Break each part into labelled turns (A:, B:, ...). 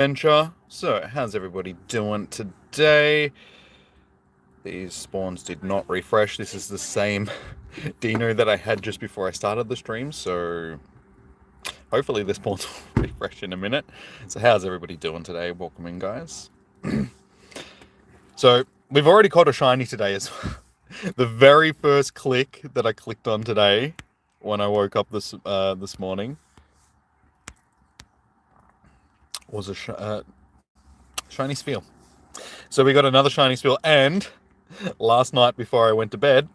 A: adventure. So, how's everybody doing today? These spawns did not refresh. This is the same Dino that I had just before I started the stream, so hopefully this spawns will refresh in a minute. So, how's everybody doing today? Welcome in, guys. So, we've already caught a shiny today as well. The very first click that I clicked on today when I woke up this morning was a shiny Sphere. So we got another shiny Sphere, and last night before I went to bed,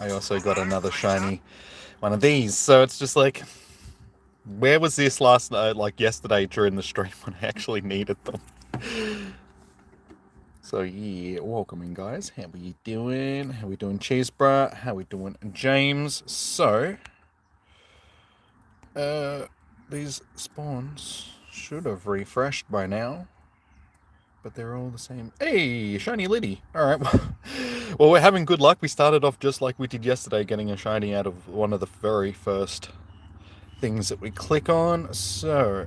A: I also got another shiny one of these. So it's just like, where was this last night, like yesterday during the stream when I actually needed them? So yeah, welcome in, guys. How we doing? How we doing, Cheesebra? How we doing, James? So, these spawns should have refreshed by now, but they're all the same. Hey, shiny Liddy. All right. Well, we're having good luck. We started off just like we did yesterday, getting a shiny out of one of the very first things that we click on. So,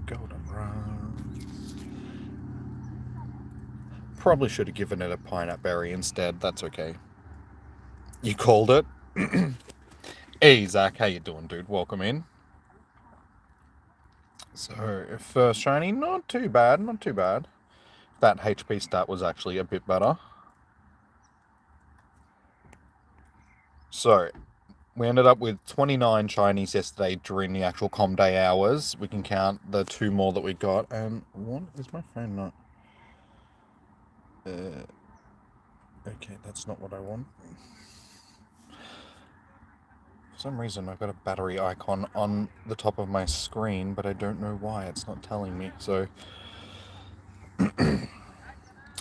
A: goldenrod. Probably should have given it a pineapple berry instead. That's okay. You called it. Hey, Zach. How you doing, dude? Welcome in. So, first shiny, not too bad, not too bad. That HP stat was actually a bit better. So, we ended up with 29 shinies yesterday during the actual com day hours. We can count the 2 more that we got. And what is my phone not? Okay, that's not what I want. For some reason, I've got a battery icon on the top of my screen, but I don't know why. It's not telling me. So,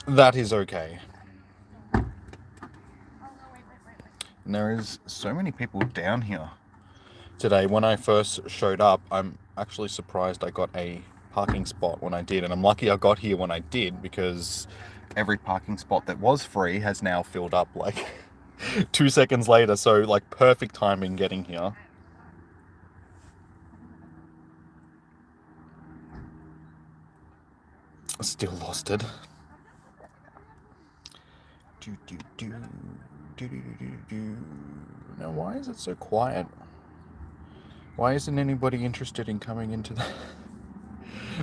A: that is okay. And there is so many people down here today. When I first showed up, I'm actually surprised I got a parking spot when I did, and I'm lucky I got here when I did, because every parking spot that was free has now filled up like 2 seconds later, so like perfect timing getting here. Still lost it. Now, why is it so quiet? Why isn't anybody interested in coming into the...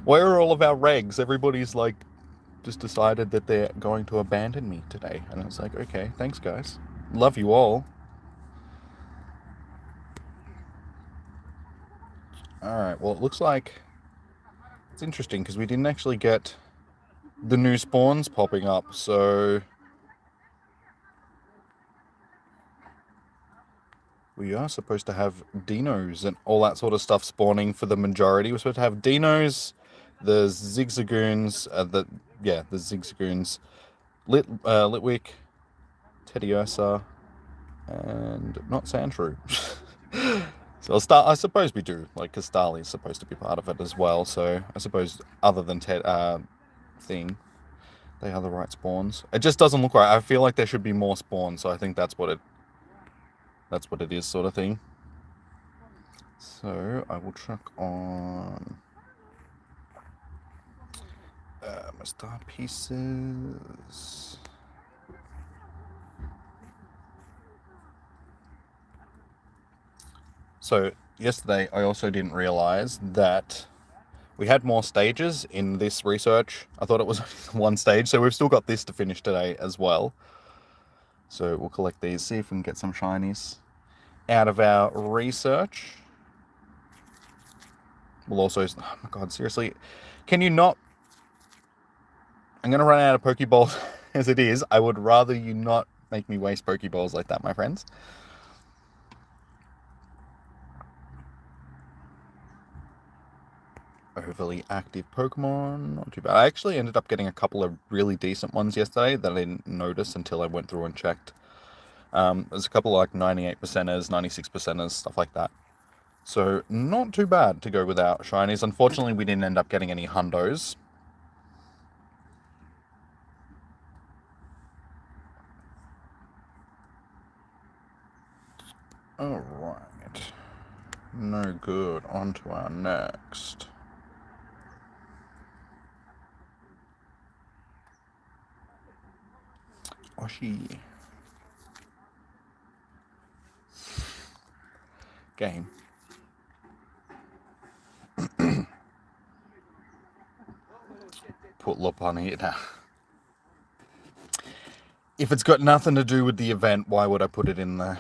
A: Where are all of our regs? Everybody's like just decided that they're going to abandon me today. And I was like, okay, thanks, guys. Love you all. Alright, well, it looks like it's interesting because we didn't actually get the new spawns popping up, so we are supposed to have dinos and all that sort of stuff spawning for the majority. We're supposed to have dinos, the zigzagoons, the zigzagoons, Litwick, Teddiursa, and not Sandshrew. So I suppose we do, like, because Starly's supposed to be part of it as well, so I suppose other than thing, they are the right spawns. It just doesn't look right. I feel like there should be more spawns, so I think that's what it is, sort of thing. So I will check on my star pieces. So yesterday I also didn't realize that we had more stages in this research. I thought it was one stage, so we've still got this to finish today as well. So we'll collect these, see if we can get some shinies out of our research. We'll also... Oh my god, seriously. Can you not... I'm going to run out of Pokeballs as it is. I would rather you not make me waste Pokeballs like that, my friends. Overly active Pokemon, not too bad. I actually ended up getting a couple of really decent ones yesterday that I didn't notice until I went through and checked. There's a couple like 98%ers, 96%ers, stuff like that. So not too bad to go without shinies. Unfortunately, we didn't end up getting any hundos. Alright. No good. On to our next. Oshi. Game. Put Lup on here now. If it's got nothing to do with the event, why would I put it in there?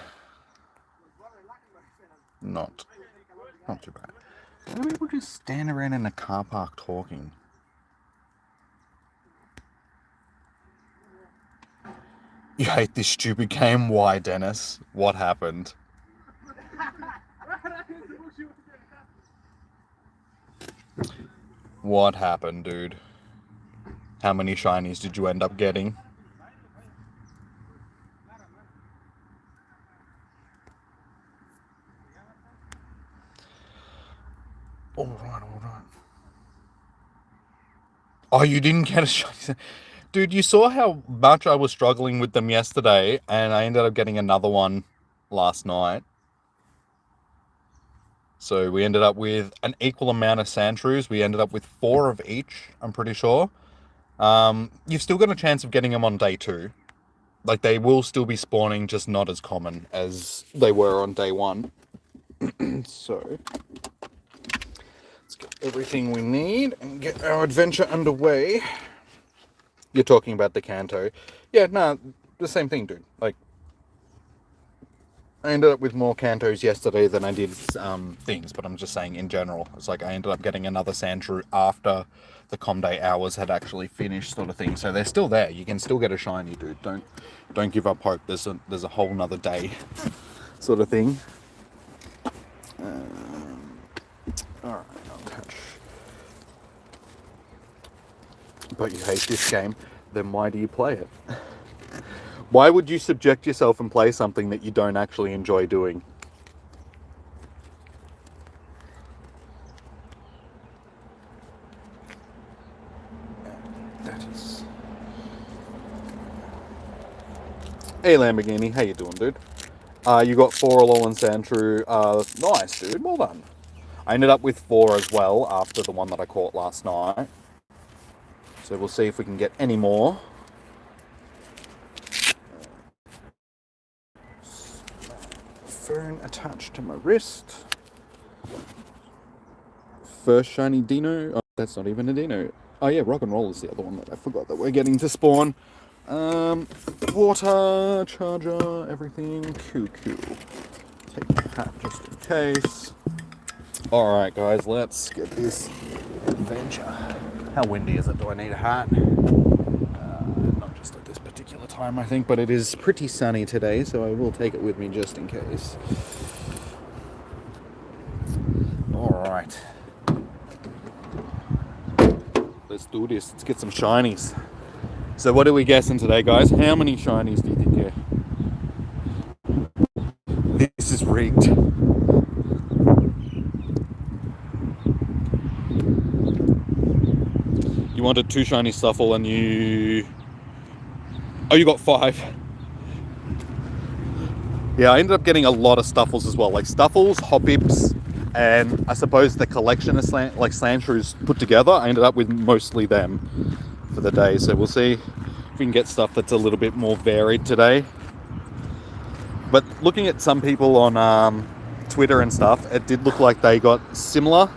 A: Not too bad. Why do people just stand around in a car park talking? You hate this stupid game? Why, Dennis? What happened? What happened, dude? How many shinies did you end up getting? Alright. Oh, you didn't get a shiny? Dude, you saw how much I was struggling with them yesterday, and I ended up getting another one last night. So we ended up with an equal amount of Sandshrews. We ended up with 4 of each, I'm pretty sure. You've still got a chance of getting them on day 2. Like, they will still be spawning, just not as common as they were on day 1. So, let's get everything we need and get our adventure underway. You're talking about the Kanto. Yeah, no, the same thing, dude. Like, I ended up with more Kantos yesterday than I did things, but I'm just saying in general. It's like I ended up getting another Sandshrew after the Com Day hours had actually finished, sort of thing. So they're still there. You can still get a shiny, dude. Don't give up hope. There's a whole nother day, sort of thing. All right, I'll touch. But you hate this game. Then why do you play it? Why would you subject yourself and play something that you don't actually enjoy doing? That is... Hey Lamborghini, how you doing, dude? You got 4 Alolan Sandshrew. Nice, dude. Well done. I ended up with 4 as well after the one that I caught last night. So we'll see if we can get any more. Phone attached to my wrist. First shiny Dino. Oh, that's not even a Dino. Oh yeah, Rock and Roll is the other one that I forgot that we're getting to spawn. Water, charger, everything. Cool. Take my hat just in case. Alright guys, let's get this adventure. How windy is it? Do I need a hat? Not just at this particular time, I think, but it is pretty sunny today, so I will take it with me just in case. Alright. Let's do this. Let's get some shinies. So what are we guessing today, guys? How many shinies do you think here? This is rigged. You wanted 2 shiny Stuffle and you... Oh, you got 5. Yeah, I ended up getting a lot of Stuffles as well. Like Stuffles, Hoppips, and I suppose the collection of Sandshrews put together. I ended up with mostly them for the day. So we'll see if we can get stuff that's a little bit more varied today. But looking at some people on Twitter and stuff, it did look like they got similar.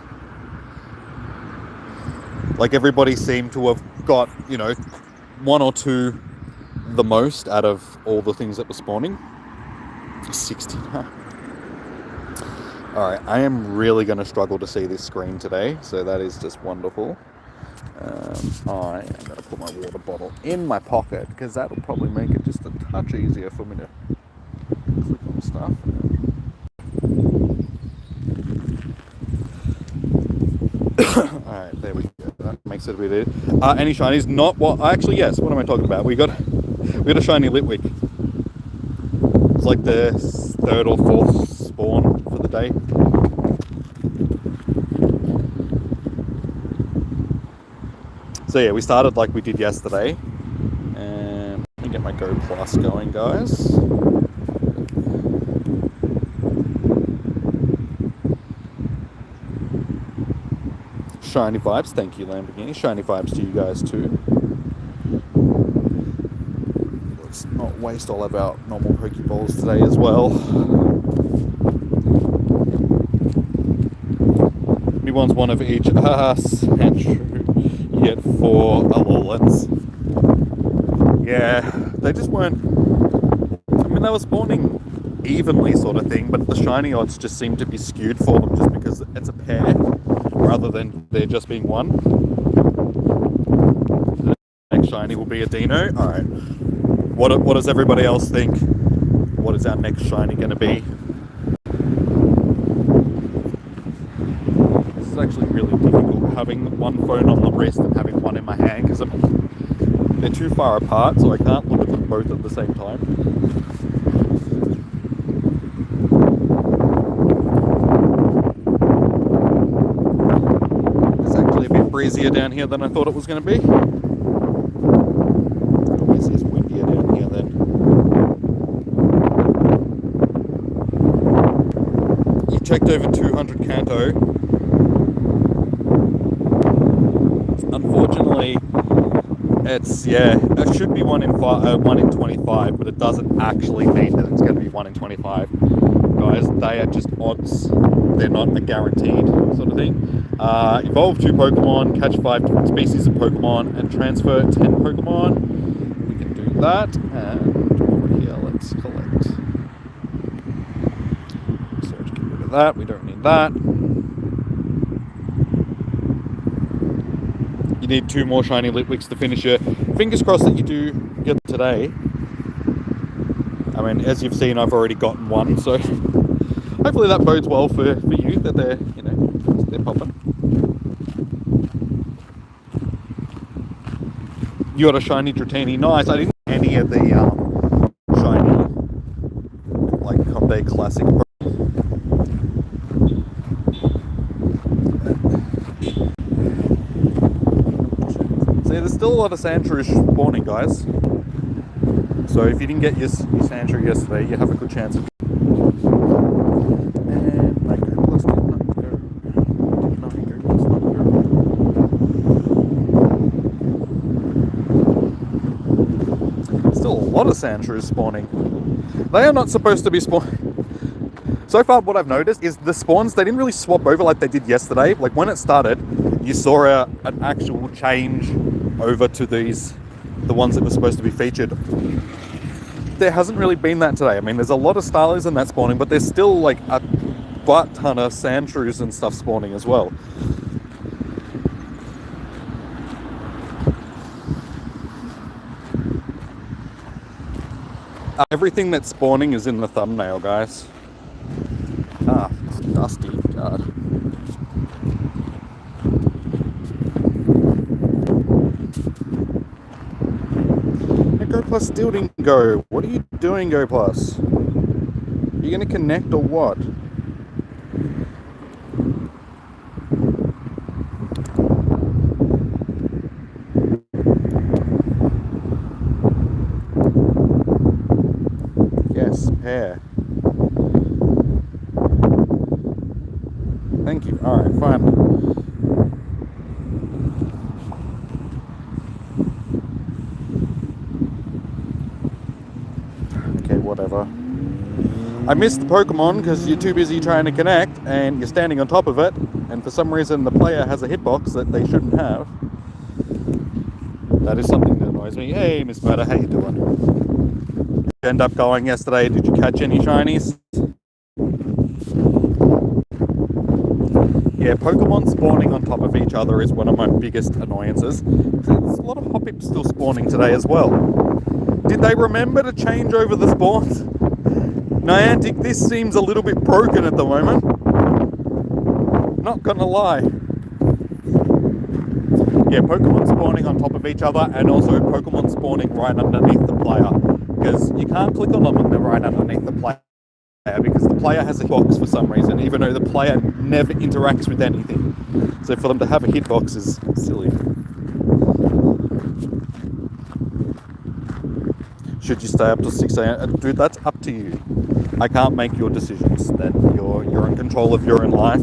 A: Like everybody seemed to have got, 1 or 2 the most out of all the things that were spawning. 60 now. Alright, I am really going to struggle to see this screen today, so that is just wonderful. I am going to put my water bottle in my pocket, because that'll probably make it just a touch easier for me to click on stuff. Alright, there we go. That makes it a bit easier. Any shinies? Not what... Actually, yes. What am I talking about? We got a shiny Litwick. It's like the 3rd or 4th spawn for the day. So yeah, we started like we did yesterday. And let me get my Go Plus going, guys. Shiny vibes. Thank you, Lamborghini. Shiny vibes to you guys too. Let's not waste all of our normal Pokeballs today as well. He wants one of each. Andrew. You get 4 Alolans. Yeah, they just weren't. I mean, they were spawning evenly, sort of thing, but the shiny odds just seem to be skewed for them just because it's a pair rather than there just being one. The next shiny will be a Dino. Alright. What does everybody else think? What is our next shiny going to be? This is actually really difficult having one phone on the wrist and having one in my hand because they're too far apart, so I can't look at them both at the same time. It's actually a bit breezier down here than I thought it was going to be. Obviously it's windier down here then. You checked over 200 Kanto. Unfortunately, it should be 1 in 25, but it doesn't actually mean that it's going to be 1 in 25. Guys, they are just odds. They're not a guaranteed sort of thing. Evolve 2 Pokemon, catch 5 different species of Pokemon, and transfer 10 Pokemon. We can do that. And over here, let's collect. So just get rid of that. We don't need that. You need 2 more shiny Litwicks to finish it. Fingers crossed that you do get today. I mean, as you've seen, I've already gotten one, so hopefully that bodes well for you, that they're popping. You got a shiny Dratini. Nice. I didn't get any of the shiny, like, Conde Classic. There's still a lot of Sandshrews spawning, guys. So if you didn't get your Sandshrew yesterday, you have a good chance of. And my Gorillapod did not go. Still a lot of Sandshrews spawning. They are not supposed to be spawning. So far, what I've noticed is the spawns, they didn't really swap over like they did yesterday. Like when it started, you saw an actual change over to the ones that were supposed to be featured. There hasn't really been that today. I mean, there's a lot of Starlies in that spawning, but there's still like a butt ton of Sandshrews and stuff spawning as well. Everything that's spawning is in the thumbnail, guys. It's dusty. God. Go Plus still didn't go. What are you doing, Go Plus? Are you gonna connect or what? Yes, pair. Thank you. Alright, fine. Whatever. I missed the Pokemon because you're too busy trying to connect and you're standing on top of it, and for some reason the player has a hitbox that they shouldn't have. That is something that annoys me. Hey, Miss Matter, how you doing? Did you end up going yesterday? Did you catch any shinies? Yeah, Pokemon spawning on top of each other is one of my biggest annoyances. There's a lot of Hoppips still spawning today as well. Did they remember to change over the spawns? Niantic, this seems a little bit broken at the moment. Not gonna lie. Yeah, Pokemon spawning on top of each other, and also Pokemon spawning right underneath the player. Because you can't click on them when they're right underneath the player, because the player has a hitbox for some reason, even though the player never interacts with anything. So for them to have a hitbox is silly. Should you stay up till 6 a.m? Dude, that's up to you. I can't make your decisions. That you're in control of your own life.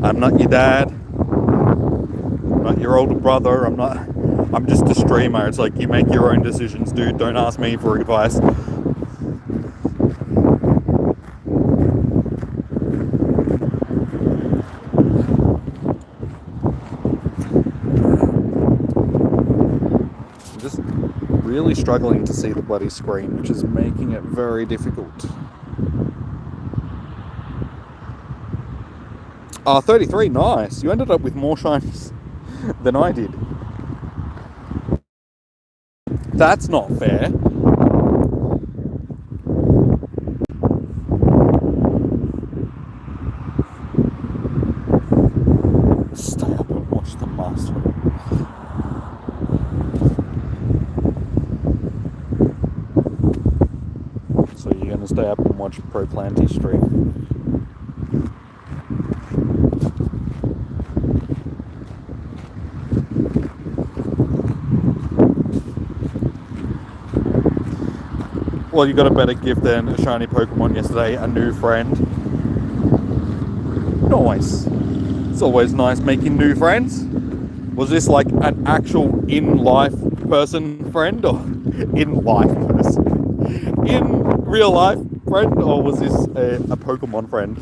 A: I'm not your dad. I'm not your older brother. I'm just a streamer. It's like, you make your own decisions, dude. Don't ask me for advice. I'm just really struggling to see the bloody screen, which is making it very difficult. 33, nice. You ended up with more shinies than I did. That's not fair. Stay up and watch the master. So you're going to stay up and watch Pro Planty stream? Well, you got a better gift than a shiny Pokemon yesterday, a new friend. Nice. It's always nice making new friends. Was this like an actual in-life person friend, or in-life person? In real life friend, or was this a Pokemon friend?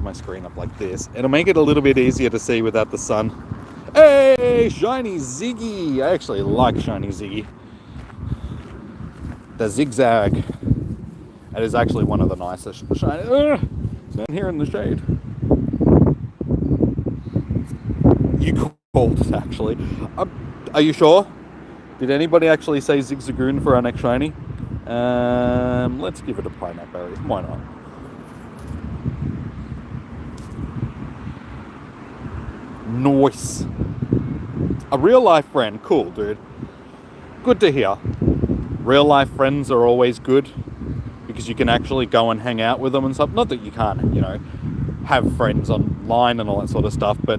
A: My screen up like this, it'll make it a little bit easier to see without the sun. Hey, shiny Ziggy! I actually like shiny Ziggy. The zigzag. It is actually one of the nicest shiny. Down here in the shade. You called it, actually. Are you sure? Did anybody actually say Zigzagoon for our next shiny? Let's give it a pineapple berry. Why not? Nice. A real life friend. Cool, dude. Good to hear. Real life friends are always good because you can actually go and hang out with them and stuff. Not that you can't, have friends online and all that sort of stuff, but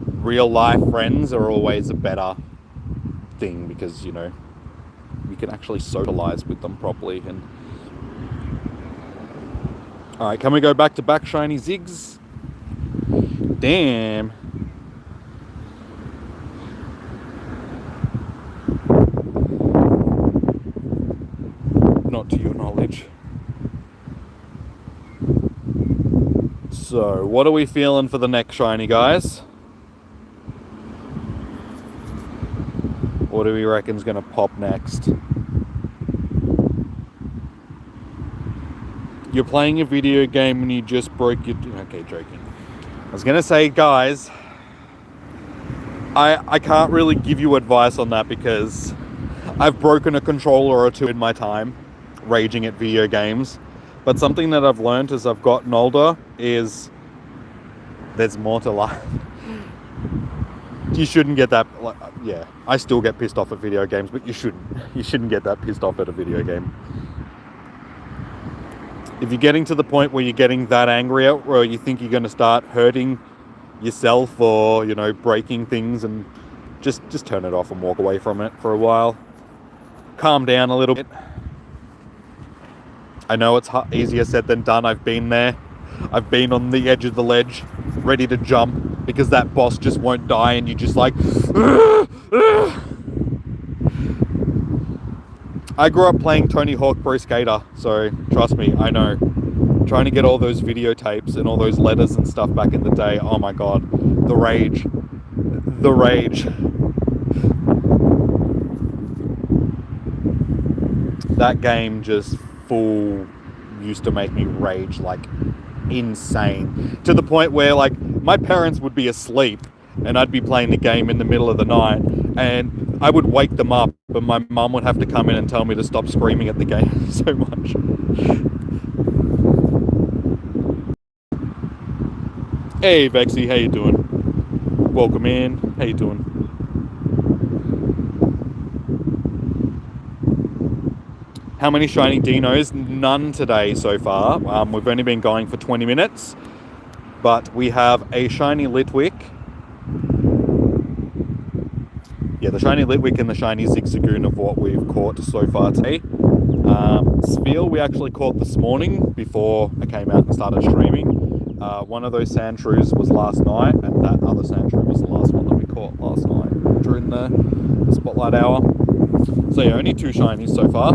A: real life friends are always a better thing because, you can actually socialize with them properly. And alright, can we go back to back shiny Zigs? Damn. Not to your knowledge. So, what are we feeling for the next shiny, guys? What do we reckon's gonna pop next? You're playing a video game and you just broke your... Okay, joking. I was gonna say, guys, I can't really give you advice on that because I've broken a controller or two in my time raging at video games. But something that I've learned as I've gotten older is there's more to life. You shouldn't get that... yeah, I still get pissed off at video games, but you shouldn't. You shouldn't get that pissed off at a video game. If you're getting to the point where you're getting that angry at, where you think you're going to start hurting yourself or, breaking things, and just turn it off and walk away from it for a while. Calm down a little bit. I know it's easier said than done. I've been there. I've been on the edge of the ledge, ready to jump, because that boss just won't die, and you just like... I grew up playing Tony Hawk Pro Skater, so trust me, I know. Trying to get all those videotapes and all those letters and stuff back in the day, oh my god. The rage. The rage. That game just used to make me rage like insane. To the point where my parents would be asleep and I'd be playing the game in the middle of the night and I would wake them up, but my mum would have to come in and tell me to stop screaming at the game so much. Hey Vexy, how you doing? Welcome in. How you doing? How many shiny dinos? None today so far. We've only been going for 20 minutes. But we have a shiny Litwick. yeah, the shiny Litwick and the shiny Zigzagoon of what we've caught so far today. Spheal we actually caught this morning before I came out and started streaming. One of those Sandshrews was last night, and that other Sandshrew was the last one that we caught last night during the spotlight hour. So yeah, only 2 shinies so far.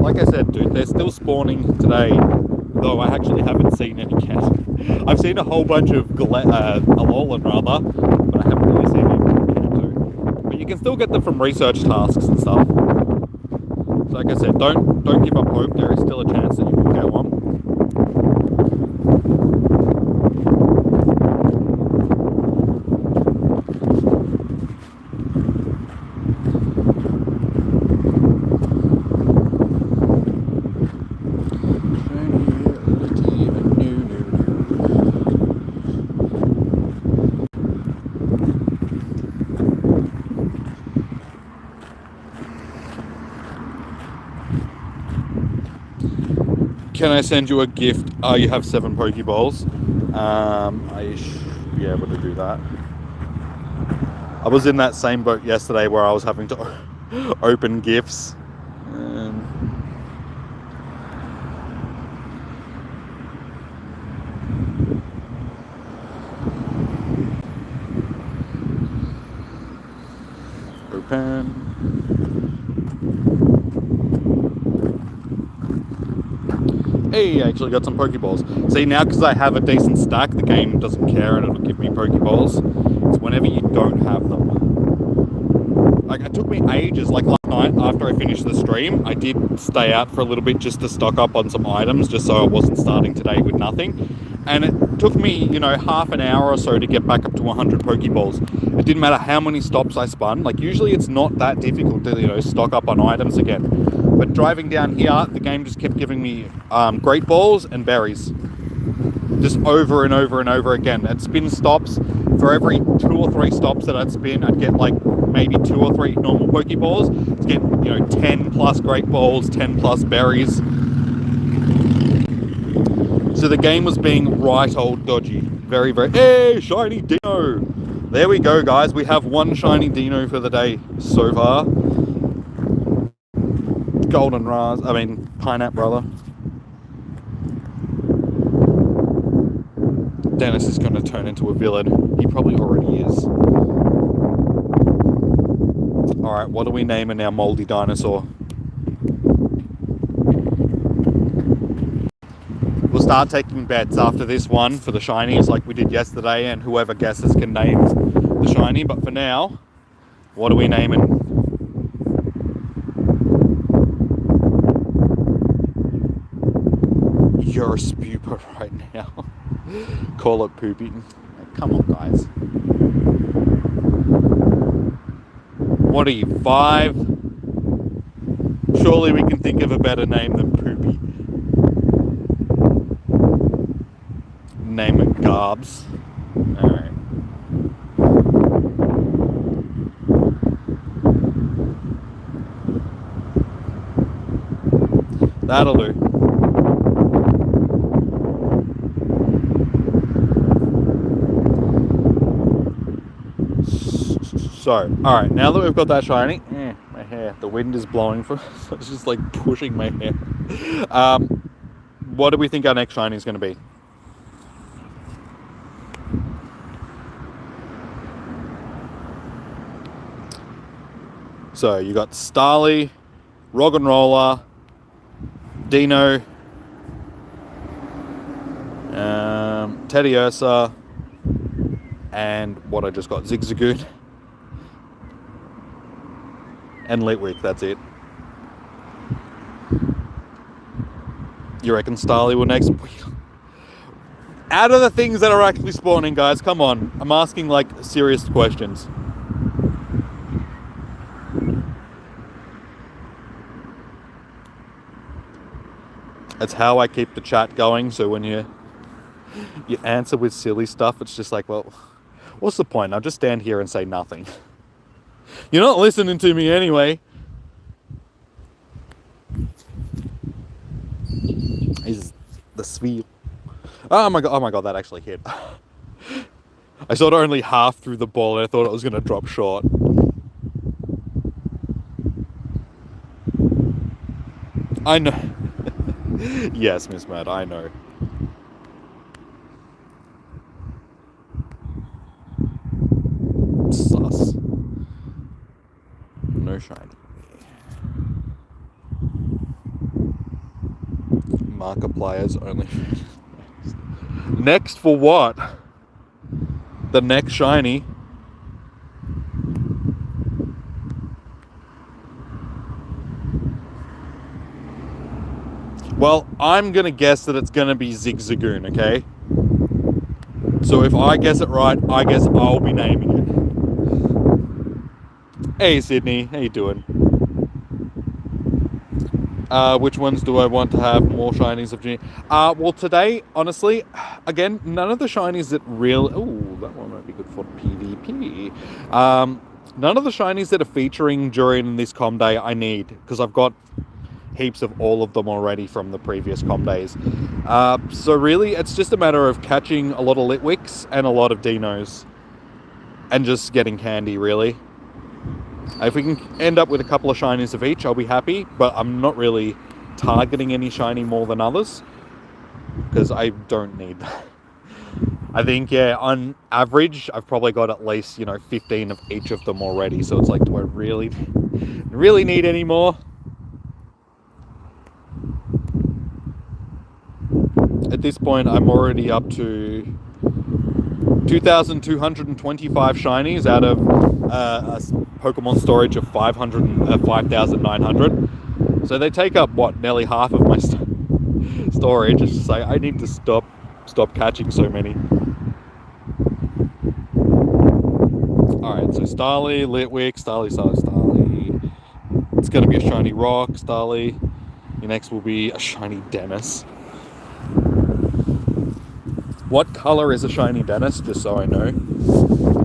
A: Like I said, dude, they're still spawning today, though I actually haven't seen any yet. I've seen a whole bunch of Alolan rather, but I haven't really seen any Kanto. But you can still get them from research tasks and stuff. So like I said, don't give up hope. There is still a chance that you will get one. Can I send you a gift? Oh, you have 7 Pokeballs. I should be able to do that. I was in that same boat yesterday where I was having to open gifts. Open. Hey, I actually got some Pokeballs. See, now because I have a decent stack, the game doesn't care and it'll give me Pokeballs. It's whenever you don't have them. Like, it took me ages. Like last night, after I finished the stream, I did stay out for a little bit just to stock up on some items, just so I wasn't starting today with nothing. And it took me, half an hour or so to get back up to 100 Pokeballs. It didn't matter how many stops I spun. Like, usually it's not that difficult to, stock up on items again. But driving down here, the game just kept giving me Great Balls and berries. Just over and over and over again. At spin stops, for every 2 or 3 stops that I'd spin, I'd get like maybe 2 or 3 normal Pokeballs. To get, 10 plus Great Balls, 10 plus berries. So the game was being right old dodgy. Very, very... Hey, shiny Dino! There we go, guys. We have 1 shiny Dino for the day so far. Pineapple, brother. Dennis is going to turn into a villain. He probably already is. Alright, what are we naming our moldy dinosaur? We'll start taking bets after this one for the shinies like we did yesterday, and whoever guesses can name the shiny. But for now, what are we naming? You're a spooper right now. Call it poopy. Come on, guys. What are you, 5? Surely we can think of a better name than poopy. Name it Garbs. Alright. That'll do. So, alright, now that we've got that shiny, my hair, the wind is blowing so it's just like pushing my hair. What do we think our next shiny is going to be? So, you got Starly, Roggenrola, Dino, Teddiursa, and what I just got, Zigzagoon. And Litwick, that's it. You reckon Starly will next? Out of the things that are actually spawning, guys, come on. I'm asking, like, serious questions. That's how I keep the chat going, so when you answer with silly stuff, it's just like, well, What's the point? I'll just stand here and say nothing. You're not listening to me anyway. Is the sphere. Oh my god, that actually hit. I saw it only half through the ball and I thought it was going to drop short. I know. Yes, Miss Mad, I know. Sus. No shiny. Markiplier's only. Next for what? The next shiny. Well, I'm going to guess that it's going to be Zigzagoon, okay? So if I guess it right, I guess I'll be naming it. Hey, Sydney. How you doing? Which ones do I want to have more shinies of? Well, today, honestly, again, none of the shinies that really... Ooh, that one might be good for PvP. None of the shinies that are featuring during this com day I need, because I've got heaps of all of them already from the previous com days. So really, it's just a matter of catching a lot of Litwicks and a lot of Dinos. And just getting candy, really. If we can end up with a couple of shinies of each, I'll be happy. But I'm not really targeting any shiny more than others, because I don't need that. I think, yeah, on average, I've probably got at least, 15 of each of them already. So it's like, do I really need any more? At this point, I'm already up to 2,225 shinies out of a Pokemon storage of 5,900. So they take up, nearly half of my storage. It's just like, I need to stop catching so many. Alright, so Starly, Litwick, Starly. It's going to be a shiny Rock, Starly. Your next will be a shiny Dennis. What color is a shiny Dennis, just so I know?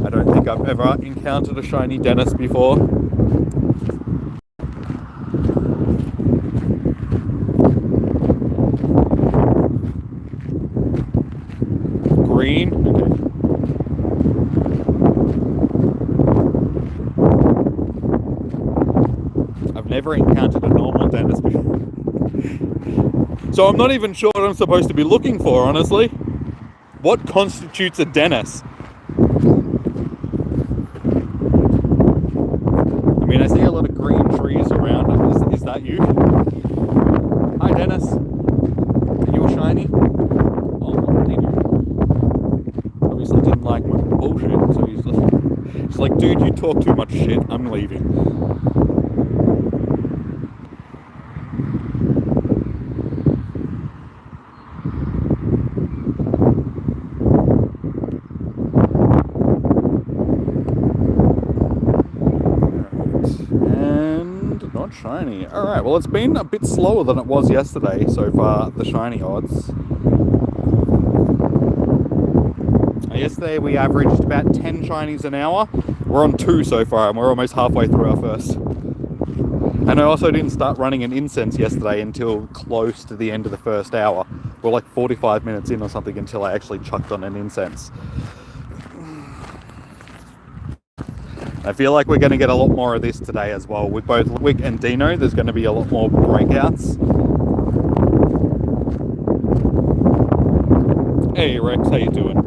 A: I don't think I've ever encountered a shiny Dennis before. Green? Okay. I've never encountered a normal Dennis before. So I'm not even sure what I'm supposed to be looking for, honestly. What constitutes a Dennis? I mean, I see a lot of green trees around. Is that you? Hi, Dennis. Are you a shiny? Oh, did you? Obviously didn't like my bullshit, so he's like, dude, you talk too much shit. I'm leaving. Shiny. Alright, well, it's been a bit slower than it was yesterday so far, the shiny odds. Yesterday we averaged about 10 shinies an hour. We're on 2 so far and we're almost halfway through our first. And I also didn't start running an incense yesterday until close to the end of the first hour. We're like 45 minutes in or something until I actually chucked on an incense. I feel like we're going to get a lot more of this today as well. With both Wick and Dino, there's going to be a lot more breakouts. Hey Rex, how you doing?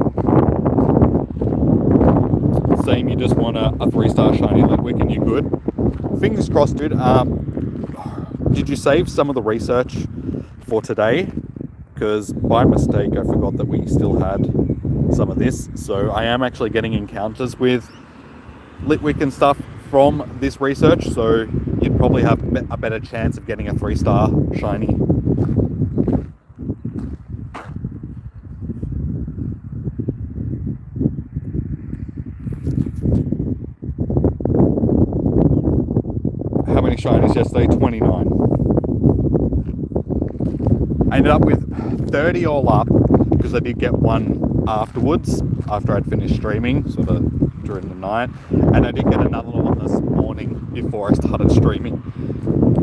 A: Same, you just want a 3-star shiny Litwick and you're good. Fingers crossed, dude. Did you save some of the research for today? Because by mistake, I forgot that we still had some of this. So I am actually getting encounters with Litwick and stuff from this research, so you'd probably have a better chance of getting a 3-star shiny. How many shinies yesterday? 29. I ended up with 30 all up because I did get one afterwards, after I'd finished streaming, sort of during the night, and I did get another one this morning before I started streaming.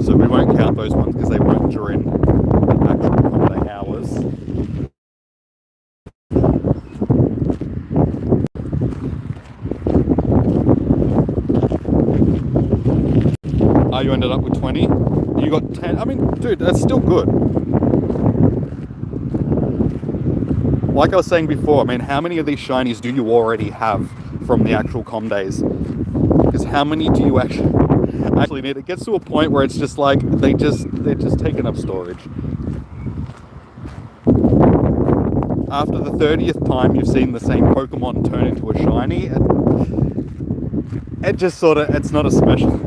A: So we won't count those ones because they weren't during the actual holiday hours. Oh, you ended up with 20? You got 10? I mean, dude, that's still good. Like I was saying before, I mean, how many of these shinies do you already have from the actual com days? Because how many do you actually need? It gets to a point where it's just like they're just taking up storage. After the 30th time you've seen the same Pokemon turn into a shiny, it just sort of, it's not as special.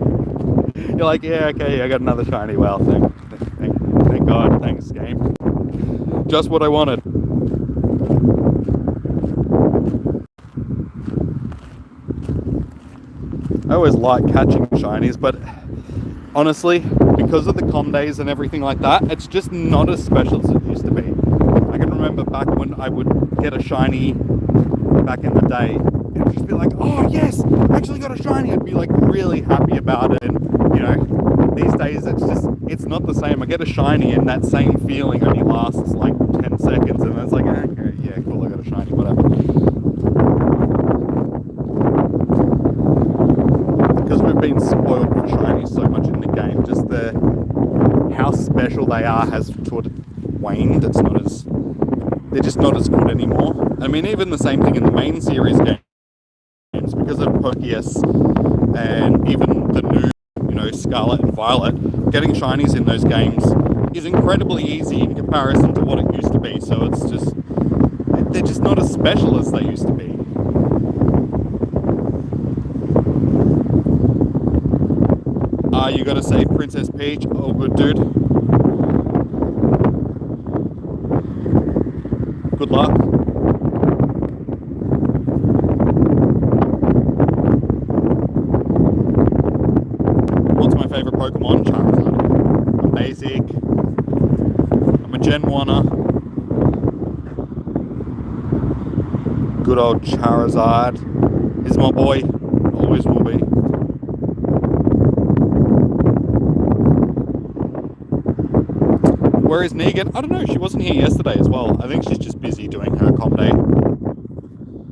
A: You're like, yeah, okay, I got another shiny. Well, thank God, thanks game. Just what I wanted. I always like catching shinies, but honestly, because of the com days and everything like that, it's just not as special as it used to be. I can remember back when I would get a shiny back in the day, it would just be like, oh yes, I actually got a shiny. I'd be like really happy about it. And you know, these days it's not the same. I get a shiny and that same feeling only lasts like 10 seconds, and it's like, okay, yeah, cool, I got a shiny, whatever. Because we've been spoiled with shinies so much in the game, just how special they are has sort of waned. They're just not as good anymore. I mean, even the same thing in the main series games, because of Pokémon and even the new, Scarlet and Violet, getting shinies in those games is incredibly easy in comparison to what it used to be. So they're just not as special as they used to be. You gotta save Princess Peach. Oh, good dude. Good luck. What's my favourite Pokemon? Charizard. I'm basic. I'm a Gen 1-er. Good old Charizard. He's my boy. Always will be. Where is Negan? I don't know, she wasn't here yesterday as well. I think she's just busy doing her com day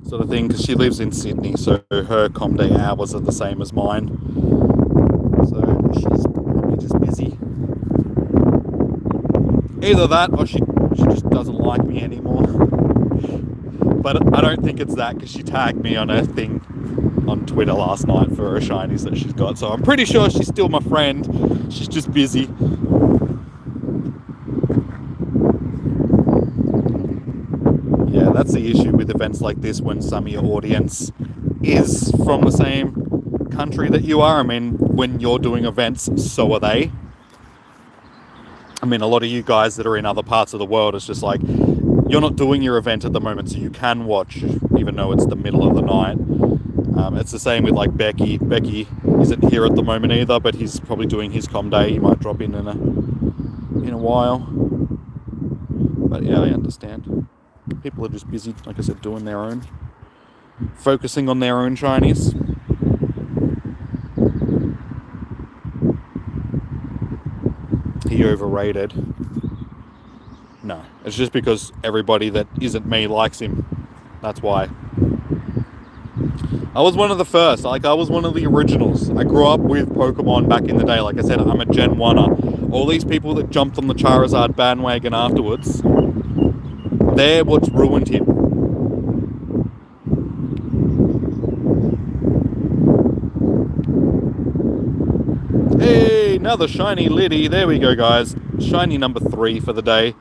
A: sort of thing, because she lives in Sydney, so her com day hours are the same as mine. So she's probably just busy. Either that, or she just doesn't like me anymore. But I don't think it's that, because she tagged me on her thing on Twitter last night for her shinies that she's got. So I'm pretty sure she's still my friend. She's just busy. Yeah, that's the issue with events like this, when some of your audience is from the same country that you are. I mean, when you're doing events, so are they. I mean, a lot of you guys that are in other parts of the world, it's just like, you're not doing your event at the moment, so you can watch, even though it's the middle of the night. It's the same with like Becky. Becky isn't here at the moment either, but he's probably doing his com day. He might drop in a while. But yeah, I understand. People are just busy, like I said, doing their own, focusing on their own shinies. He overrated. No, it's just because everybody that isn't me likes him. That's why. I was one of the first. Like, I was one of the originals. I grew up with Pokemon back in the day. Like I said, I'm a Gen 1-er. All these people that jumped on the Charizard bandwagon afterwards, they're what's ruined him. Hey, another shiny Liddy. There we go, guys. Shiny number 3 for the day.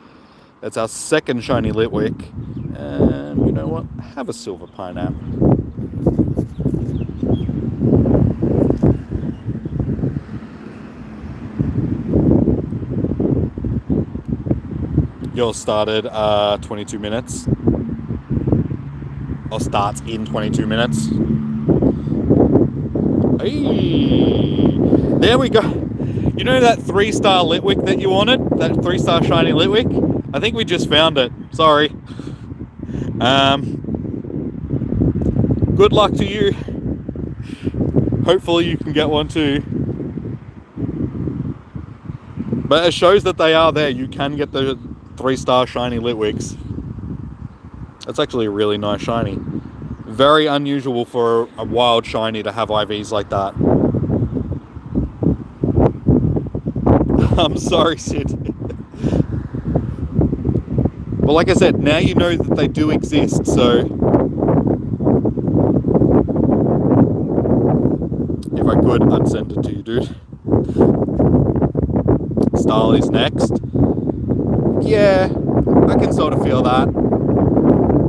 A: That's our second shiny Litwick. And you know what? Have a silver pineapple. Yours started 22 minutes. Or starts in 22 minutes. Hey, there we go. You know that 3-star Litwick that you wanted? That 3-star shiny Litwick? I think we just found it. Sorry. good luck to you. Hopefully you can get one too. But it shows that they are there. You can get the 3-star shiny Litwicks. That's actually a really nice shiny. Very unusual for a wild shiny to have IVs like that. I'm sorry, Sid. But like I said, now you know that they do exist, so if I could, I'd send it to you, dude. Starly's next. Yeah, I can sort of feel that.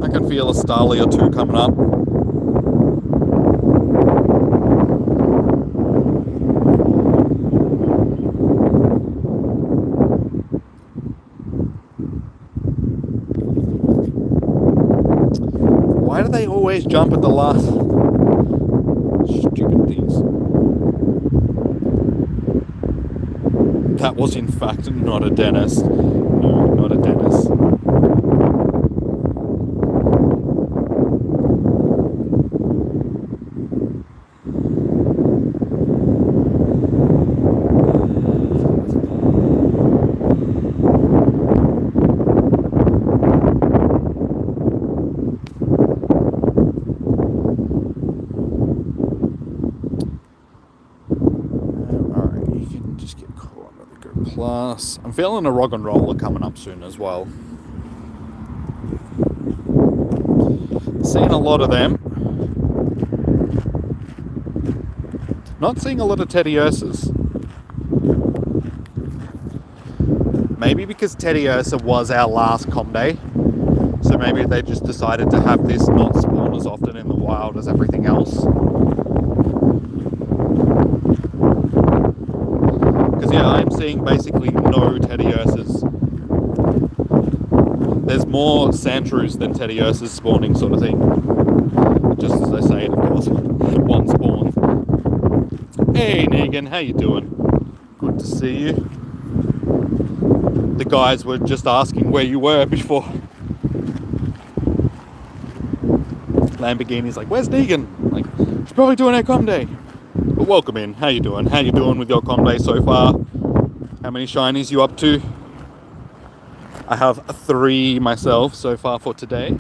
A: I can feel a Starly or two coming up. Why do they always jump at the last? Stupid things. That was in fact not a dentist. No, not a dentist. Plus, I'm feeling a rock and roller coming up soon as well. Seeing a lot of them. Not seeing a lot of Teddiursas. Maybe because Teddiursa was our last com day. So maybe they just decided to have this not spawn as often in the wild as everything else. Because yeah, I'm seeing basically no Teddiursas. There's more Sandshrews than Teddiursas spawning, sort of thing. Just as I say it, of course, one spawns. Hey Negan, how you doing? Good to see you. The guys were just asking where you were before. Lamborghini's like, where's Negan? Like, she's probably doing her com day. But welcome in. How you doing? How you doing with your com day so far? How many shinies you up to? I have 3 myself so far for today.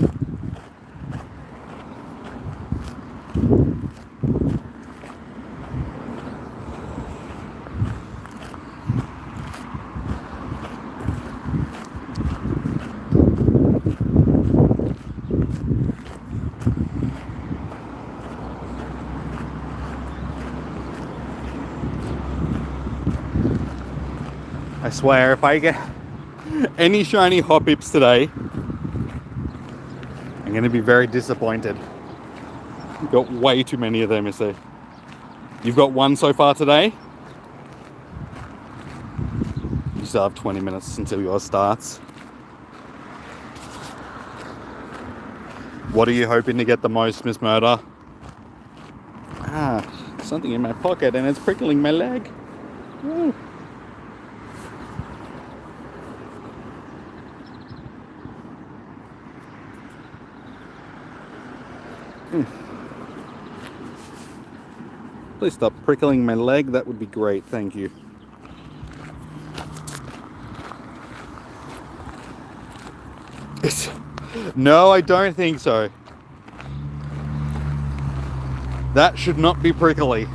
A: I swear, if I get any shiny Hoppips today, I'm going to be very disappointed. You've got way too many of them, you see. You've got 1 so far today. You still have 20 minutes until yours starts. What are you hoping to get the most, Miss Murder? Ah, something in my pocket and it's prickling my leg. Woo. Please stop prickling my leg, that would be great, thank you. No, I don't think so. That should not be prickly.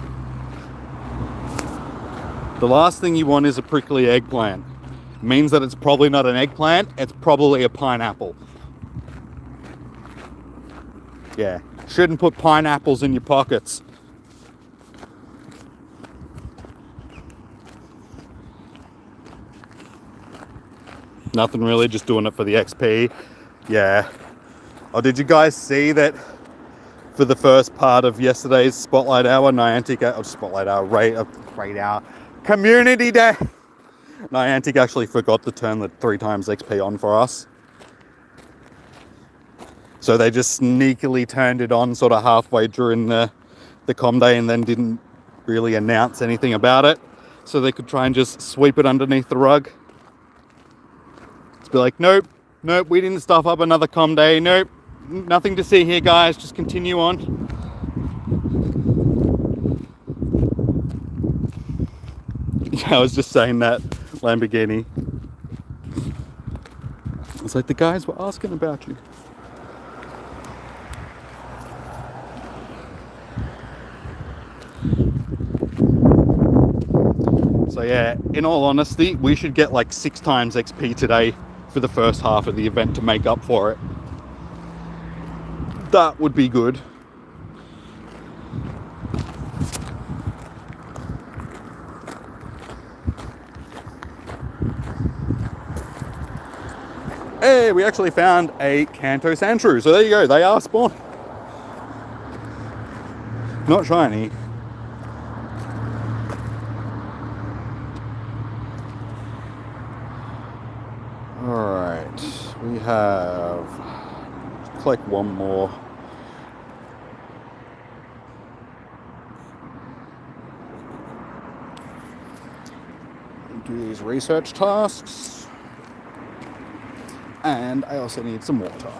A: The last thing you want is a prickly eggplant. It means that it's probably not an eggplant, it's probably a pineapple. Yeah, shouldn't put pineapples in your pockets. Nothing really, just doing it for the XP. Yeah. Oh, did you guys see that for the first part of yesterday's Spotlight Hour, Niantic, Spotlight Hour, Raid Hour, Community Day, Niantic actually forgot to turn the 3 times XP on for us. So they just sneakily turned it on sort of halfway during the com day and then didn't really announce anything about it. So they could try and just sweep it underneath the rug. Be like, nope, we didn't stuff up another com day, nope, nothing to see here guys, just continue on. I was just saying that, Lamborghini. It's like the guys were asking about you. So yeah, in all honesty, we should get like 6 times XP today for the first half of the event to make up for it. That would be good. Hey, we actually found a Kanto Sandshrew. So there you go, they are spawning. Not shiny. Alright, we have... Let's collect one more. Do these research tasks. And I also need some water.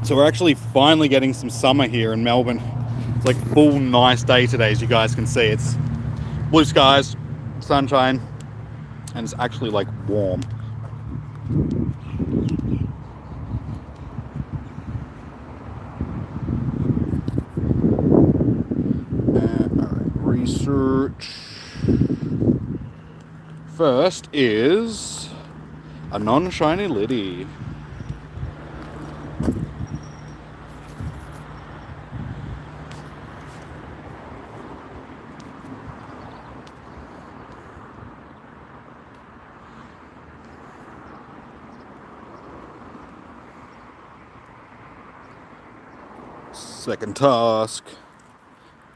A: So we're actually finally getting some summer here in Melbourne. It's like a full nice day today, as you guys can see. It's blue skies, sunshine, and it's actually like warm. Alright, research. First is a non-shiny Liddy. Second task.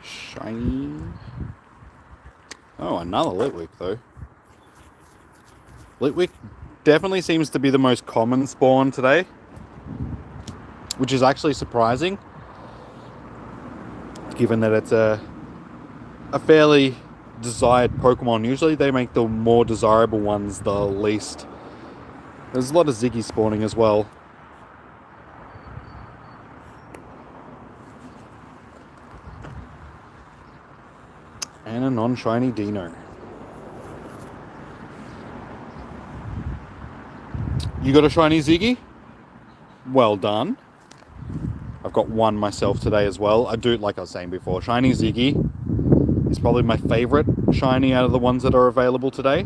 A: Shiny. Oh, another Litwick though. Litwick definitely seems to be the most common spawn today, which is actually surprising, given that it's a fairly desired Pokemon. Usually they make the more desirable ones the least. There's a lot of Ziggy spawning as well. And a non-shiny Dino. You got a shiny Ziggy? Well done. I've got one myself today as well. I do, like I was saying before, shiny Ziggy is probably my favorite shiny out of the ones that are available today.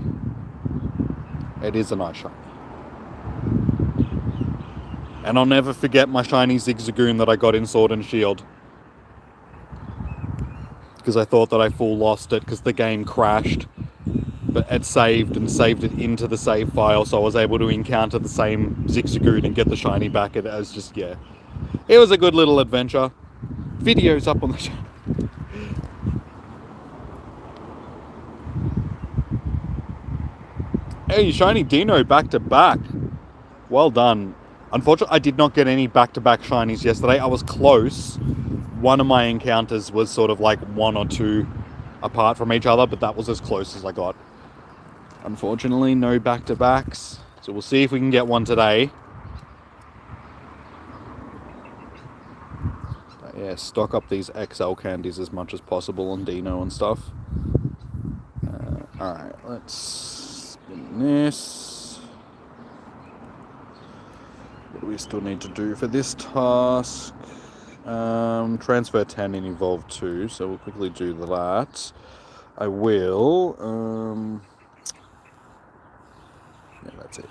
A: It is a nice shiny. And I'll never forget my shiny Zigzagoon that I got in Sword and Shield. Because I thought that I full lost it because the game crashed. But it saved and saved it into the save file, so I was able to encounter the same Zigzagoon and get the shiny back. It was just, yeah. It was a good little adventure. Videos up on the channel. Hey, shiny Dino back to back. Well done. Unfortunately, I did not get any back-to-back shinies yesterday. I was close. One of my encounters was sort of like 1 or 2 apart from each other, but that was as close as I got. Unfortunately, no back-to-backs. So we'll see if we can get one today. But yeah, stock up these XL candies as much as possible on Dino and stuff. Alright, let's spin this. What do we still need to do for this task? Transfer 10 in Evolve 2, so we'll quickly do that. I will, yeah, that's it.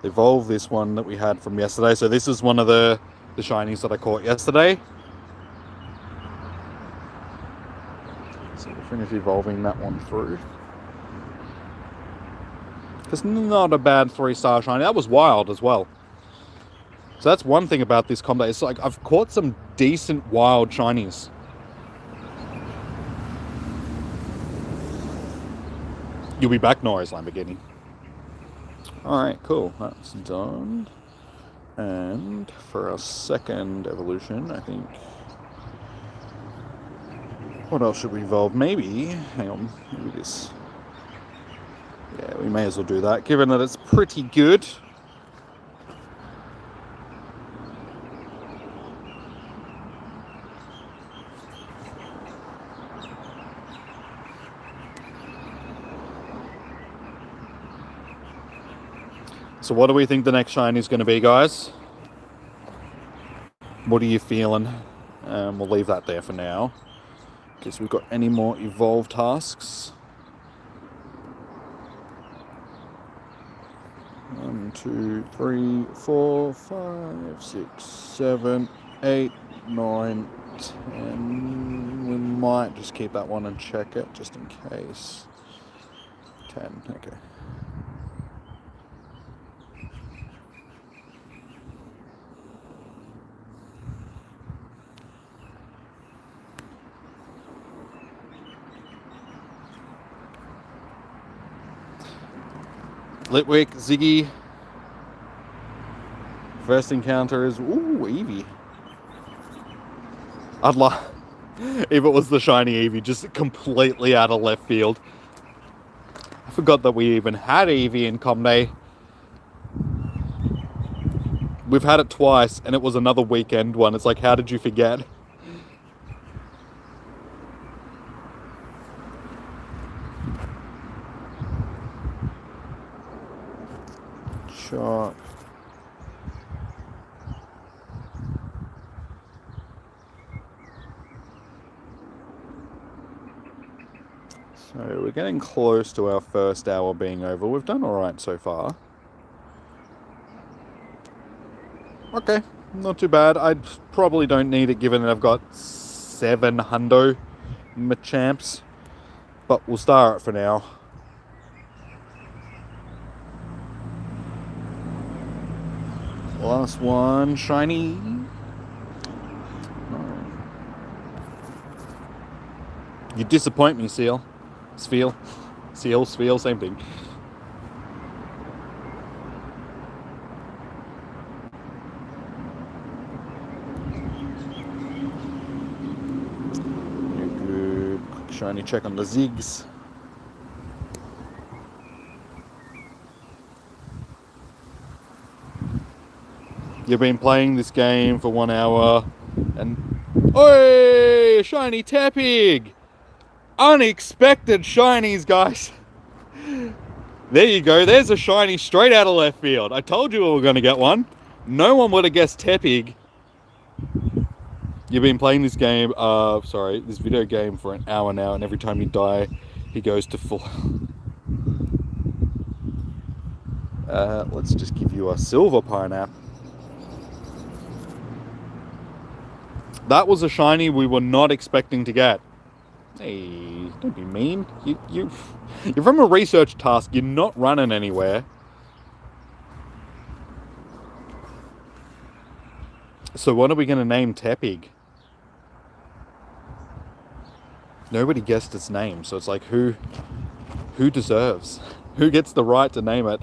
A: Evolve this one that we had from yesterday. So this is one of the shinies that I caught yesterday. So we'll finish evolving that one through. It's not a bad 3-star shiny. That was wild as well. So that's one thing about this combo. It's like I've caught some decent wild shinies. You'll be back, Norris Lamborghini. Alright, cool. That's done. And for our second evolution, I think... What else should we evolve? Maybe... Hang on. Maybe this... Yeah, we may as well do that, given that it's pretty good. So what do we think the next shiny is going to be, guys? What are you feeling? We'll leave that there for now. Guess we've got any more evolve tasks. 1, 2, 3, 4, 5, 6, 7, 8, 9, 10. We might just keep that one and check it just in case. 10, okay. Litwick, Ziggy. First encounter is, ooh, Eevee. I'd like, if it was the shiny Eevee, just completely out of left field. I forgot that we even had Eevee in Com Day. We've had it twice, and it was another weekend one. It's like, how did you forget? Shot. So we're getting close to our first hour being over. We've done all right so far. Okay, not too bad. I probably don't need it given that I've got 7 hundo Machamps. But we'll start for now. Last one, shiny. No. You disappoint me, Seal. Seal, same thing. Good. Quick shiny check on the Ziggs. You've been playing this game for 1 hour and... Oi! Shiny Tepig! Unexpected shinies, guys. There you go. There's a shiny straight out of left field. I told you we were going to get one. No one would have guessed Tepig. You've been playing this game, this video game for an hour now, and every time you die, he goes to full. Let's just give you a silver pineapple. That was a shiny we were not expecting to get. Hey, don't be mean. You're from a research task. You're not running anywhere. So what are we going to name Tepig? Nobody guessed its name, so it's like who deserves? Who gets the right to name it?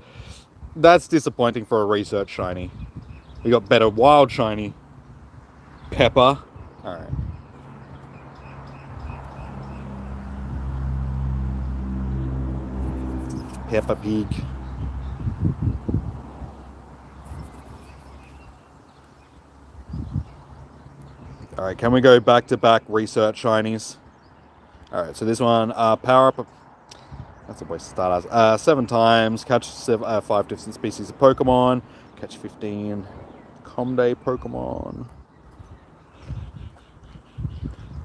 A: That's disappointing for a research shiny. We got better wild shiny. Pepper. Alright. Peppa Pig. Alright, can we go back-to-back research shinies? Alright, so this one, power up... That's a waste of stardust. 7 times, catch 5 different species of Pokemon, catch 15 Comday Pokemon.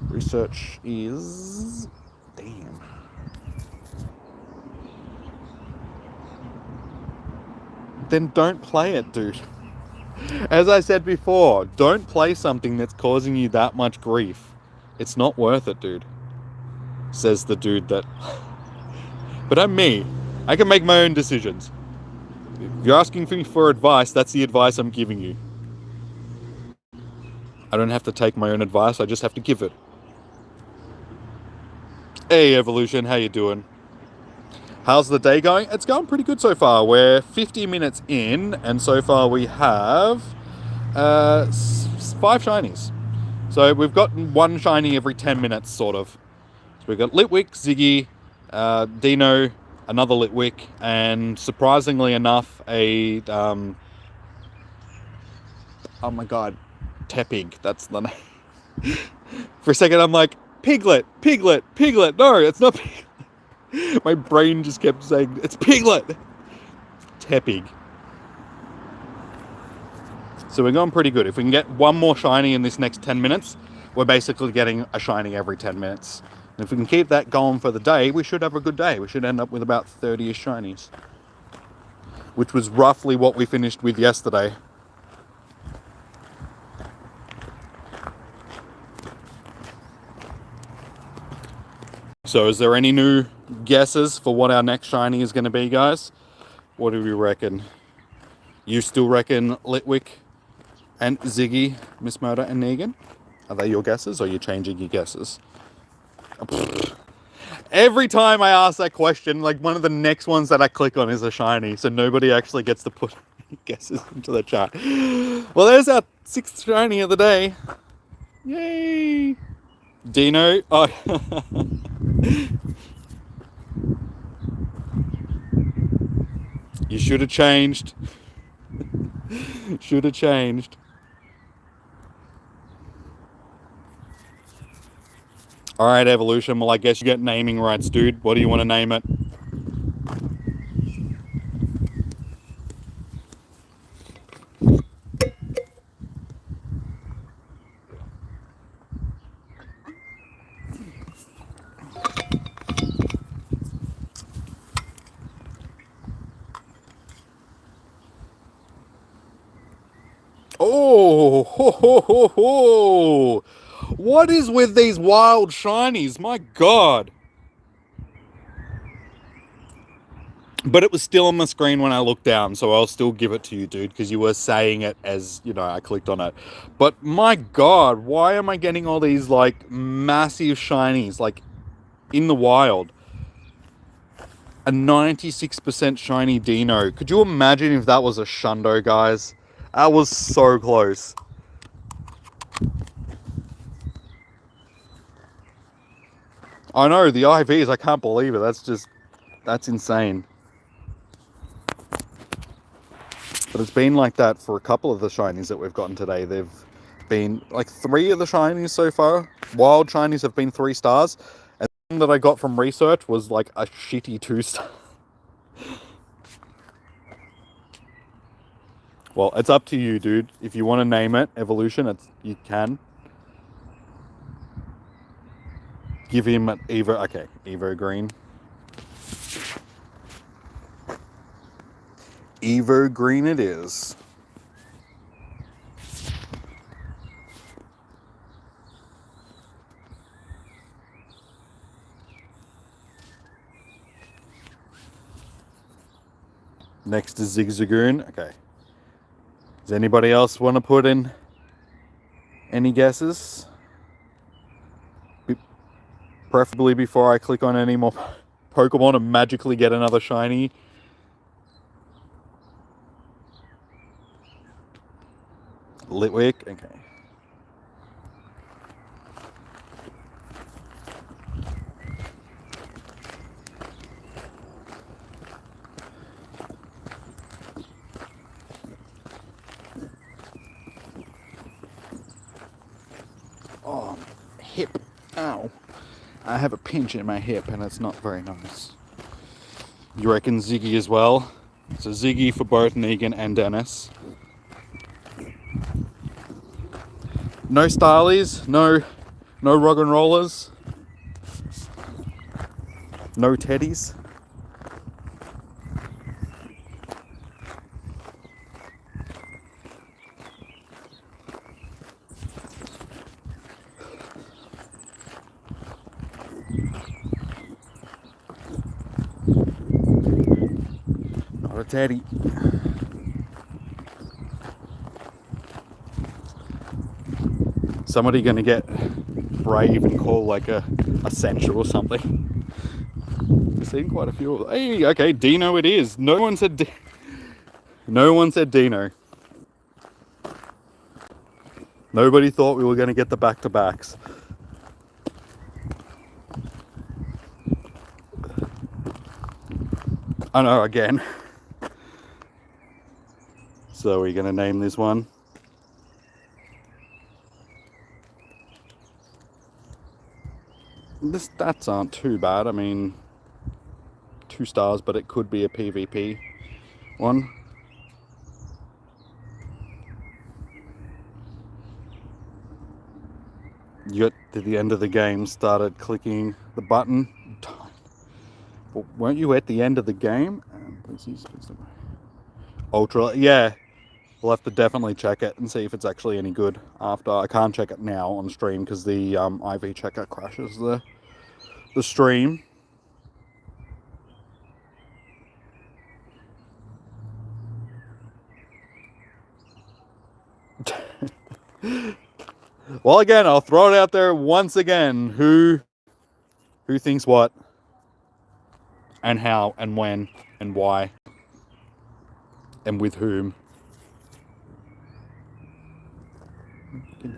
A: Research is... Damn. Then don't play it, dude. As I said before, don't play something that's causing you that much grief. It's not worth it, dude. Says the dude that... But I'm me. I can make my own decisions. If you're asking me for advice, that's the advice I'm giving you. I don't have to take my own advice, I just have to give it. Hey, Evolution, how you doing? How's the day going? It's going pretty good so far. We're 50 minutes in, and so far we have 5 shinies. So we've got 1 shiny every 10 minutes, sort of. So we've got Litwick, Ziggy, Dino, another Litwick, and surprisingly enough, a oh my god, Tepig. That's the name. For a second, I'm like, Piglet, Piglet, Piglet. No, it's not Piglet. My brain just kept saying, it's Piglet. Tepig. So we're going pretty good. If we can get one more shiny in this next 10 minutes, we're basically getting a shiny every 10 minutes. And if we can keep that going for the day, we should have a good day. We should end up with about 30-ish shinies, which was roughly what we finished with yesterday. So is there any new guesses for what our next shiny is going to be, guys? What do we reckon? You still reckon Litwick and Ziggy, Miss Murder and Negan? Are they your guesses, or are you changing your guesses? Every time I ask that question, like, one of the next ones that I click on is a shiny, so nobody actually gets to put guesses into the chat. Well, there's our 6th shiny of the day. Yay! Dino. Oh. You should have changed. Should have changed. Alright, Evolution. Well, I guess you get naming rights, dude. What do you want to name it? Oh, ho, ho, ho, ho. What is with these wild shinies? My god. But it was still on my screen when I looked down, so I'll still give it to you, dude, because you were saying it as, you know, I clicked on it. But my god, why am I getting all these, like, massive shinies, like, in the wild? A 96% shiny Dino. Could you imagine if that was a Shundo, guys? That was so close. I know, the IVs, I can't believe it. That's insane. But it's been like that for a couple of the shinies that we've gotten today. They've been, like, 3 of the shinies so far. Wild shinies have been 3 stars. And the one that I got from research was, like, a shitty 2-star. Well, it's up to you, dude. If you want to name it Evolution, you can. Give him an Evo. Okay, Evo Green. Evo Green it is. Next is Zigzagoon. Okay. Does anybody else want to put in any guesses? Preferably before I click on any more Pokemon and magically get another shiny. Litwick. Okay. Oh, hip. Ow. I have a pinch in my hip and it's not very nice. You reckon Ziggy as well? So Ziggy for both Negan and Dennis. No Starlies, no Rock and Rollers, no Teddies. Not a Teddy. Somebody gonna get brave and call like a Sensu or something. We've seen quite a few of them. Hey, okay, Dino it is. No one said Dino. Nobody thought we were gonna get the back-to-backs. I know, again. So we're going to name this one. The stats aren't too bad. I mean, 2 stars, but it could be a PvP one. You got to the end of the game, started clicking the button. But weren't you at the end of the game? Ultra, yeah. We'll have to definitely check it and see if it's actually any good after. I can't check it now on stream because the IV checker crashes the stream. Well, again, I'll throw it out there once again. Who thinks what? And how and when and why? And with whom? I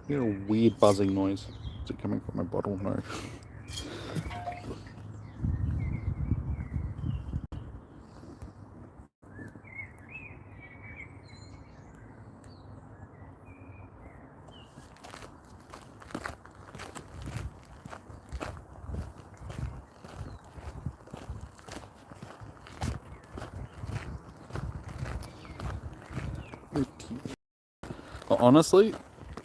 A: hear a weird buzzing noise. Is it coming from my bottle? No. Honestly,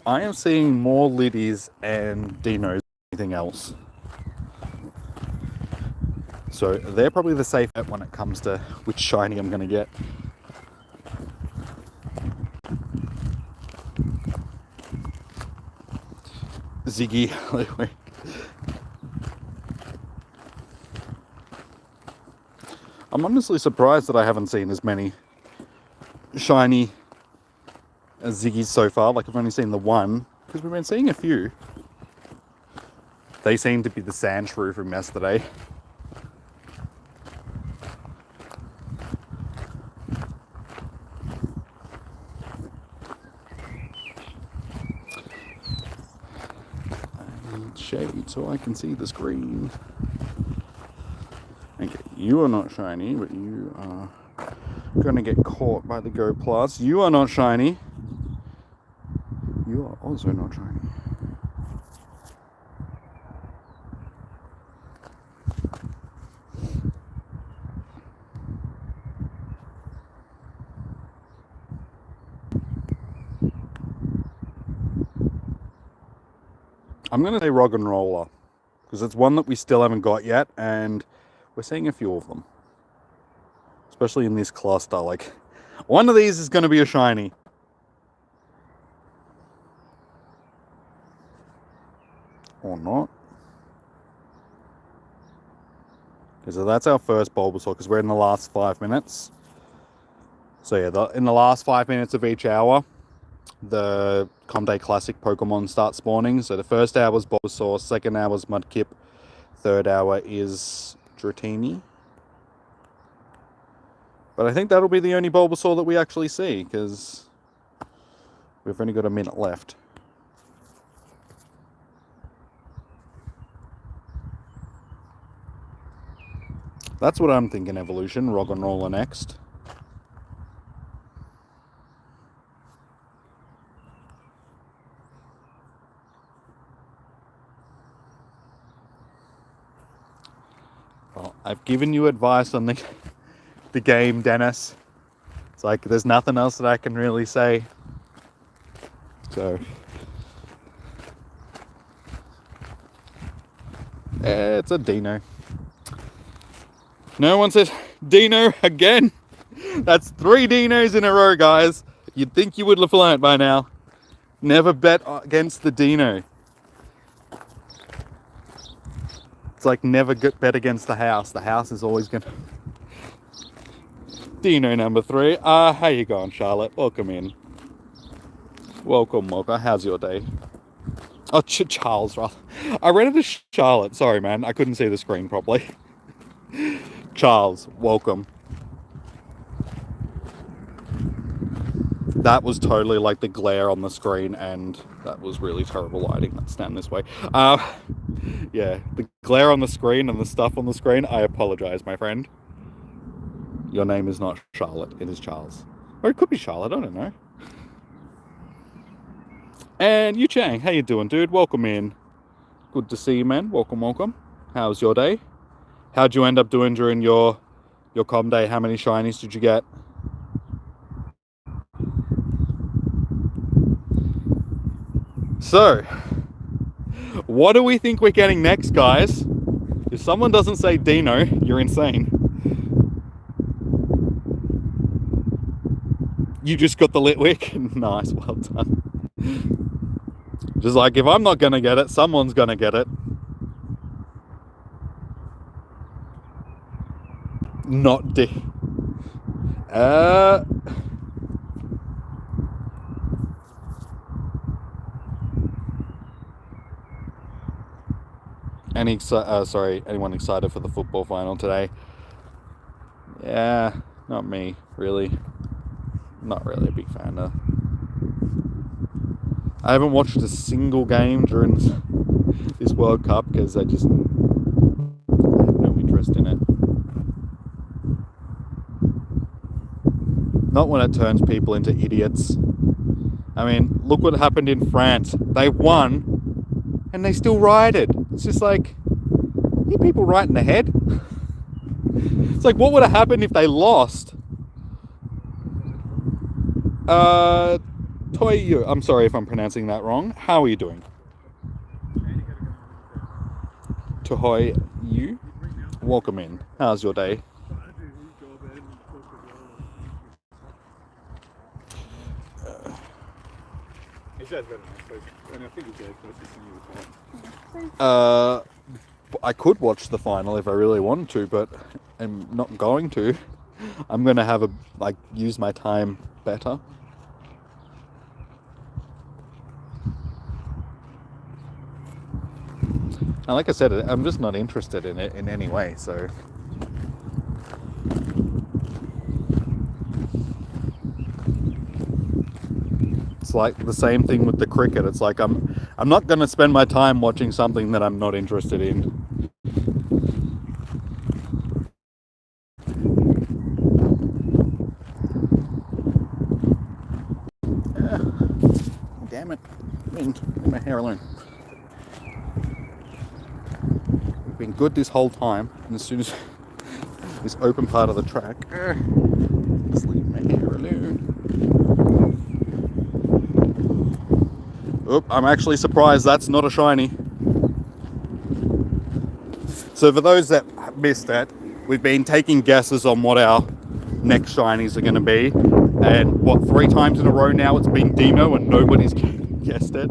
A: I am seeing more Liddies and Dinos than anything else. So they're probably the safe bet when it comes to which shiny I'm going to get. Ziggy. I'm honestly surprised that I haven't seen as many shiny Ziggies so far. Like, I've only seen the one, because we've been seeing a few. They seem to be the Sandshrew from yesterday. I need shade so I can see the screen. Okay, you are not shiny, but you are going to get caught by the Go Plus. You are not shiny. You are also not shiny. I'm going to say Rock and Roller, because it's one that we still haven't got yet, and we're seeing a few of them. Especially in this cluster. Like, one of these is going to be a shiny. Or not. Okay, so that's our first Bulbasaur, because we're in the last 5 minutes. So yeah, in the last 5 minutes of each hour, the Comday Classic Pokemon start spawning. So the first hour is Bulbasaur, second hour is Mudkip, third hour is Dratini. But I think that'll be the only Bulbasaur that we actually see, because we've only got a minute left. That's what I'm thinking, evolution. Rock and Roller next. Well, I've given you advice on the game, Dennis. It's like there's nothing else that I can really say. So it's a Dino. No one said Dino again. That's 3 Dinos in a row, guys. You'd think you would have learned by now. Never bet against the Dino. It's like never bet against the house. The house is always gonna... Dino number 3. How you going, Charlotte? Welcome in. Welcome, Mocha. How's your day? Oh, Charles, rather. I read it as Charlotte. Sorry, man. I couldn't see the screen properly. Charles, welcome. that was totally like the glare on the screen, and that was really terrible lighting. Let's stand this way. Yeah, the glare on the screen and the stuff on the screen, I apologize, my friend. Your name is not Charlotte, it is Charles. Or it could be Charlotte, I don't know. And Yu Chang, how you doing, dude? Welcome in. Good to see you, man. Welcome, welcome. How's your day? How'd you end up doing during your com day? How many shinies did you get? So, what do we think we're getting next, guys? If someone doesn't say Dino, you're insane. You just got the Litwick? Nice, well done. Just like, if I'm not gonna get it, someone's gonna get it. Not D. Anyone excited for the football final today? Yeah, not me, really. Not really a big fan of. I haven't watched a single game during this World Cup because I just have no interest in it. Not when it turns people into idiots. I mean, look what happened in France. They won, and they still rioted. It's just like, you people right in the head? It's like, what would have happened if they lost? Toyu, I'm sorry if I'm pronouncing that wrong. How are you doing? Tohoy Yu, welcome in. How's your day? I could watch the final if I really wanted to, but I'm not going to. I'm gonna have use my time better. And like I said, I'm just not interested in it in any way, so. It's like the same thing with the cricket. It's like I'm not going to spend my time watching something that I'm not interested in. Damn it. Leave my hair alone. We've been good this whole time, and as soon as this open part of the track, just leave my hair alone. Oop, I'm actually surprised that's not a shiny. So for those that missed that, we've been taking guesses on what our next shinies are going to be. And what, 3 times in a row now it's been Dino and nobody's guessed it.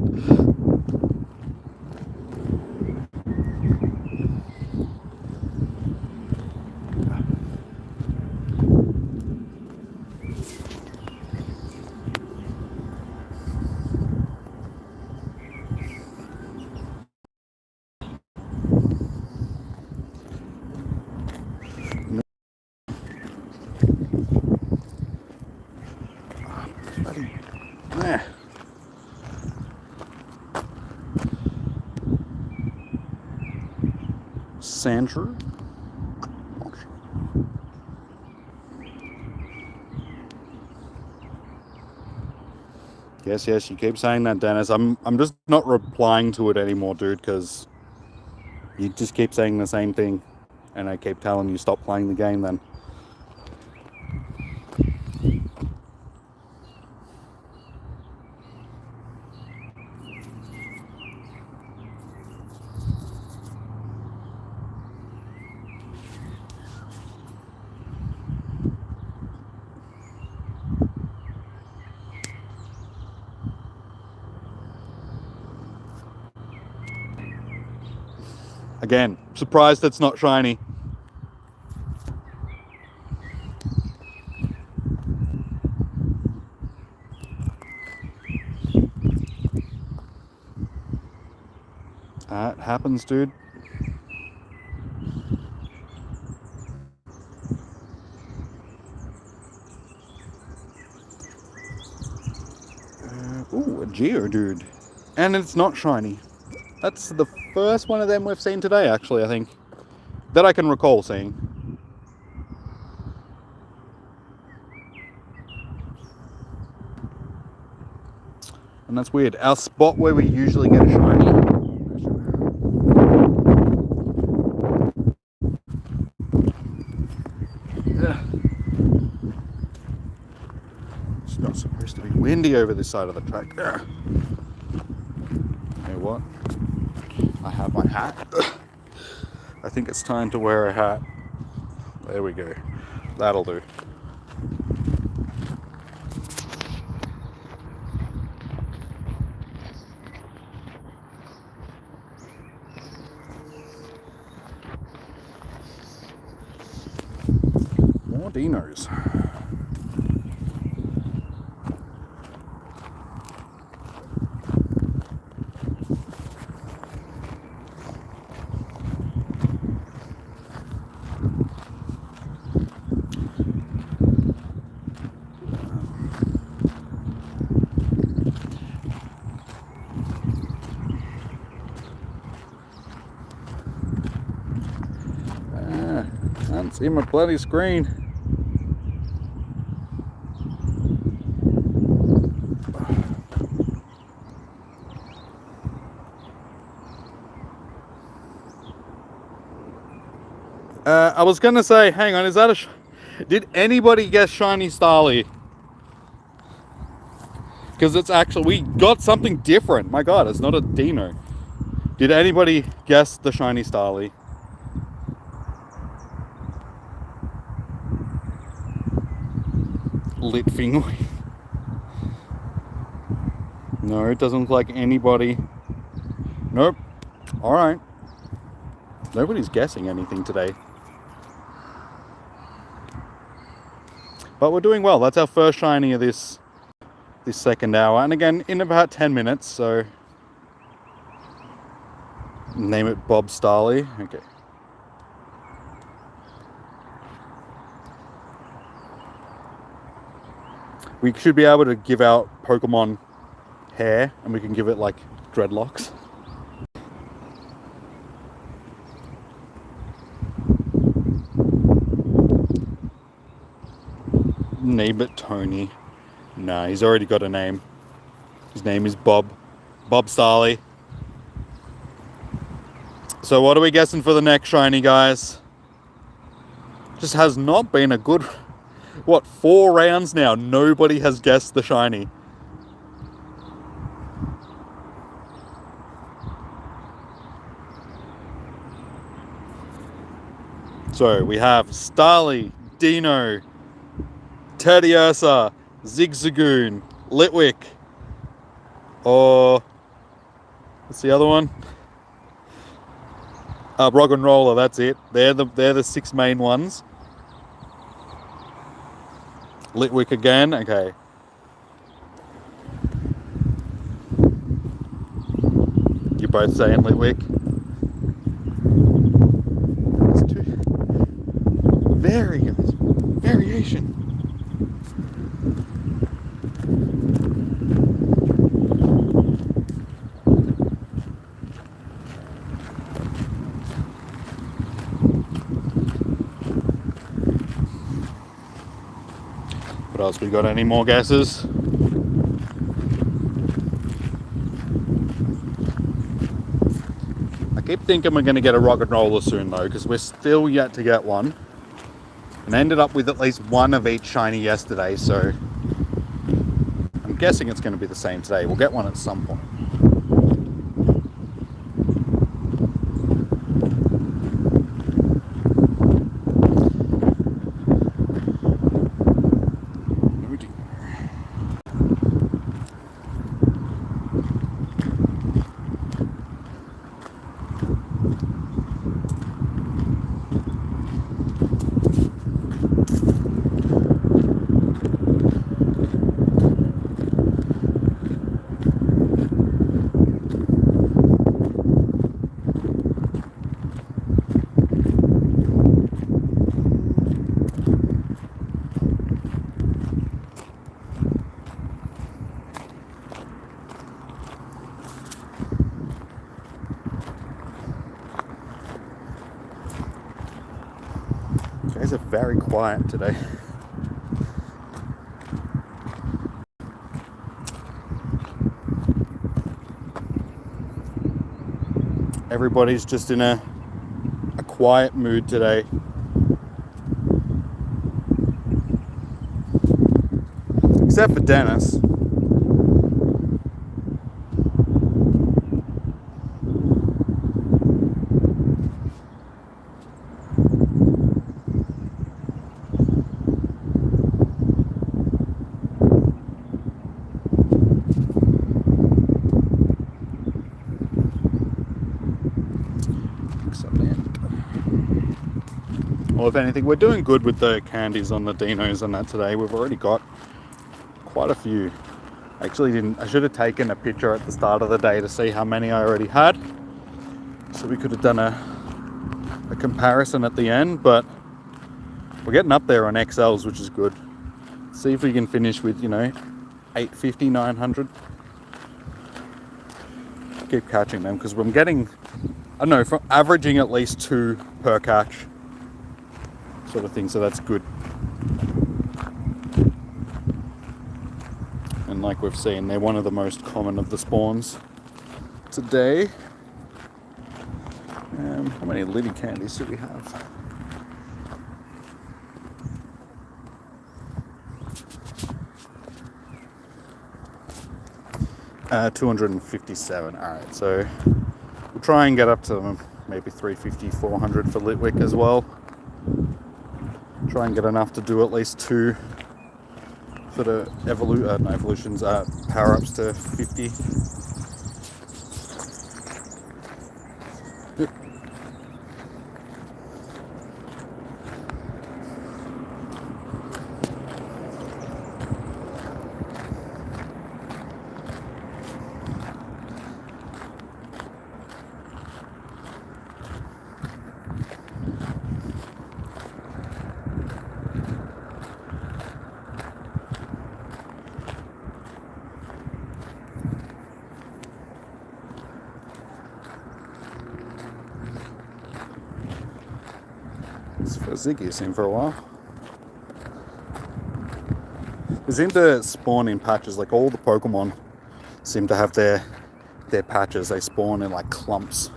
A: Sandra. Yes, you keep saying that, Dennis. I'm just not replying to it anymore, dude, because you just keep saying the same thing, and I keep telling you stop playing the game then. Again, surprised it's not shiny. It happens, dude. a Geodude. And it's not shiny. That's the first one of them we've seen today, actually, I think. That I can recall seeing. And that's weird. Our spot where we usually get a shiny. It's not supposed to be windy over this side of the track. You know what? I have my hat. I think it's time to wear a hat. There we go. That'll do. More dinos. Can't see my bloody screen. I was gonna say, hang on, is that a... Did anybody guess Shiny Starly? Because it's actually... We got something different. My god, it's not a Dino. Did anybody guess the Shiny Starly? Lit Fingoy. No, it doesn't look like anybody. Nope. Alright. Nobody's guessing anything today. But we're doing well. That's our first shiny of this second hour. And again, in about 10 minutes, so... Name it Bob Starly. Okay. We should be able to give out Pokemon hair, and we can give it like dreadlocks. Name it Tony. Nah, he's already got a name. His name is Bob. Bob Starly. So what are we guessing for the next shiny, guys? Just has not been a good... What, 4 rounds now? Nobody has guessed the shiny. So we have Starly, Dino, Teddiursa, Zigzagoon, Litwick, or what's the other one? Rock and Roller. That's it. They're the 6 main ones. Litwick again. Okay. You're both saying Litwick. It's too variation. What else? We got any more guesses? I keep thinking we're going to get a Rock and Roller soon though, because we're still yet to get one. And I ended up with at least one of each shiny yesterday, so I'm guessing it's going to be the same today. We'll get one at some point. are very quiet today. Everybody's just in a quiet mood today. Except for Dennis. Well, if anything, we're doing good with the candies on the dinos and that today. We've already got quite a few. I should have taken a picture at the start of the day to see how many I already had, so we could have done a comparison at the end, but we're getting up there on XLs, which is good. See if we can finish with, 850, 900. Keep catching them, because I'm getting, I don't know, from averaging at least 2 per catch sort of thing, so that's good. And like we've seen, they're one of the most common of the spawns today. How many Liddy candies do we have? Uh, 257. Alright, so we'll try and get up to maybe 350, 400 for Litwick as well. Try and get enough to do at least 2 for the evolutions, power-ups to 50. Yep. Ziggy's in for a while. They seem to spawn in patches, like all the Pokemon seem to have their patches. They spawn in like clumps.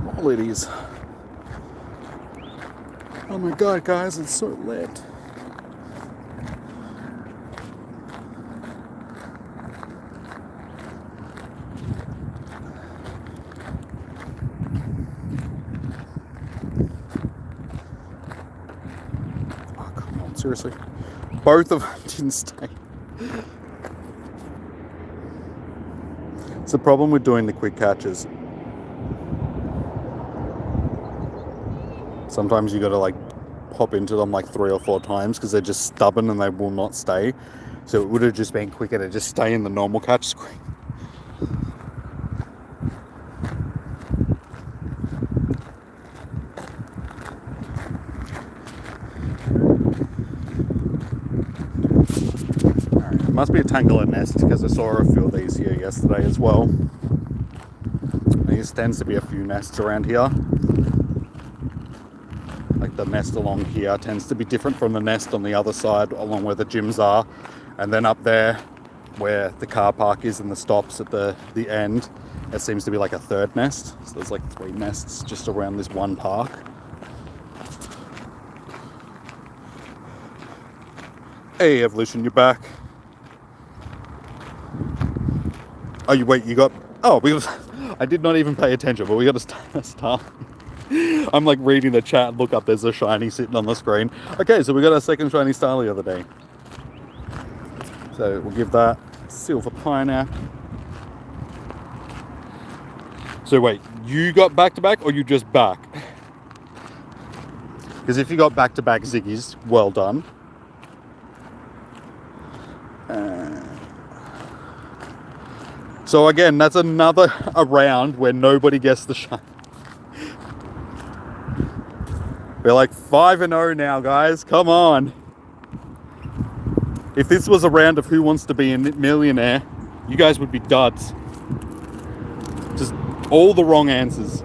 A: More ladies. Oh my god, guys, it's so lit. Seriously, both of them didn't stay. It's the problem with doing the quick catches. Sometimes you gotta like pop into them like 3 or 4 times because they're just stubborn and they will not stay. So it would have just been quicker to just stay in the normal catch screen. Must be a Tangela nest because I saw a few of these here yesterday as well. There tends to be a few nests around here. Like the nest along here tends to be different from the nest on the other side along where the gyms are. And then up there where the car park is and the stops at the end, it seems to be like a 3rd nest. So there's like 3 nests just around this one park. Hey Evolution, you're back. Oh, you got... Oh, I did not even pay attention, but we got a star. I'm like reading the chat, look up, there's a shiny sitting on the screen. Okay, so we got our 2nd shiny star the other day. So we'll give that silver pineapple. So wait, you got back-to-back or you just back? Because if you got back-to-back Ziggies, well done. So again, that's another round where nobody gets the shine. We're like 5-0 now, guys. Come on. If this was a round of Who Wants to Be a Millionaire, you guys would be duds. Just all the wrong answers.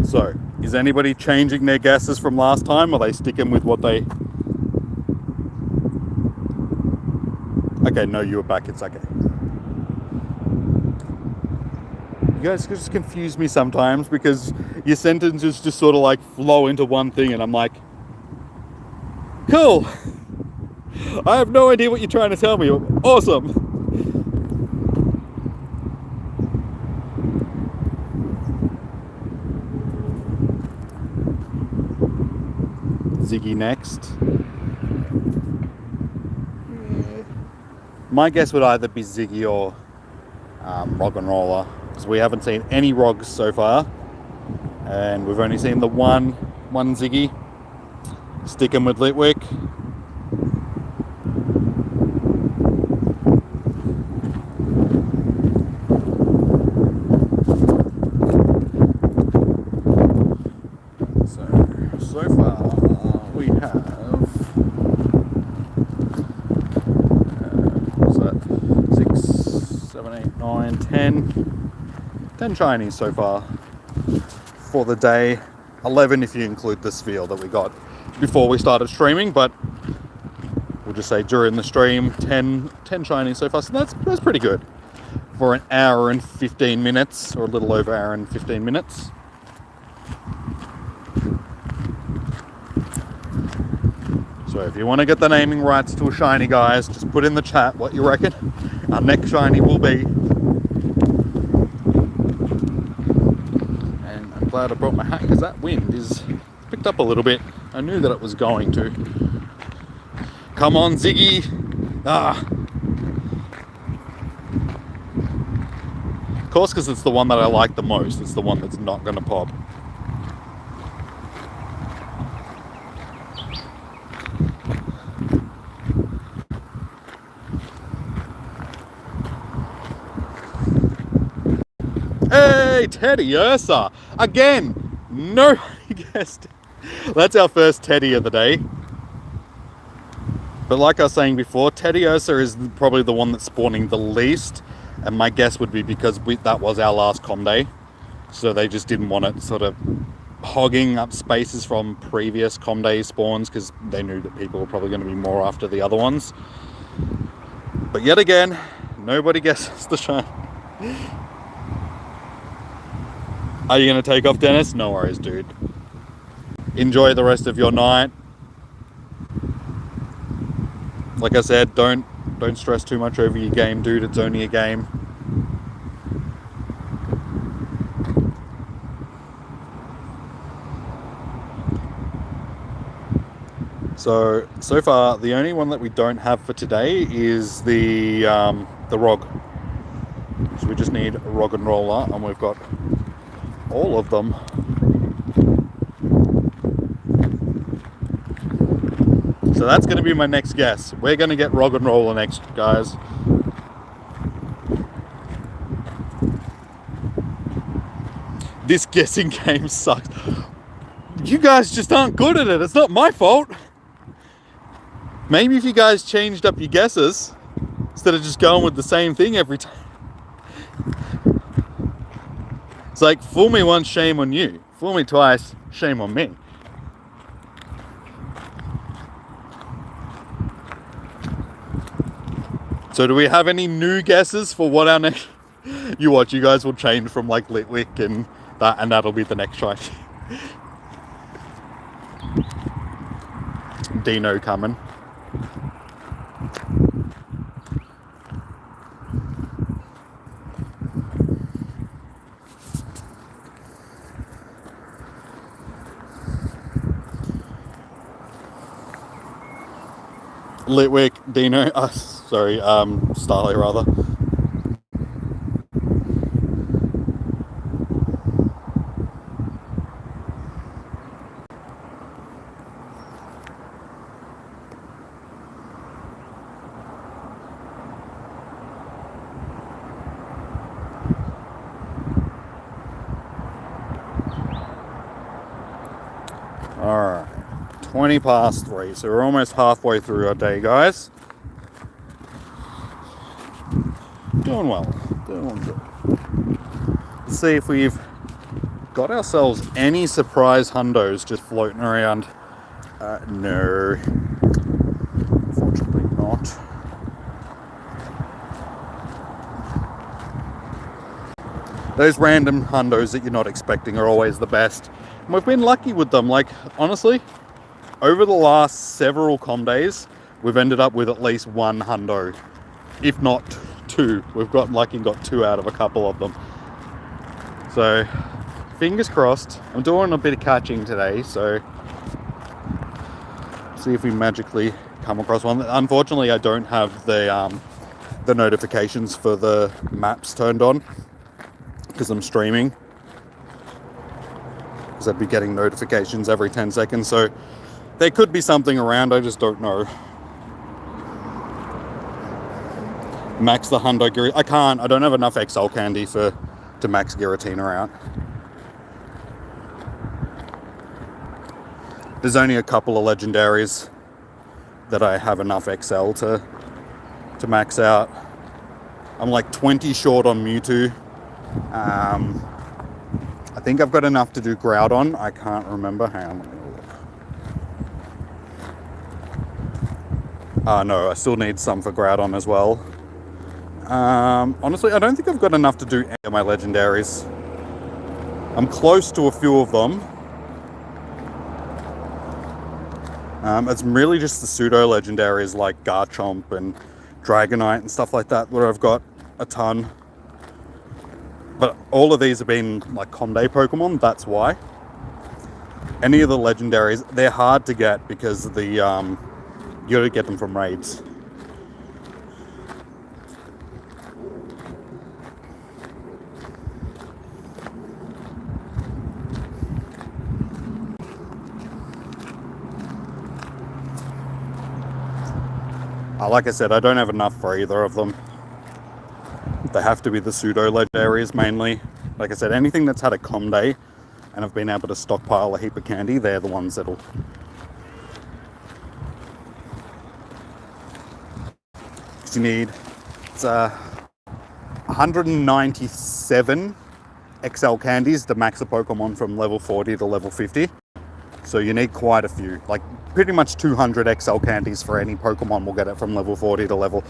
A: So, is anybody changing their guesses from last time, or are they sticking with what they... Okay, no, you were back, it's okay. You guys just confuse me sometimes because your sentences just sort of like flow into one thing and I'm like, cool. I have no idea what you're trying to tell me. Awesome. Ziggy next. My guess would either be Ziggy or Rock and Roller, because we haven't seen any Rogs so far, and we've only seen the one Ziggy. Sticking with Litwick. So far we have what's that? 6, 7, 8, 9, 10 shinies so far for the day. 11 if you include the sphere that we got before we started streaming, but we'll just say during the stream 10 shinies so far, so that's pretty good for an hour and 15 minutes, or a little over hour and 15 minutes. So if you want to get the naming rights to a shiny, guys, just put in the chat what you reckon our next shiny will be. And I'm glad I brought my hat because that wind is picked up a little bit. I knew that it was going to. Come on, Ziggy. Of course, because it's the one that I like the most. It's the one that's not going to pop. Hey, Teddy Ursa! Again! Nobody guessed it. That's our first Teddy of the day. But like I was saying before, Teddy Ursa is probably the one that's spawning the least. And my guess would be because that was our last com day. So they just didn't want it sort of hogging up spaces from previous com day spawns, because they knew that people were probably going to be more after the other ones. But yet again, nobody guesses the shine. Are you going to take off, Dennis? No worries, dude. Enjoy the rest of your night. Like I said, don't stress too much over your game, dude. It's only a game. So far, the only one that we don't have for today is the Rog. So we just need a Rog and Roller, and we've got all of them. So that's going to be my next guess. We're going to get Rog and Roller next, guys. This guessing game sucks. You guys just aren't good at it. It's not my fault. Maybe if you guys changed up your guesses instead of just going with the same thing every time. It's like, fool me once, shame on you. Fool me twice, shame on me. So do we have any new guesses for what our next... You watch, you guys will change from like Litwick and that'll be the next try. Dino coming. Litwick, Dino, Starly rather. 20 past 3, so we're almost halfway through our day, guys. Doing well, doing good. Let's see if we've got ourselves any surprise hundos just floating around. No, unfortunately not. Those random hundos that you're not expecting are always the best. And we've been lucky with them. Like, honestly, over the last several com days, we've ended up with at least one hundo, if not two. We've got lucky and got two out of a couple of them. So, fingers crossed. I'm doing a bit of catching today, so see if we magically come across one. Unfortunately, I don't have the notifications for the maps turned on because I'm streaming. Because I'd be getting notifications every 10 seconds, so there could be something around, I just don't know. Max the hundo Giratina. I don't have enough XL candy to max Giratina out. There's only a couple of legendaries that I have enough XL to max out. I'm like 20 short on Mewtwo. I think I've got enough to do Groudon. I can't remember. Hang on, let me look. No, I still need some for Groudon as well. Honestly, I don't think I've got enough to do any of my legendaries. I'm close to a few of them. It's really just the pseudo legendaries like Garchomp and Dragonite and stuff like that where I've got a ton. But all of these have been like com day Pokemon, that's why. Any of the legendaries, they're hard to get because of the you gotta get them from raids. Like I said, I don't have enough for either of them. They have to be the pseudo legendaries mainly. Like I said, anything that's had a com day and I've been able to stockpile a heap of candy, they're the ones that'll... You need... It's 197 XL candies to max a Pokemon from level 40 to level 50. So you need quite a few. Like pretty much 200 XL candies for any Pokemon will get it from level 40 to level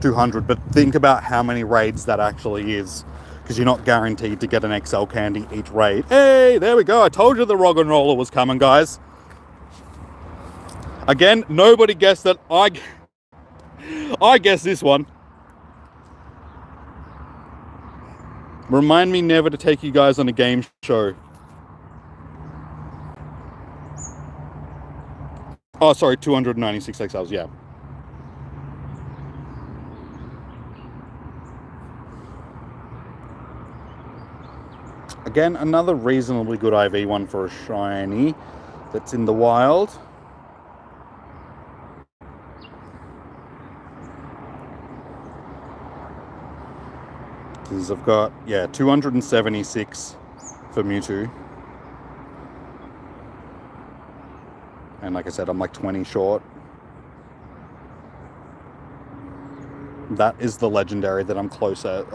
A: 200. But think about how many raids that actually is. Because you're not guaranteed to get an XL candy each raid. Hey, there we go. I told you the Rock and Roller was coming, guys. Again, nobody guessed that. I guessed this one. Remind me never to take you guys on a game show. Oh, sorry, 296 XLs, yeah. Again, another reasonably good IV one for a shiny that's in the wild. Because I've got, 276 for Mewtwo. And like I said, I'm like 20 short. That is the legendary that I'm close to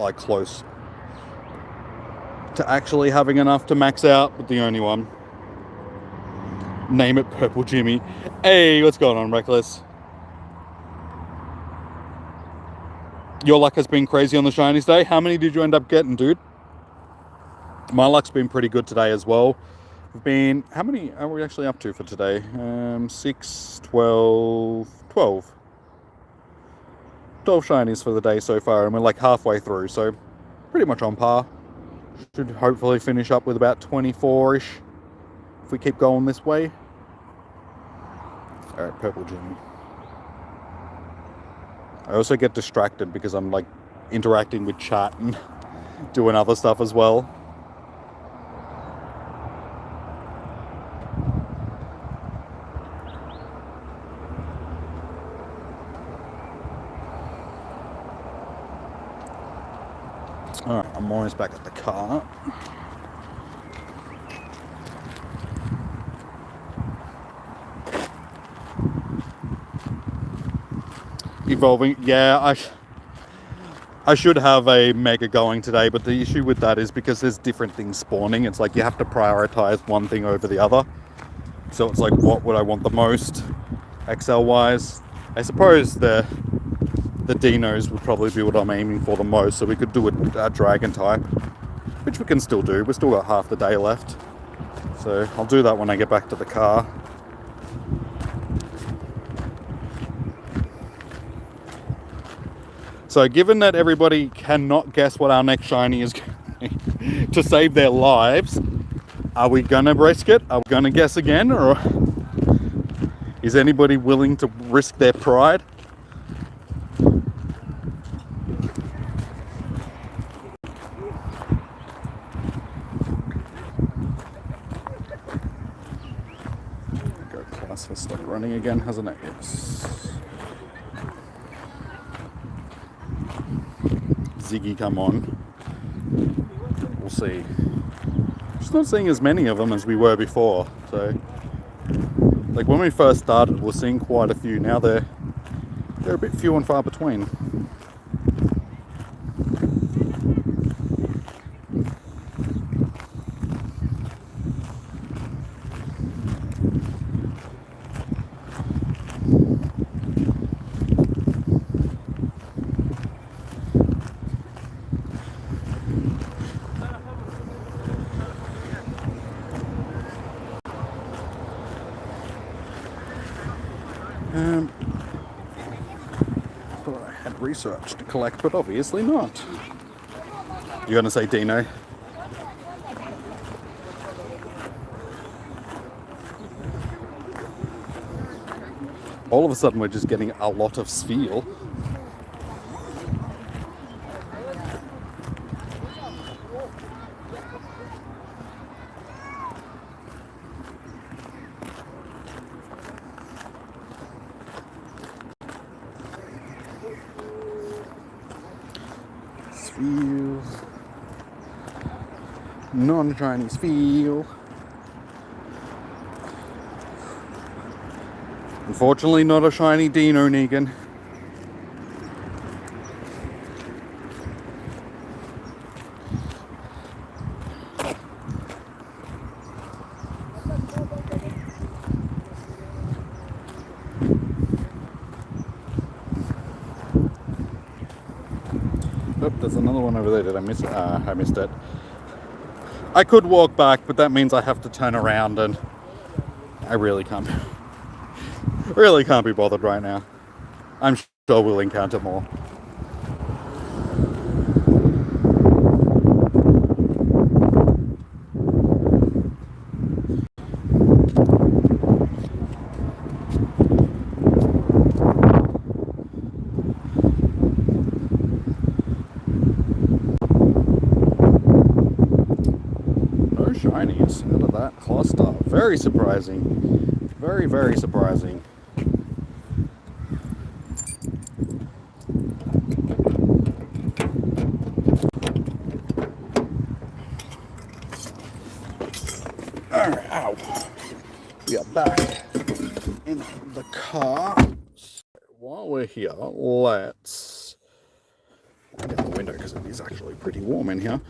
A: actually having enough to max out, but the only one. Name it Purple Jimmy. Hey, what's going on, Reckless? Your luck has been crazy on the shinies day. How many did you end up getting, dude? My luck's been pretty good today as well. We've been, how many are we actually up to for today? 6, 12 shinies for the day so far, and we're like halfway through, so pretty much on par. Should hopefully finish up with about 24-ish if we keep going this way. Alright, Purple Jimmy. I also get distracted because I'm like interacting with chat and doing other stuff as well. Alright, I'm almost back at the car. evolving. Yeah, I should have a mega going today, but the issue with that is because there's different things spawning. It's like you have to prioritize one thing over the other. So it's like, what would I want the most, XL wise? I suppose the dinos would probably be what I'm aiming for the most. So we could do a dragon type, which we can still do. We've still got half the day left. So I'll do that when I get back to the car. So given that everybody cannot guess what our next shiny is going to save their lives, are we going to risk it? Are we going to guess again? Or is anybody willing to risk their pride? Go class has stopped running again, hasn't it? Yes. Ziggy, come on. We'll see. Just not seeing as many of them as we were before. So, like when we first started, we're seeing quite a few. Now they're a bit few and far between. Thought I had research to collect, but obviously not. You're gonna say Dino? All of a sudden we're just getting a lot of Spheal. Spheal. Non-shiny Spheal. Unfortunately, not a shiny Dino, Negan. Oh, there's another one over there. Did I miss it? I missed it. I could walk back, but that means I have to turn around, and I really can't be bothered right now. I'm sure we'll encounter more. No shinies out of that cluster. Very surprising. Very, very surprising. Alright, ow. We are back in the car. So while we're here, let's get the window because it is actually pretty warm in here.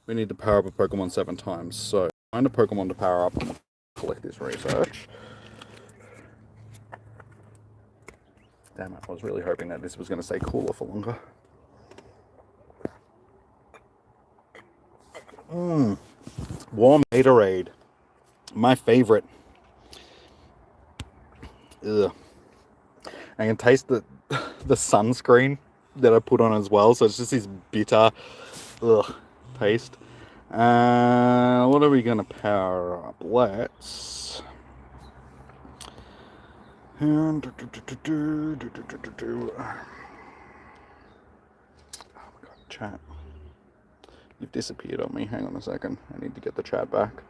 A: We need to power up a Pokemon 7 times. So find a Pokemon to power up and collect this research. Damn it, I was really hoping that this was going to stay cooler for longer. Warm Gatorade. My favorite. Ugh. I can taste the sunscreen that I put on as well, so it's just this bitter taste. What are we going to power up? Let's... Oh my god, chat. You've disappeared on me. Hang on a second. I need to get the chat back.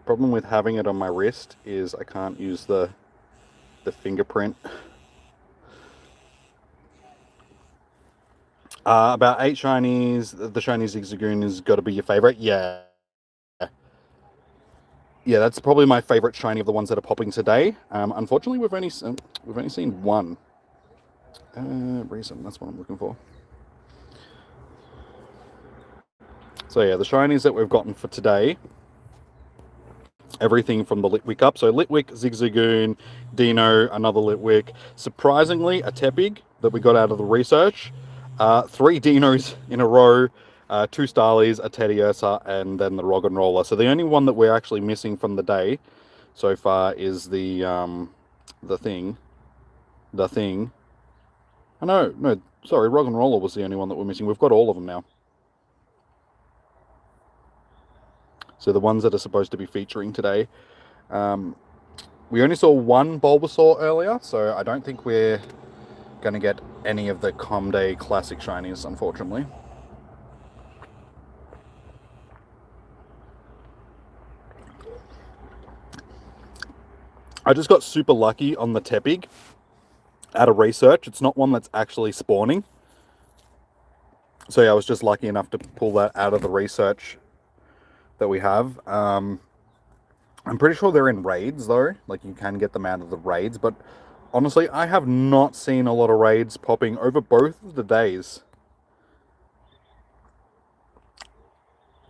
A: Problem with having it on my wrist is I can't use the fingerprint. About 8 shinies. The shiny Zigzagoon has got to be your favorite. Yeah. Yeah, that's probably my favorite shiny of the ones that are popping today. Unfortunately, we've only seen one. Reason, that's what I'm looking for. So yeah, the shinies that we've gotten for today, everything from the Litwick up. So Litwick, Zigzagoon, Dino, another Litwick. Surprisingly, a Tepig that we got out of the research. 3 Dinos in a row, 2 Starlies, a Teddiursa, and then the Roggenrola. So the only one that we're actually missing from the day so far is the thing. Oh, no, sorry, Roggenrola was the only one that we're missing. We've got all of them now. So the ones that are supposed to be featuring today. We only saw one Bulbasaur earlier, so I don't think we're going to get any of the Comday Classic Shinies, unfortunately. I just got super lucky on the Tepig out of research. It's not one that's actually spawning. So yeah, I was just lucky enough to pull that out of the research that we have. I'm pretty sure they're in raids though. Like you can get them out of the raids, but honestly, I have not seen a lot of raids popping over both of the days.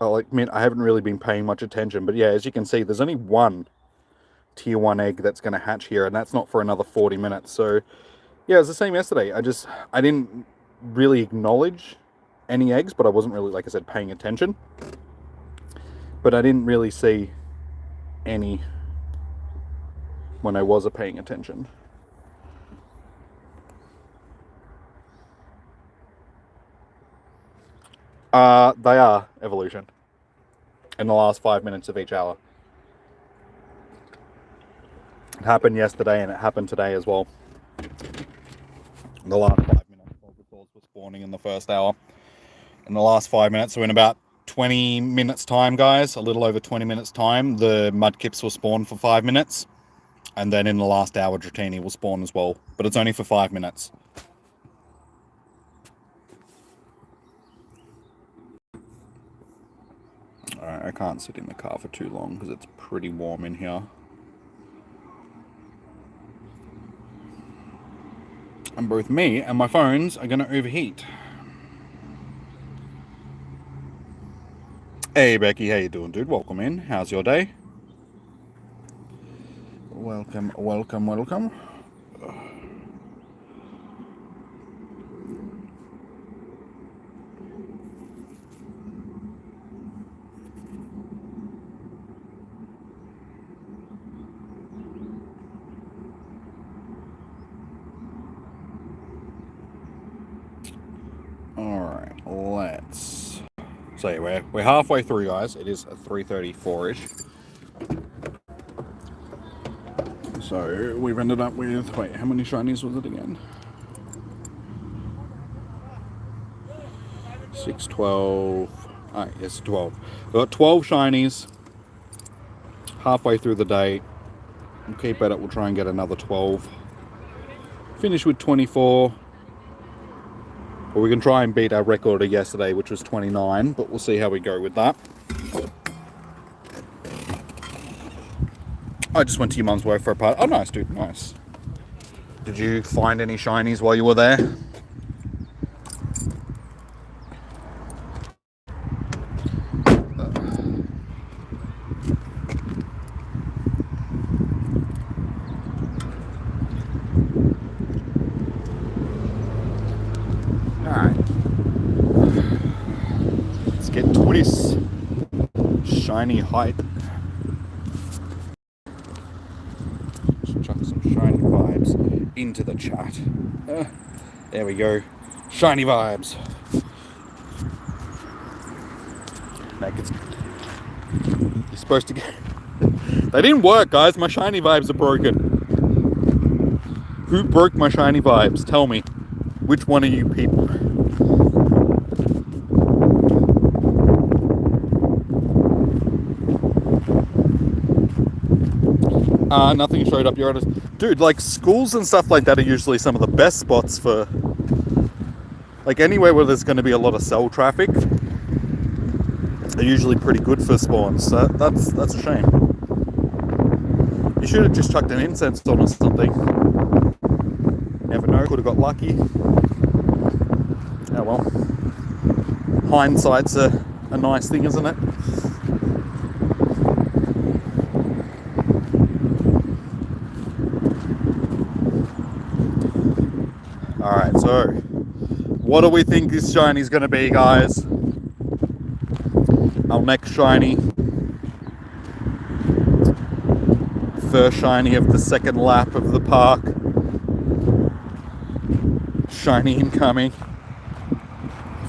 A: I haven't really been paying much attention, but yeah, as you can see, there's only one tier 1 egg that's going to hatch here, and that's not for another 40 minutes. So yeah, it was the same yesterday. I didn't really acknowledge any eggs, but I wasn't really, like I said, paying attention. But I didn't really see any when I was paying attention. They are evolution in the last 5 minutes of each hour. It happened yesterday and it happened today as well. The last 5 minutes, Bulbasaurs were spawning in the first hour. In the last 5 minutes, so in about 20 minutes time, guys, a little over 20 minutes time, the Mudkips will spawn for 5 minutes. And then in the last hour, Dratini will spawn as well. But it's only for 5 minutes. Alright, I can't sit in the car for too long because it's pretty warm in here. And both me and my phones are going to overheat. Hey Becky, how you doing, dude? Welcome in. How's your day? Welcome, welcome, welcome. Alright, let's... So yeah, we're halfway through, guys. It is 3:34-ish. So we've ended up with... Wait, how many shinies was it again? 6, 12... Alright, yes, 12. We've got 12 shinies. Halfway through the day. We'll keep at it. We'll try and get another 12. Finish with 24. Or we can try and beat our record of yesterday, which was 29, but we'll see how we go with that. I just went to your mum's work for a part. Oh, nice, dude, nice. Did you find any shinies while you were there? Shiny height. Just chuck some shiny vibes into the chat. There we go. Shiny vibes. You're supposed to get... They didn't work, guys. My shiny vibes are broken. Who broke my shiny vibes? Tell me. Which one of you people? Nothing showed up. You're honest. Dude, like schools and stuff like that are usually some of the best spots for Like anywhere where there's going to be a lot of cell traffic are usually pretty good for spawns. So that's a shame. You should have just chucked an incense on or something. Never know, could have got lucky. Oh well. Hindsight's a nice thing, isn't it? Alright, so what do we think this shiny's going to be, guys? Our next shiny. First shiny of the second lap of the park. Shiny incoming.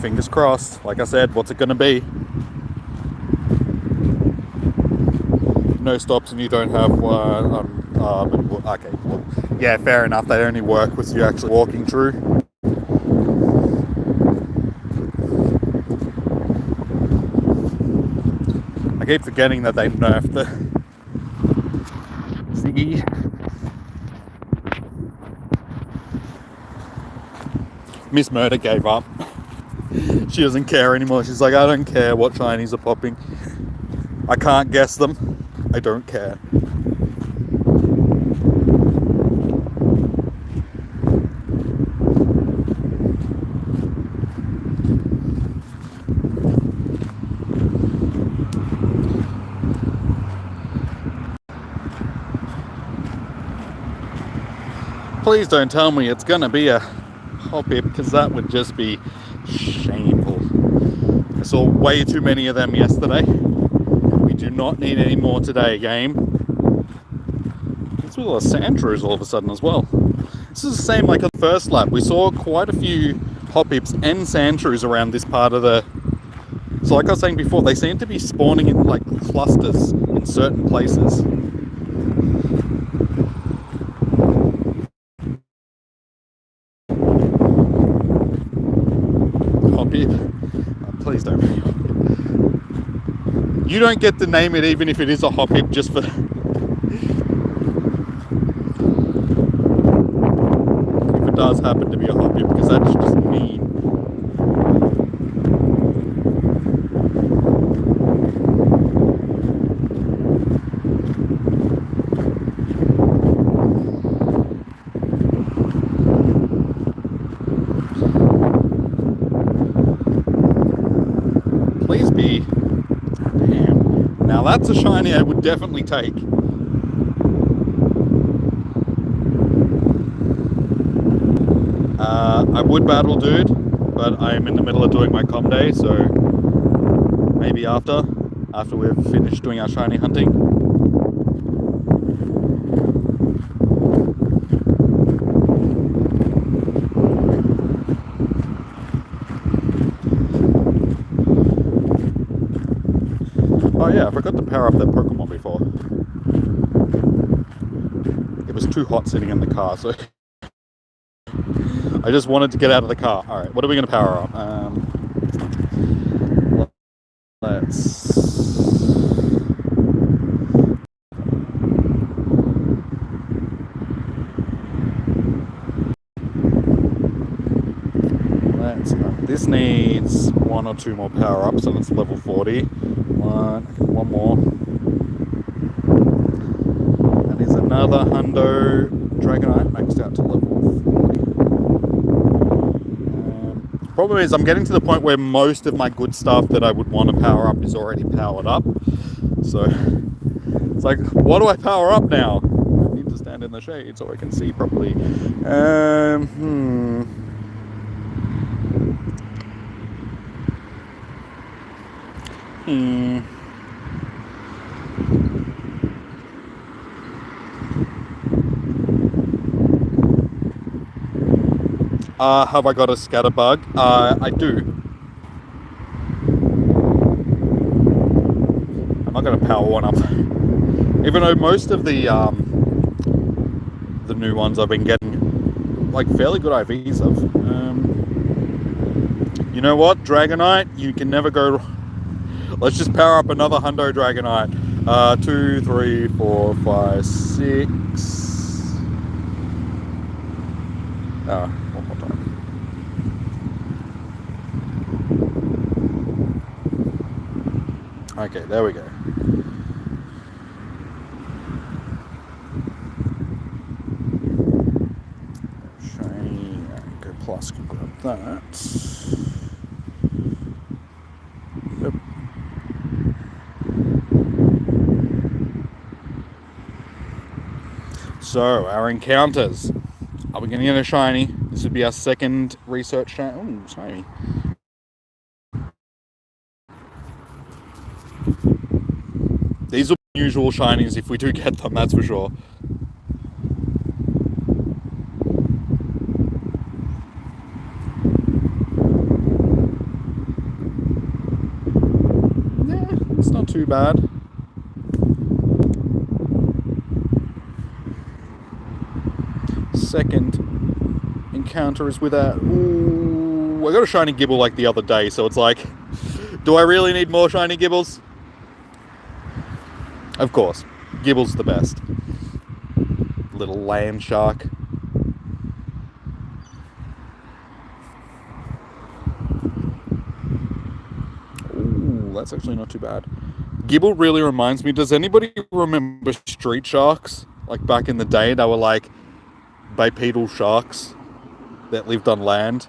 A: Fingers crossed. Like I said, what's it going to be? No stops and you don't have one. Okay, well, yeah, fair enough. They only work with you actually walking through. I keep forgetting that they nerfed the Ziggy. Miss Murder gave up. She doesn't care anymore. She's like, I don't care what shinies are popping. I can't guess them. I don't care. Please don't tell me it's gonna be a Hoppip, because that would just be shameful. I saw way too many of them yesterday. We do not need any more today, game. It's with a lot of Sandshrews all of a sudden as well. This is the same like on the first lap. We saw quite a few Hoppips and Sandshrews around this part of the... So like I was saying before, they seem to be spawning in like clusters in certain places. Please don't be a Hoppip. You don't get to name it even if it is a Hoppip, just for... If it does happen to be a Hoppip, because that's just mean. Please be... Damn. Now that's a shiny I would definitely take. I would battle dude, but I am in the middle of doing my comm day, so maybe after we've finished doing our shiny hunting. Oh yeah, I forgot to power up that Pokemon before. It was too hot sitting in the car, so I just wanted to get out of the car. Alright, what are we going to power up? Let's... This needs one or two more power-ups, so it's level 40. One more. And there's another Hundo Dragonite maxed out to level 40. Problem is, I'm getting to the point where most of my good stuff that I would want to power up is already powered up. So, it's like, what do I power up now? I need to stand in the shade so I can see properly. Have I got a Scatterbug? I do. I'm not going to power one up. Even though most of the new ones I've been getting like fairly good IVs of. You know what, Dragonite, you can never go... Let's just power up another Hundo Dragonite. 2, 3, 4, 5, 6. One more time. Okay, there we go. Shiny. Go plus, can grab that. Yep. So, our encounters. Are we going to get a shiny? This would be our second research shiny. Ooh, shiny. These will be unusual shinies if we do get them, that's for sure. Yeah, it's not too bad. Second encounter is with a... Ooh, I got a shiny Gibble like the other day, so it's like, do I really need more shiny Gibbles? Of course, Gibble's the best. Little land shark. Ooh, that's actually not too bad. Gibble really reminds me, does anybody remember Street Sharks? Like back in the day, they were like bipedal sharks that lived on land.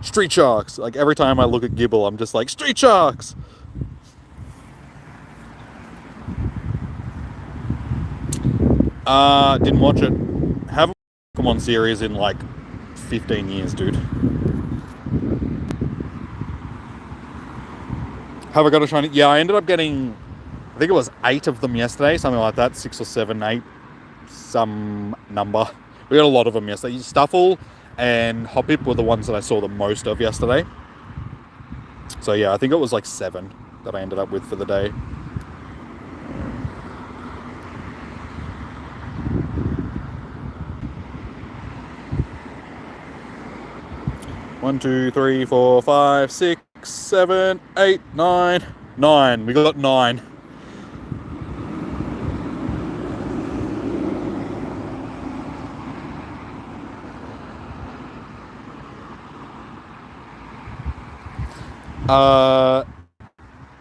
A: Street Sharks! Like every time I look at Gibble, I'm just like, Street Sharks! Didn't watch it. Haven't watched the Pokemon series in like 15 years, dude. Have I got a shiny? Yeah, I ended up getting, I think it was 8 of them yesterday, something like that, 6 or 7, 8, some number. We got a lot of them yesterday. Stuffle and Hoppip were the ones that I saw the most of yesterday. So yeah, I think it was like 7 that I ended up with for the day. One, 2, 3, 4, 5, 6, 7, 8, 9. 9. We got 9.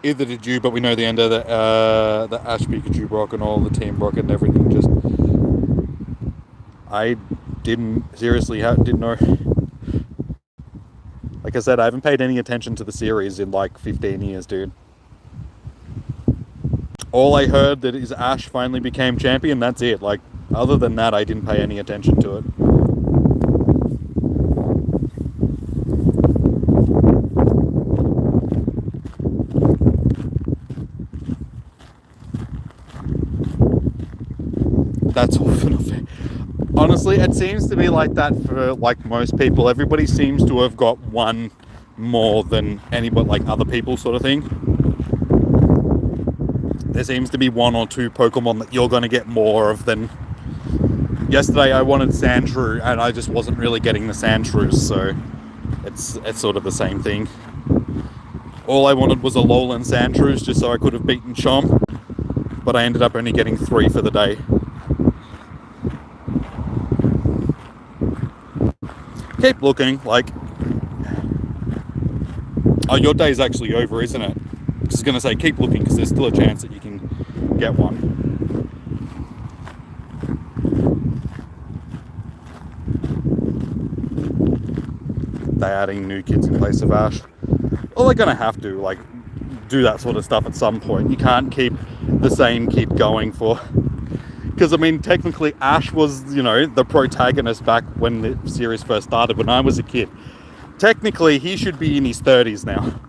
A: Either did you, but we know the end of the Ash Pikachu Brock and all the Team Rocket and everything. Just I didn't know. Like I said, I haven't paid any attention to the series in like 15 years, dude. All I heard that is Ash finally became champion, that's it. Like, other than that, I didn't pay any attention to it. That's often unfair. Honestly, it seems to be like that for like most people. Everybody seems to have got one more than anybody, like other people, sort of thing. There seems to be 1 or 2 Pokemon that you're going to get more of than... Yesterday I wanted Sandshrew and I just wasn't really getting the Sandshrews, so it's sort of the same thing. All I wanted was a Alolan Sandshrews just so I could have beaten Chomp, but I ended up only getting 3 for the day. Keep looking, like... Oh, your day's actually over, isn't it? I was going to say, keep looking, because there's still a chance that you can get one. They're adding new kids in place of Ash. Well, they're going to have to, like, do that sort of stuff at some point. You can't keep the same kid going for... Because, I mean, technically Ash was, you know, the protagonist back when the series first started, when I was a kid. Technically, he should be in his 30s now.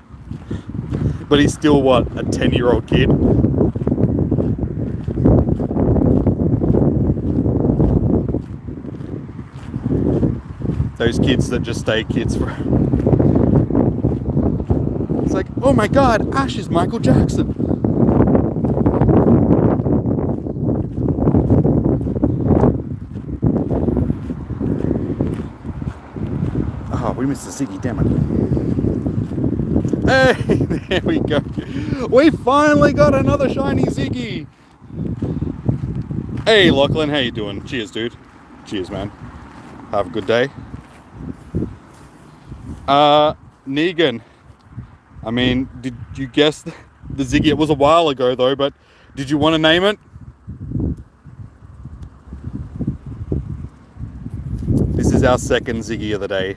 A: But he's still, what, a 10-year-old kid? Those kids that just stay kids for... It's like, oh my god, Ash is Michael Jackson. Oh, we missed the Ziggy, damn it. Hey, there we go. We finally got another shiny Ziggy. Hey, Lachlan, how you doing? Cheers, dude. Cheers, man. Have a good day. Negan. I mean, did you guess the Ziggy. It was a while ago though, but did you want to name it? This is our second Ziggy of the day.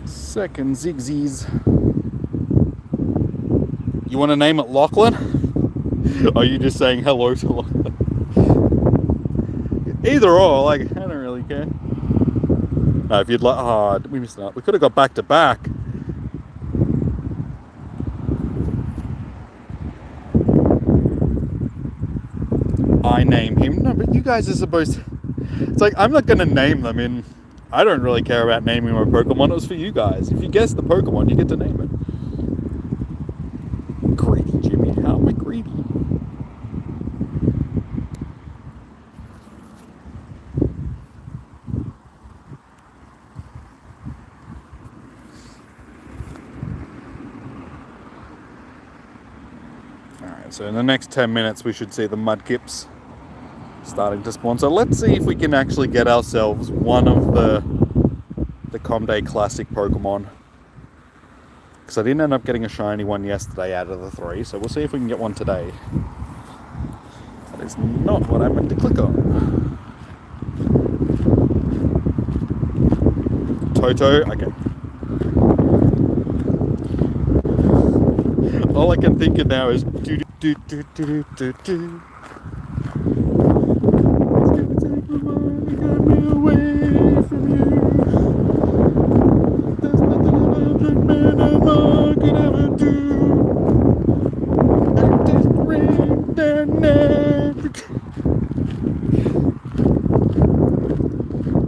A: Second Zigsies. You want to name it Lachlan? Are you just saying hello to Lachlan? Either or, like, I don't really care. No, if you'd like, oh, we missed out. We could have got back to back. I name him. No, but you guys are supposed to... It's like, I'm not going to name them in... I don't really care about naming my Pokemon. It was for you guys. If you guess the Pokemon, you get to name it. Greedy, Jimmy. How am I greedy? Alright, so in the next 10 minutes we should see the Mudkips starting to spawn. So let's see if we can actually get ourselves one of the Comday Classic Pokemon. Because I didn't end up getting a shiny one yesterday out of the 3, so we'll see if we can get one today. That is not what I meant to click on. Toto, okay. All I can think of now is do do do do do do. It's gonna take my mind and get me away from you. There's nothing that man and I could ever do. I just ring their neck.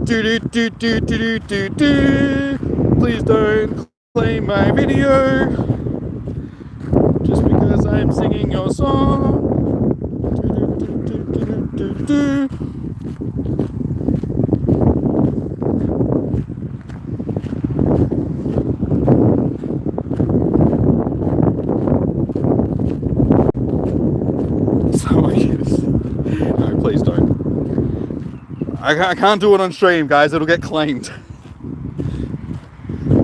A: Do do do do do do do. Please don't play my video just because I'm singing your song. Do do do do do do. No, please don't. I can't do it on stream, guys. It'll get claimed.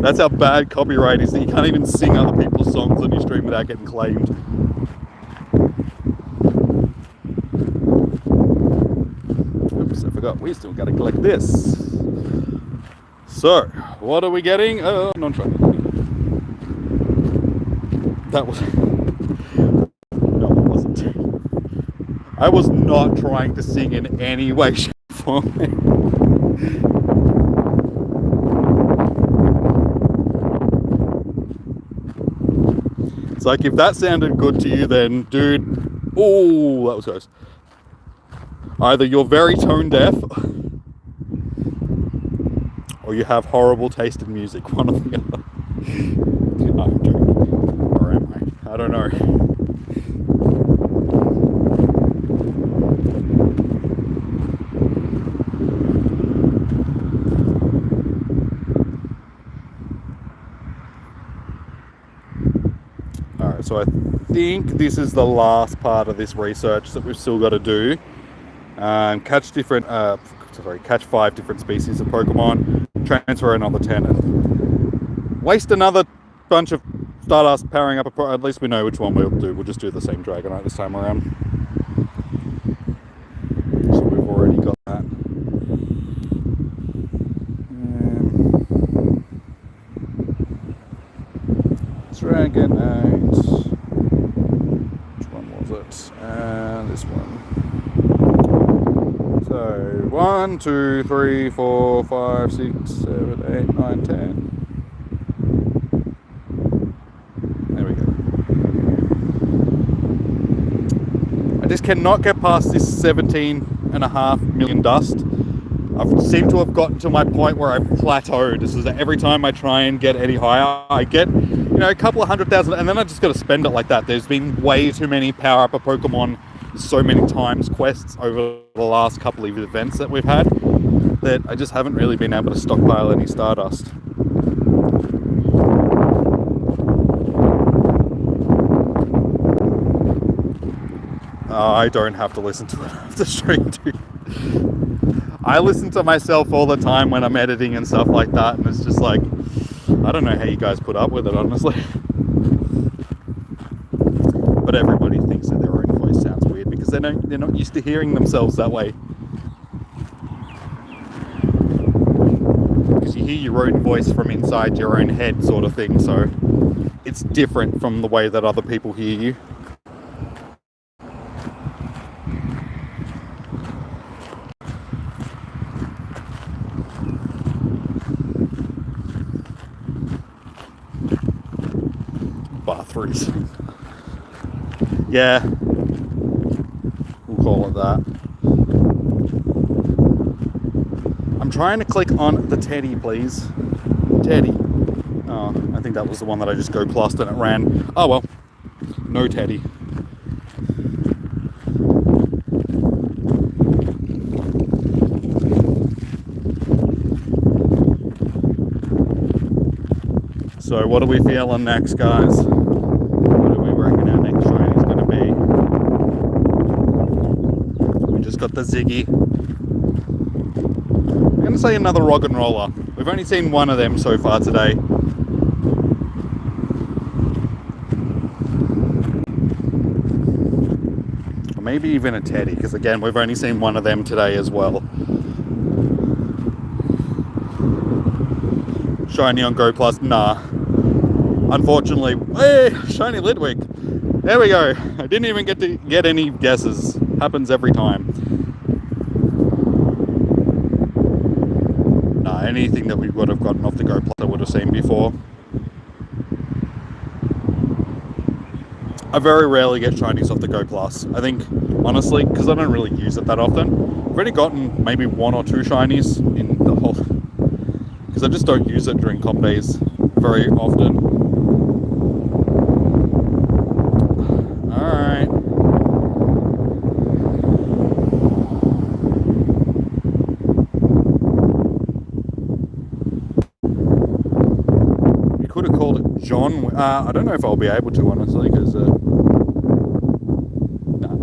A: That's how bad copyright is, that you can't even sing other people's songs on your stream without getting claimed. Oops, I forgot. We still got to collect this. So, what are we getting? Non-shiny. That was... No, it wasn't. I was not trying to sing in any way, shape, or form. It's like, if that sounded good to you, then, dude, oh, that was close. Either you're very tone deaf, or you have horrible taste in music, one or the other. I'm joking. Or am I? I don't know. So I think this is the last part of this research that we've still got to do. Catch 5 different species of Pokemon, transfer another 10, and waste another bunch of Stardust powering up at least we know which one we'll do. We'll just do the same Dragonite this time around. So we've already got that. Dragonite. Which one was it? And this one. So 1, 2, 3, 4, 5, 6, 7, 8, 9, 10. There we go. I just cannot get past this 17.5 million dust. I seem to have gotten to my point where I've plateaued. This is every time I try and get any higher, I get, you know, a couple of 100,000, and then I just got to spend it like that. There's been way too many power up a Pokemon so many times quests over the last couple of events that we've had that I just haven't really been able to stockpile any Stardust. I don't have to listen to it after stream, dude. I listen to myself all the time when I'm editing and stuff like that, and it's just like, I don't know how you guys put up with it, honestly. But everybody thinks that their own voice sounds weird because they're not used to hearing themselves that way. Because you hear your own voice from inside your own head, sort of thing, so it's different from the way that other people hear you. Bathrooms. Yeah, we'll call it that. I'm trying to click on the Teddy, please. Teddy. Oh, I think that was the one that I just go plus and it ran. Oh well, no Teddy. So what are we feeling next, guys? What do we reckon our next shiny is going to be? We just got the Ziggy. I'm going to say another Rock and Roller. We've only seen one of them so far today. Or maybe even a Teddy, because again, we've only seen one of them today as well. Shiny on Go Plus? Nah. Unfortunately, hey, shiny Litwick. There we go. I didn't even get to get any guesses. Happens every time. Nah, anything that we would have gotten off the Go Plus I would have seen before. I very rarely get shinies off the Go Plus. I think, honestly, because I don't really use it that often. I've already gotten maybe 1 or 2 shinies in the whole... Because I just don't use it during comp days very often. Alright. You could have called it John. I don't know if I'll be able to, honestly, because... Nah.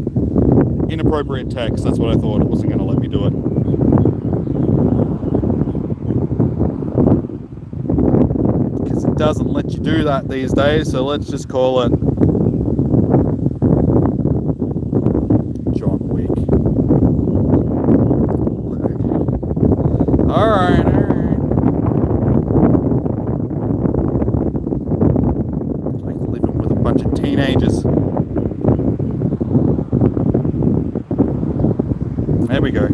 A: Inappropriate text, that's what I thought. It wasn't going to let me do it. Doesn't let you do that these days, so let's just call it John Wick. Alright. Like living with a bunch of teenagers. There we go.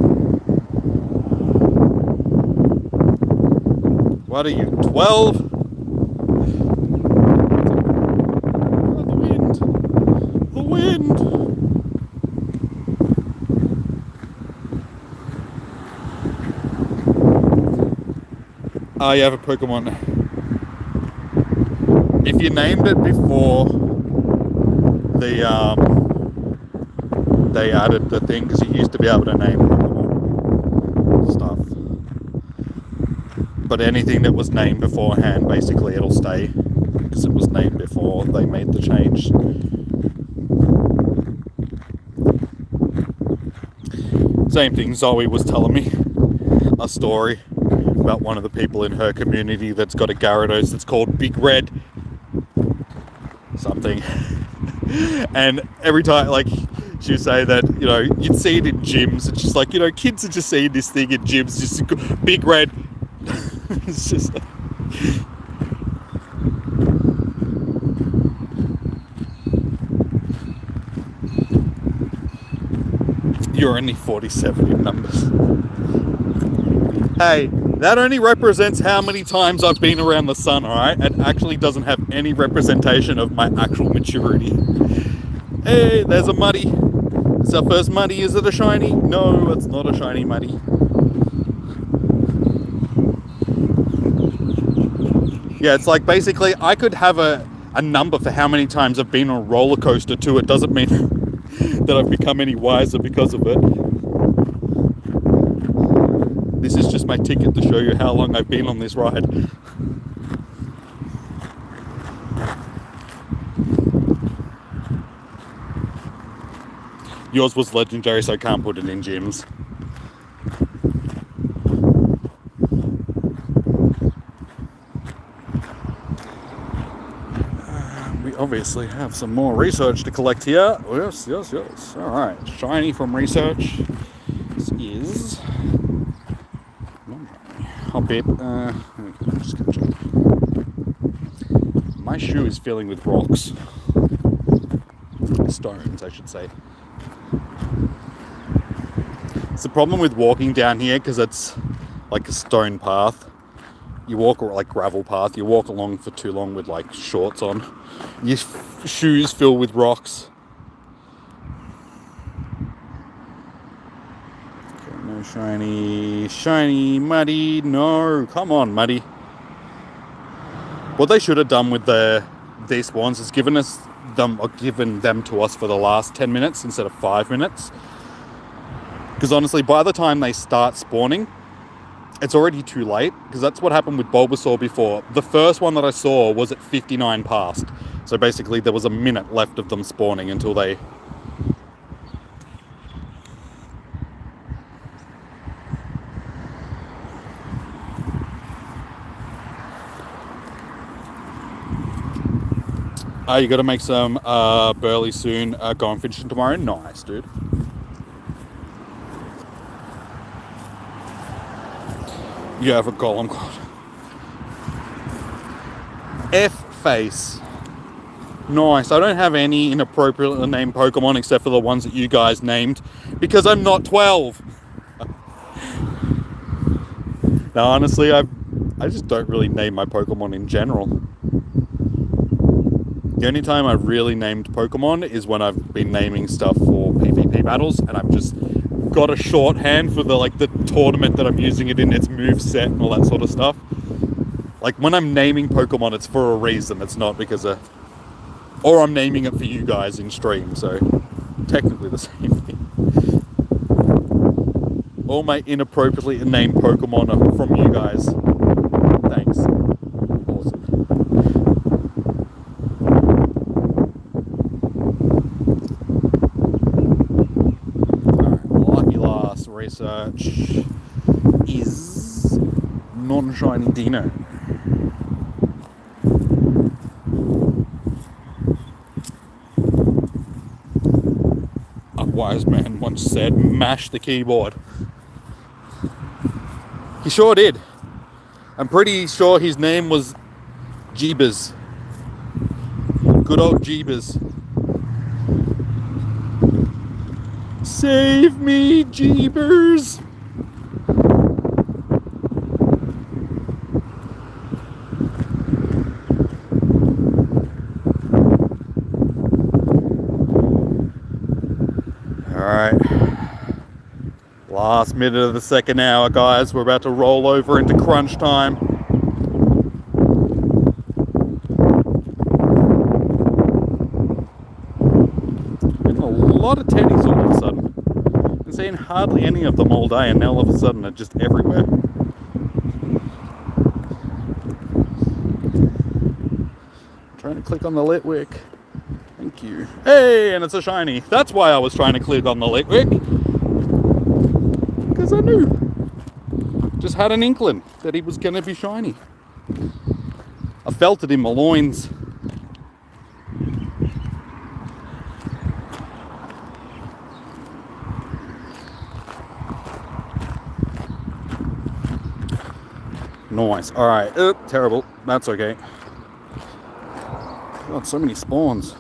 A: What are you, 12? You have a Pokemon. If you named it before they added the thing, because you used to be able to name Pokemon stuff. But anything that was named beforehand, basically it'll stay, because it was named before they made the change. Same thing, Zoe was telling me a story about one of the people in her community that's got a Gyarados that's called Big Red something. And every time, like, she would say that, you know, you'd see it in gyms. It's just like, you know, kids are just seeing this thing in gyms, just Big Red. It's just like... You're only 47 in numbers. Hey, that only represents how many times I've been around the sun, alright? It actually doesn't have any representation of my actual maturity. Hey, there's a Muddy. It's our first Muddy. Is it a shiny? No, it's not a shiny Muddy. Yeah, it's like basically I could have a number for how many times I've been on a roller coaster too. It doesn't mean that I've become any wiser because of it. This is just my ticket to show you how long I've been on this ride. yours was legendary, so I can't put it in gyms. We obviously have some more research to collect here. Yes. All right, shiny from research. This is non-shiny. I'll beep. I'm just gonna check. My shoe is filling with rocks. Stones, I should say. It's the problem with walking down here because it's like a stone path. You walk, or like gravel path, you walk along for too long with like shorts on. Your shoes fill with rocks. Okay, no shiny, muddy, no, come on, muddy. What they should have done with these spawns is given them to us for the last 10 minutes instead of 5 minutes. Because honestly, by the time they start spawning, it's already too late, because that's what happened with Bulbasaur before. The first one that I saw was at 59 past. So basically there was a minute left of them spawning until they... you got to make some burley soon. Going fishing tomorrow. Nice, dude. You have a golem called F-Face. Nice. I don't have any inappropriately named Pokemon except for the ones that you guys named, because I'm not 12. Now, honestly, I just don't really name my Pokemon in general. The only time I've really named Pokemon is when I've been naming stuff for PvP battles, and I've just got a shorthand for the tournament that I'm using it in, its move set and all that sort of stuff. Like when I'm naming Pokemon, it's for a reason. It's not because or I'm naming it for you guys in stream, so technically the same thing. All my inappropriately named Pokemon are from you guys. Thanks. Awesome. Research is non-shiny Dino. A wise man once said, mash the keyboard. He sure did. I'm pretty sure his name was Jeebers. Good old Jeebers. Save me, Jeebers! Alright. Last minute of the second hour, guys. We're about to roll over into crunch time. Getting a lot of teddies all of a sudden. Been seeing hardly any of them all day, and now all of a sudden they're just everywhere. Trying to click on the Litwick. Thank you. Hey, and it's a shiny. That's why I was trying to click on the Litwick. Because I knew. Just had an inkling that he was going to be shiny. I felt it in my loins. Nice. Alright. Terrible. That's okay. God, so many spawns.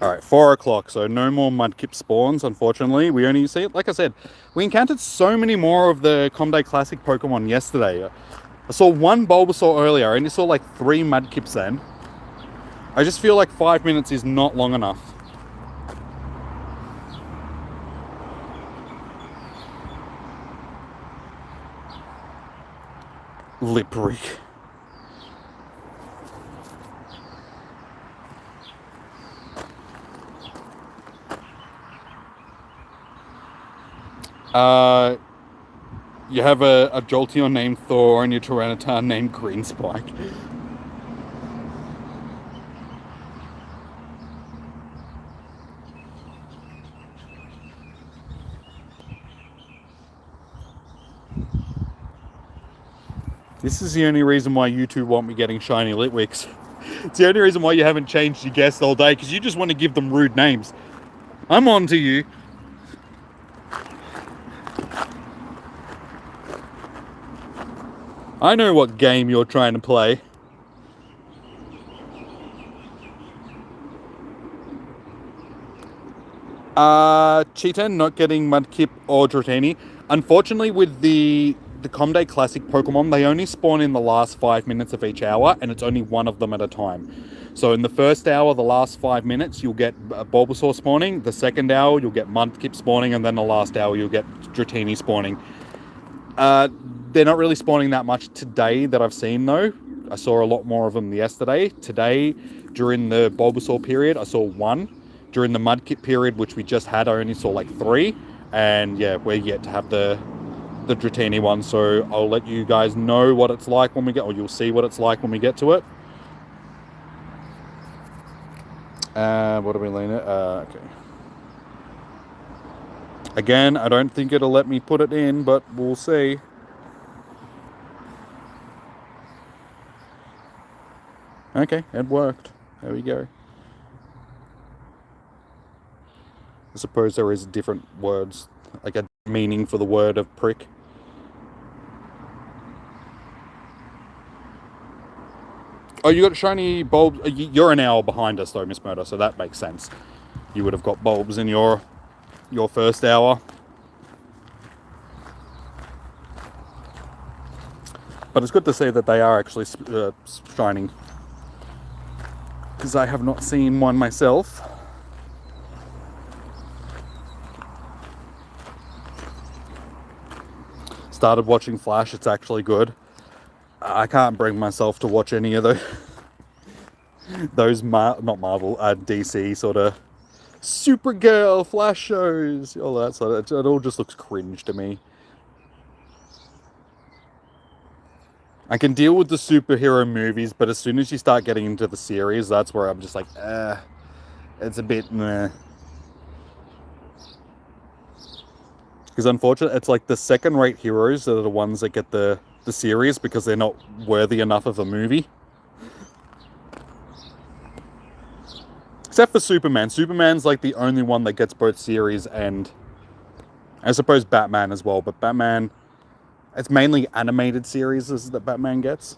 A: Alright, 4 o'clock, so no more Mudkip spawns, unfortunately. We only see it, like I said, we encountered so many more of the Comday Classic Pokemon yesterday. I saw one Bulbasaur earlier, I only saw like 3 Mudkips then. I just feel like 5 minutes is not long enough. Liprick. You have a Jolteon named Thor and your Tyranitar named Greenspike. This is the only reason why you two want me getting shiny Litwicks. It's the only reason why you haven't changed your guests all day, because you just want to give them rude names. I'm on to you. I know what game you're trying to play. Cheetah not getting Mudkip or Dratini. Unfortunately, with the Comday Classic Pokemon, they only spawn in the last 5 minutes of each hour, and it's only one of them at a time. So in the first hour, the last 5 minutes, you'll get Bulbasaur spawning. The second hour, you'll get Mudkip spawning, and then the last hour, you'll get Dratini spawning. They're not really spawning that much today that I've seen, though. I saw a lot more of them yesterday. Today, during the Bulbasaur period, I saw one. During the Mudkip period, which we just had, I only saw like 3. And yeah, we're yet to have the Dratini one, so I'll let you guys know what it's like when we get, or you'll see what it's like when we get to it. What do we lean it? Okay. Again, I don't think it'll let me put it in, but we'll see. Okay, it worked. There we go. I suppose there is different words, like a meaning for the word of prick. Oh, you got shiny bulbs. You're an hour behind us though, Miss Murder, so that makes sense. You would have got bulbs in your first hour. But it's good to see that they are actually shining, because I have not seen one myself. Started watching Flash. It's actually good. I can't bring myself to watch any of those not Marvel, DC sort of Supergirl, Flash shows, all that sort of. It all just looks cringe to me. I can deal with the superhero movies, but as soon as you start getting into the series, that's where I'm just like, it's a bit meh. Because unfortunately, it's like the second-rate heroes that are the ones that get the series because they're not worthy enough of a movie. Except for Superman. Superman's like the only one that gets both series and I suppose Batman as well. But Batman, it's mainly animated series that Batman gets.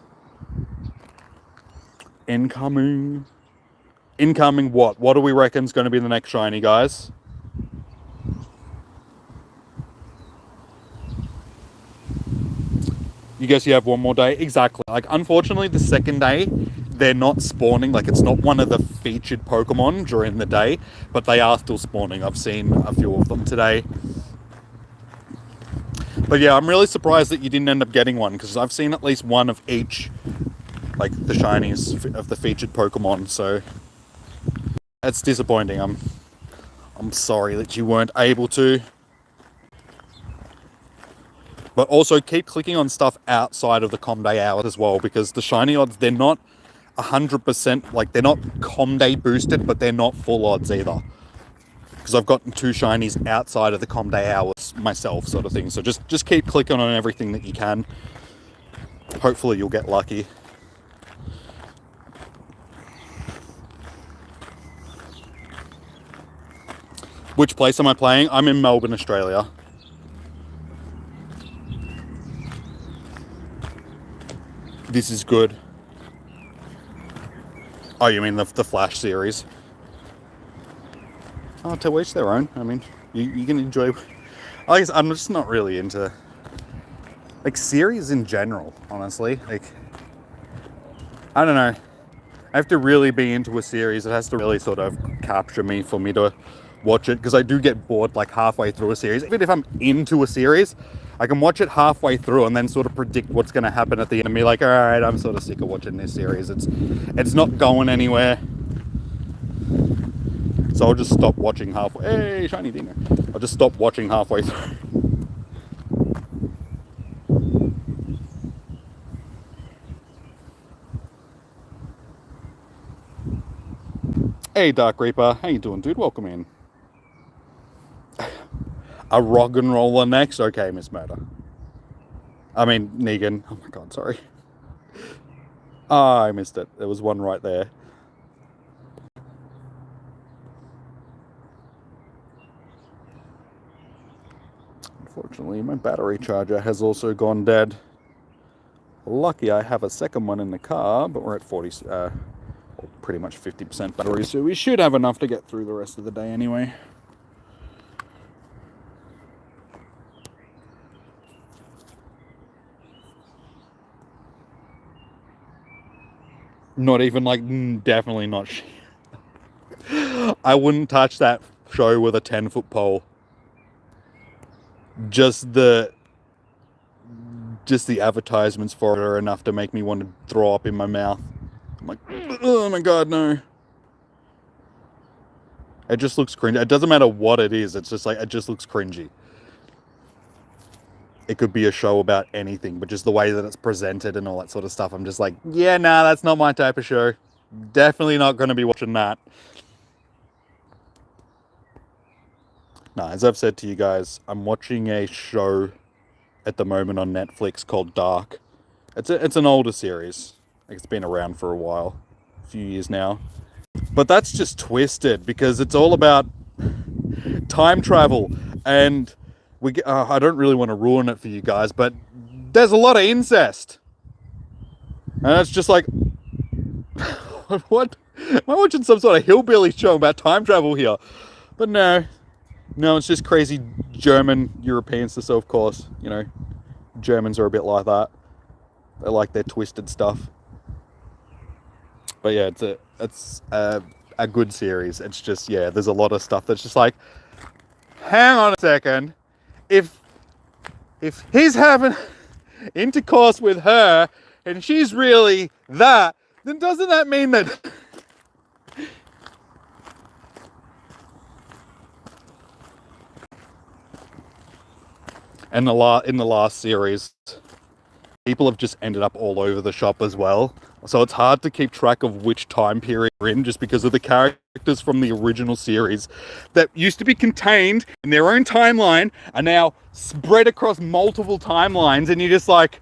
A: Incoming. Incoming what? What do we reckon is going to be the next shiny, guys? You guess you have one more day? Exactly. Like, unfortunately, the second day, they're not spawning. Like, it's not one of the featured Pokemon during the day, but they are still spawning. I've seen a few of them today. But yeah, I'm really surprised that you didn't end up getting one, because I've seen at least one of each, like, the shinies of the featured Pokemon, so that's disappointing. I'm sorry that you weren't able to. But also keep clicking on stuff outside of the Comday hours as well, because the shiny odds, they're not 100%, like they're not Comday boosted, but they're not full odds either. Because I've gotten 2 shinies outside of the Comday hours myself, sort of thing. So just keep clicking on everything that you can. Hopefully you'll get lucky. Which place am I playing? I'm in Melbourne, Australia. This is good. Oh, you mean the Flash series? Oh, to each their own. I mean, you can enjoy. I guess I'm just not really into like series in general, honestly. Like, I don't know. I have to really be into a series. It has to really sort of capture me for me to watch it, because I do get bored like halfway through a series. Even if I'm into a series, I can watch it halfway through and then sort of predict what's going to happen at the end and be like, all right, I'm sort of sick of watching this series. It's not going anywhere. So I'll just stop watching halfway. Hey, shiny Dino. I'll just stop watching halfway through. Hey, Dark Reaper. How you doing, dude? Welcome in. A rock and roller next? Okay, Miss Murder. I mean, Negan. Oh my god, sorry. Ah, I missed it. There was one right there. Unfortunately, my battery charger has also gone dead. Lucky I have a second one in the car, but we're at 40, pretty much 50% battery, so we should have enough to get through the rest of the day anyway. Not even like, definitely not. I wouldn't touch that show with a 10-foot pole. Just the advertisements for it are enough to make me want to throw up in my mouth. I'm like, oh my god, no. It just looks cringy. It doesn't matter what it is. It's just like, it just looks cringy. It could be a show about anything, but just the way that it's presented and all that sort of stuff, I'm just like, yeah, nah, that's not my type of show. Definitely not going to be watching that. No, as I've said to you guys, I'm watching a show at the moment on Netflix called Dark. It's an older series. It's been around for a while, a few years now. But that's just twisted because it's all about time travel, and I don't really want to ruin it for you guys, but there's a lot of incest, and it's just like, what? Am I watching some sort of hillbilly show about time travel here? But no, it's just crazy German Europeans. So of course, you know, Germans are a bit like that. They like their twisted stuff. But yeah, it's a good series. It's just, yeah, there's a lot of stuff that's just like, hang on a second, if he's having intercourse with her and she's really that, then doesn't that mean that? And in the last series, people have just ended up all over the shop as well. So it's hard to keep track of which time period we're in, just because of the characters from the original series that used to be contained in their own timeline are now spread across multiple timelines, and you're just like,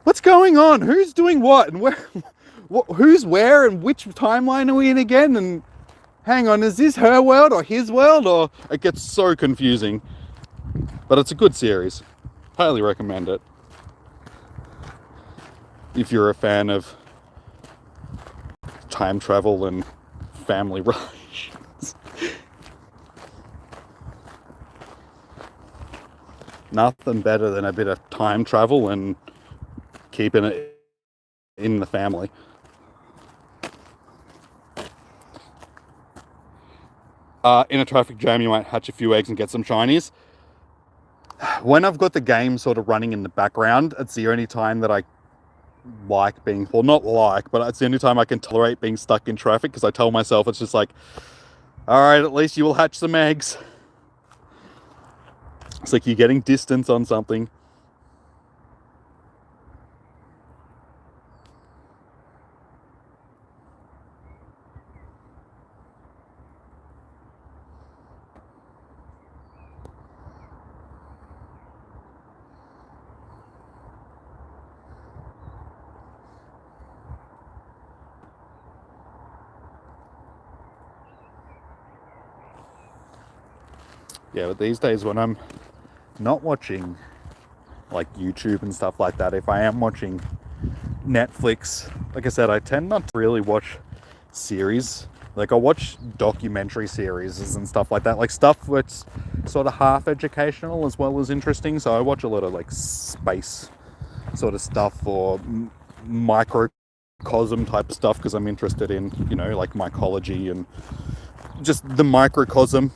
A: what's going on? Who's doing what? And where? Who's where? And which timeline are we in again? And hang on, is this her world or his world? Or it gets so confusing. But it's a good series. Highly recommend it. If you're a fan of time travel and family relations. Nothing better than a bit of time travel and keeping it in the family. In a traffic jam, you might hatch a few eggs and get some shinies. When I've got the game sort of running in the background, it's the only time that I like being, well, not like, but it's the only time I can tolerate being stuck in traffic, because I tell myself, it's just like, all right, at least you will hatch some eggs. It's like you're getting distance on something. Yeah, but these days when I'm not watching like YouTube and stuff like that, if I am watching Netflix, like I said, I tend not to really watch series. Like, I watch documentary series and stuff like that, like stuff that's sort of half educational as well as interesting. So I watch a lot of like space sort of stuff, or microcosm type of stuff, because I'm interested in, you know, like mycology and just the microcosm,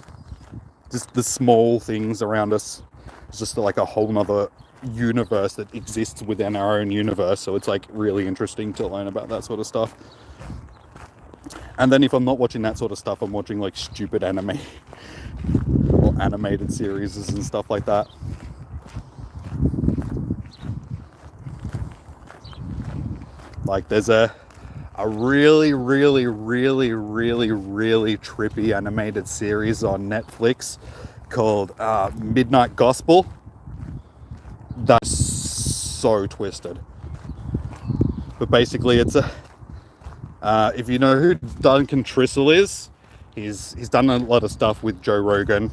A: just the small things around us. It's just like a whole nother universe that exists within our own universe. So it's like really interesting to learn about that sort of stuff. And then if I'm not watching that sort of stuff, I'm watching like stupid anime or animated series and stuff like that. Like, there's a really trippy animated series on Netflix called Midnight Gospel. That's so twisted. But basically, it's a if you know who Duncan Trussell is, he's done a lot of stuff with Joe Rogan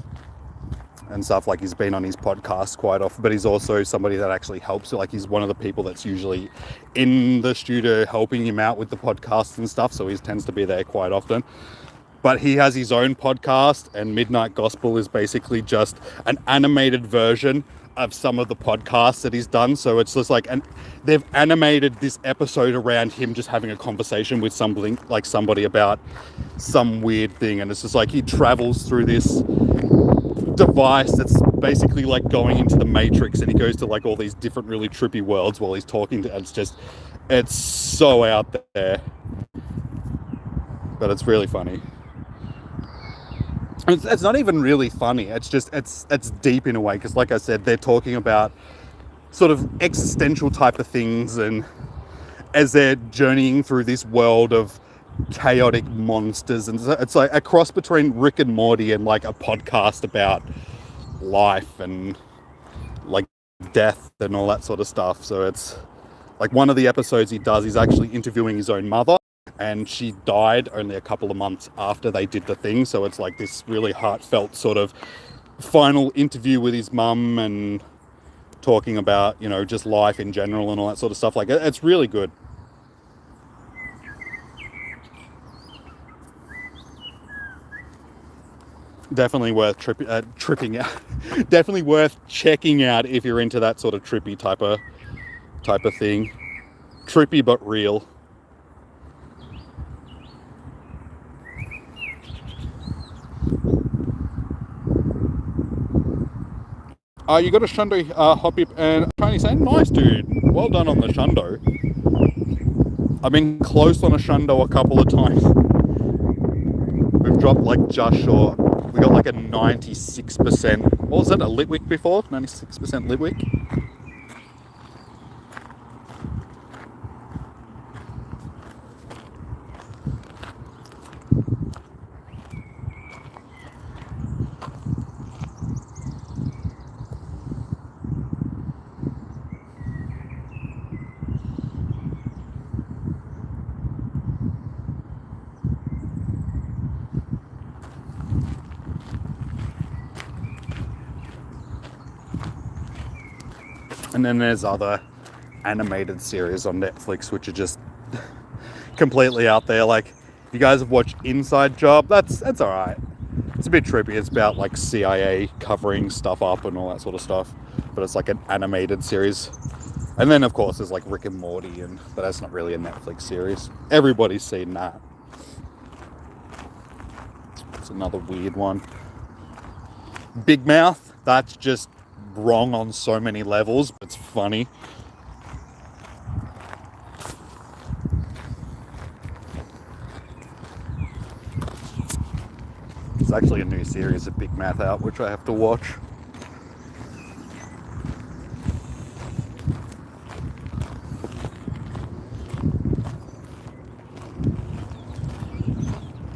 A: and stuff. Like, he's been on his podcast quite often, but he's also somebody that actually helps. Like, he's one of the people that's usually in the studio helping him out with the podcast and stuff, so he tends to be there quite often. But he has his own podcast, and Midnight Gospel is basically just an animated version of some of the podcasts that he's done. So it's just like, and they've animated this episode around him just having a conversation with somebody about some weird thing. And it's just like he travels through this device that's basically like going into the Matrix, and he goes to like all these different really trippy worlds while he's talking to, it's so out there, but it's really funny. It's not even really funny, it's deep in a way, because like I said, they're talking about sort of existential type of things, and as they're journeying through this world of chaotic monsters, and it's like a cross between Rick and Morty and like a podcast about life and like death and all that sort of stuff. So it's like one of the episodes he does, he's actually interviewing his own mother, and she died only a couple of months after they did the thing. So it's like this really heartfelt sort of final interview with his mum, and talking about, you know, just life in general and all that sort of stuff. Like, it's really good. Definitely worth tripping out. Definitely worth checking out if you're into that sort of trippy type of thing. Trippy but real. You got a shundo hop-up and Chinese saying, nice dude, well done on the shundo. I've been close on a shundo a couple of times. We've dropped like just short. We got like a 96%. What was it? A Litwick before? 96% Litwick. And then there's other animated series on Netflix which are just completely out there. Like, if you guys have watched Inside Job, that's all right. It's a bit trippy. It's about like CIA covering stuff up and all that sort of stuff, but it's like an animated series. And then of course there's like Rick and Morty, but that's not really a Netflix series. Everybody's seen that. It's another weird one. Big Mouth, that's just wrong on so many levels, but it's funny. There's actually a new series of Big Mouth out, which I have to watch.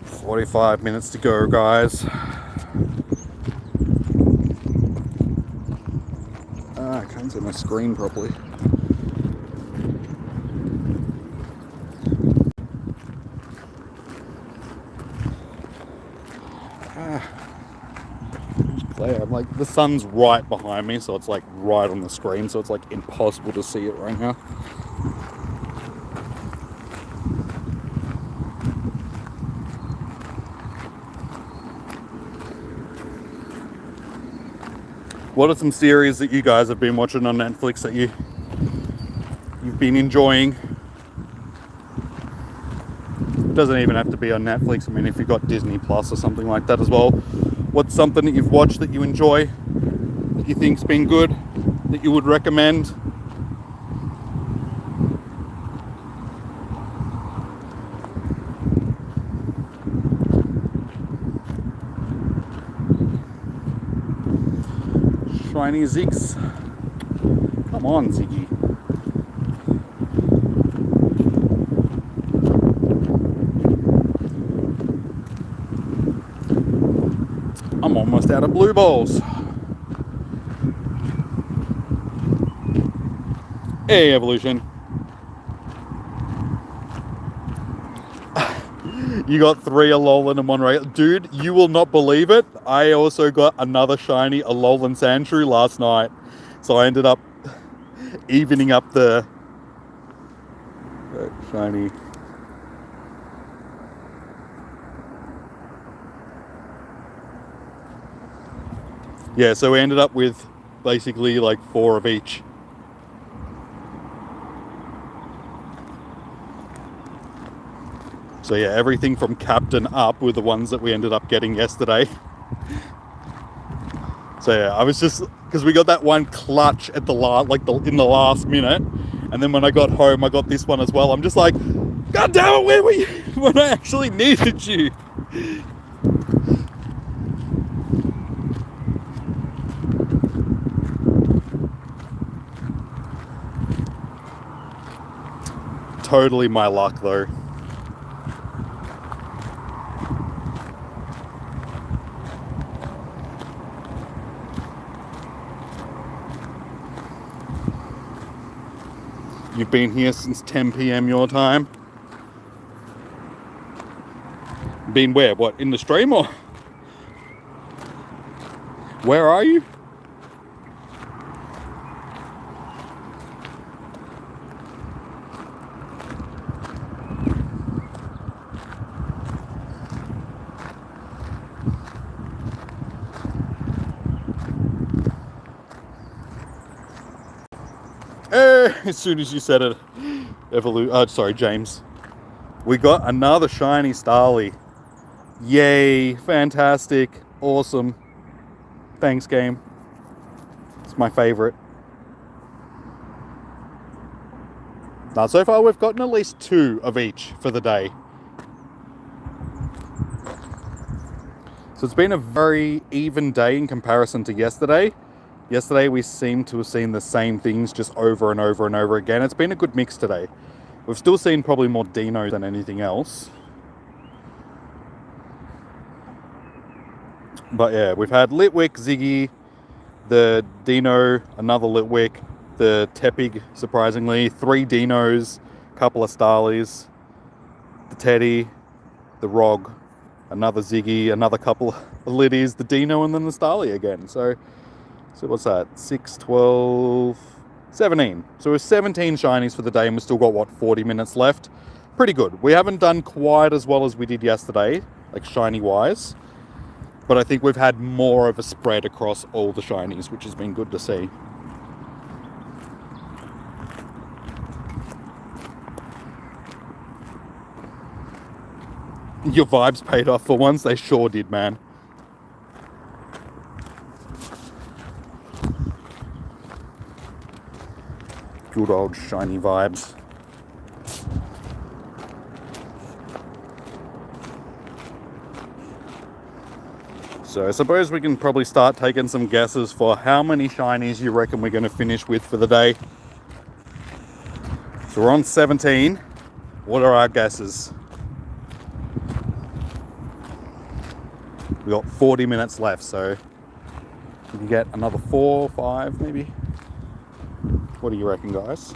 A: "45 minutes to go, guys." I can't see my screen properly. Glare. I'm like, the sun's right behind me, so it's like right on the screen, so it's like impossible to see it right now. What are some series that you guys have been watching on Netflix that you've been enjoying? It doesn't even have to be on Netflix. I mean, if you've got Disney Plus or something like that as well. What's something that you've watched that you enjoy, that you think's been good, that you would recommend? Shiny Ziggs. Come on, Ziggy. I'm almost out of blue balls. Hey, Evolution. You got 3 Alolan and 1 regular. Dude, you will not believe it. I also got another shiny Alolan Sandshrew last night. So I ended up evening up the shiny. Yeah, so we ended up with basically like 4 of each. So yeah, everything from Captain up were the ones that we ended up getting yesterday. So yeah, I was just, because we got that one clutch at the in the last minute, and then when I got home, I got this one as well. I'm just like, God damn it, where were you when I actually needed you? Totally my luck though. You've been here since 10 p.m. your time? Been where? What, in the stream or? Where are you? As soon as you said it, sorry, James. We got another shiny Starly. Yay, fantastic, awesome. Thanks, game. It's my favorite. Now, so far we've gotten at least 2 of each for the day. So it's been a very even day in comparison to yesterday. Yesterday we seem to have seen the same things just over and over and over again. It's been a good mix today. We've still seen probably more Dinos than anything else. But yeah, we've had Litwick, Ziggy, the Dino, another Litwick, the Tepig, surprisingly, 3 Dinos, a couple of Starlies, the Teddy, the Rog, another Ziggy, another couple of Liddies, the Dino, and then the Starly again. So what's that? 6, 12, 17. So we're 17 shinies for the day, and we've still got, what, 40 minutes left? Pretty good. We haven't done quite as well as we did yesterday, like shiny-wise. But I think we've had more of a spread across all the shinies, which has been good to see. Your vibes paid off for once. They sure did, man. Good old shiny vibes. So I suppose we can probably start taking some guesses for how many shinies you reckon we're going to finish with for the day. So we're on 17. What are our guesses? We've got 40 minutes left, so we can get another 4 or 5 maybe. What do you reckon, guys?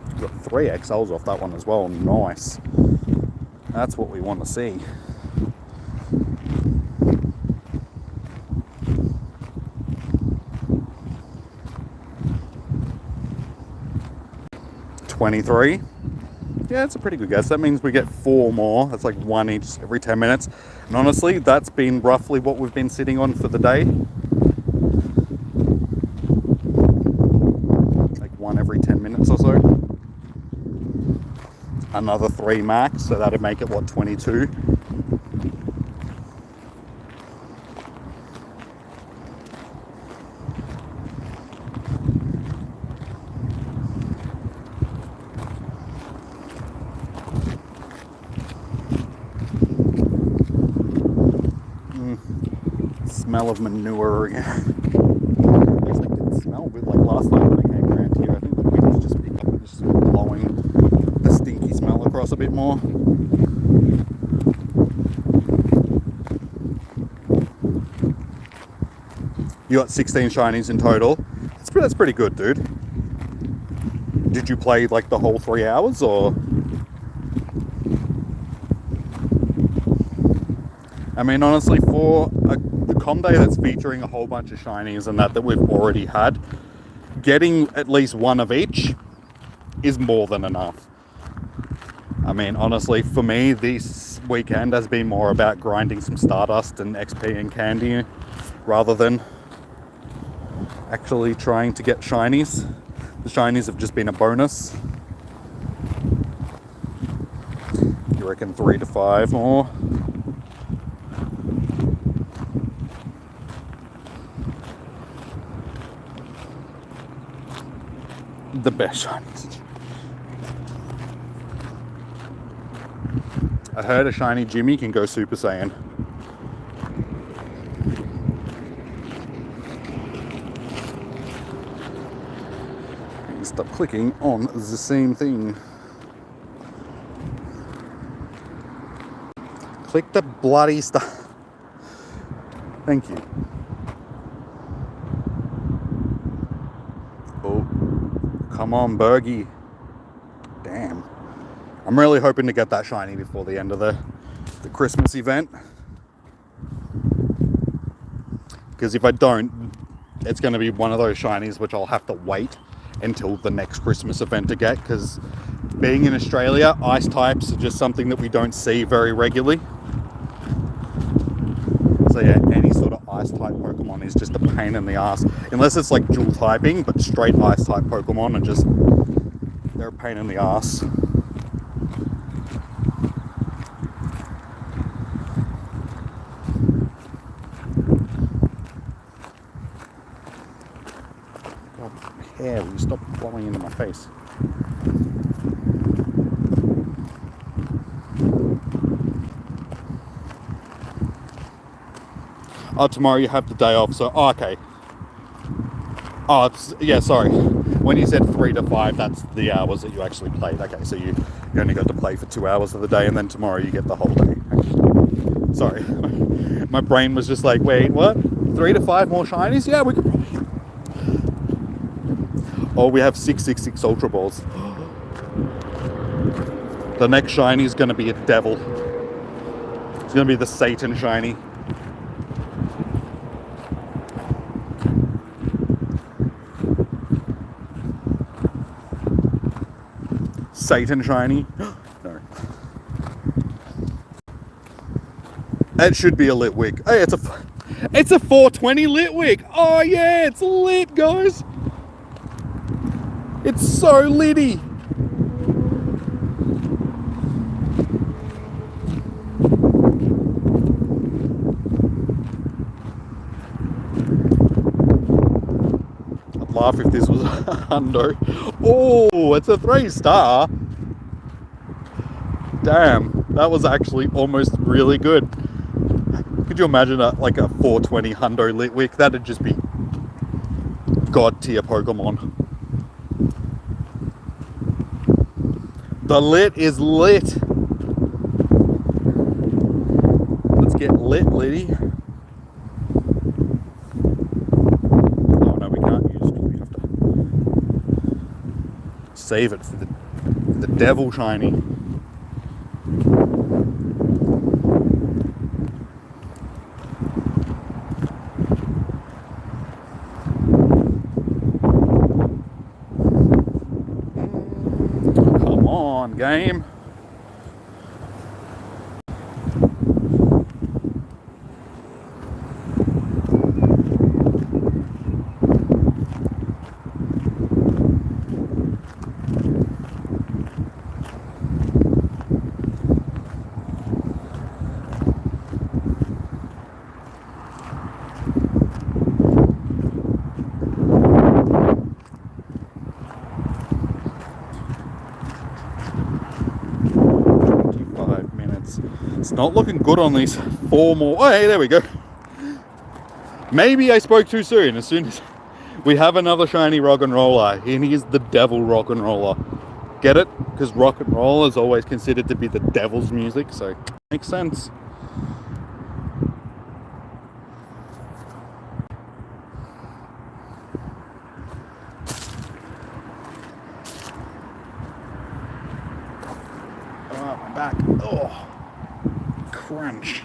A: We've got 3 XLs off that one as well. Nice. That's what we want to see. $23. Yeah, it's a pretty good guess. That means we get 4 more. That's like 1 each every 10 minutes. And honestly, that's been roughly what we've been sitting on for the day. Like 1 every 10 minutes or so. Another 3 max, so that'd make it, what, 22? Smell of manure again. Actually didn't smell good like last time when I came around here. I think the wind's just picked up and just blowing the stinky smell across a bit more. You got 16 shinies in total. That's pretty good, dude. Did you play like the whole 3 hours or? I mean, honestly, for the com day that's featuring a whole bunch of shinies and that we've already had, getting at least one of each is more than enough. I mean, honestly, for me, this weekend has been more about grinding some Stardust and XP and candy rather than actually trying to get shinies. The shinies have just been a bonus. You reckon 3 to 5 more? The best shinies. I heard a shiny Jimmy can go Super Saiyan. Stop clicking on the same thing. Click the bloody stuff. Thank you. Oh, come on, Bergie. Damn. I'm really hoping to get that shiny before the end of the Christmas event. Because if I don't, it's going to be one of those shinies which I'll have to wait until the next Christmas event to get. Because being in Australia, ice types are just something that we don't see very regularly. So yeah, any sort of ice type Pokemon is just a pain in the ass. Unless it's like dual typing, but straight ice type Pokemon are just, they're a pain in the ass. Yeah, will you stop blowing into my face? Oh, tomorrow you have the day off, so okay. Oh, yeah, sorry. When you said 3 to 5, that's the hours that you actually played. Okay, so you only got to play for 2 hours of the day, and then tomorrow you get the whole day. Okay. Sorry, my brain was just like, wait, what? 3 to 5 more shinies? Yeah, we could probably. Oh, we have 666 Ultra Balls. The next shiny is going to be a devil. It's going to be the Satan shiny. Satan shiny. No. It should be a Litwick. Hey, it's a 420 Litwick. Oh yeah, it's lit, guys. It's so litty. I'd laugh if this was a hundo. Oh, it's a 3-star. Damn, that was actually almost really good. Could you imagine like a 420 hundo Litwick? That'd just be god tier Pokemon. The lit is lit. Let's get lit, Liddy. Oh no, we can't use it. We have to save it for the devil shiny. Come on, game. It's not looking good on these 4 more. Oh, hey, there we go. Maybe I spoke too soon. As soon as we have another shiny rock and roller, and he is the devil rock and roller. Get it? Because rock and roll is always considered to be the devil's music, so it makes sense. Oh, my back. Oh. Crunch.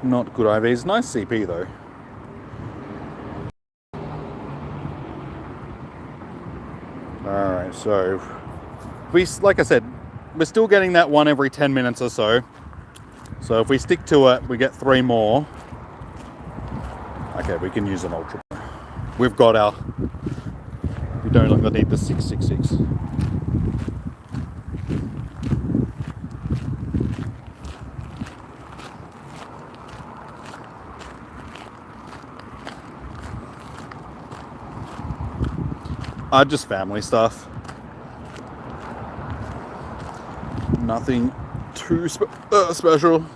A: Not good IVs. Nice CP though. Alright, so like I said, we're still getting that one every 10 minutes or so. So if we stick to it, we get 3 more. Okay, we can use an Ultra. We've got our... We don't longer need the 666. Just family stuff. Nothing too special.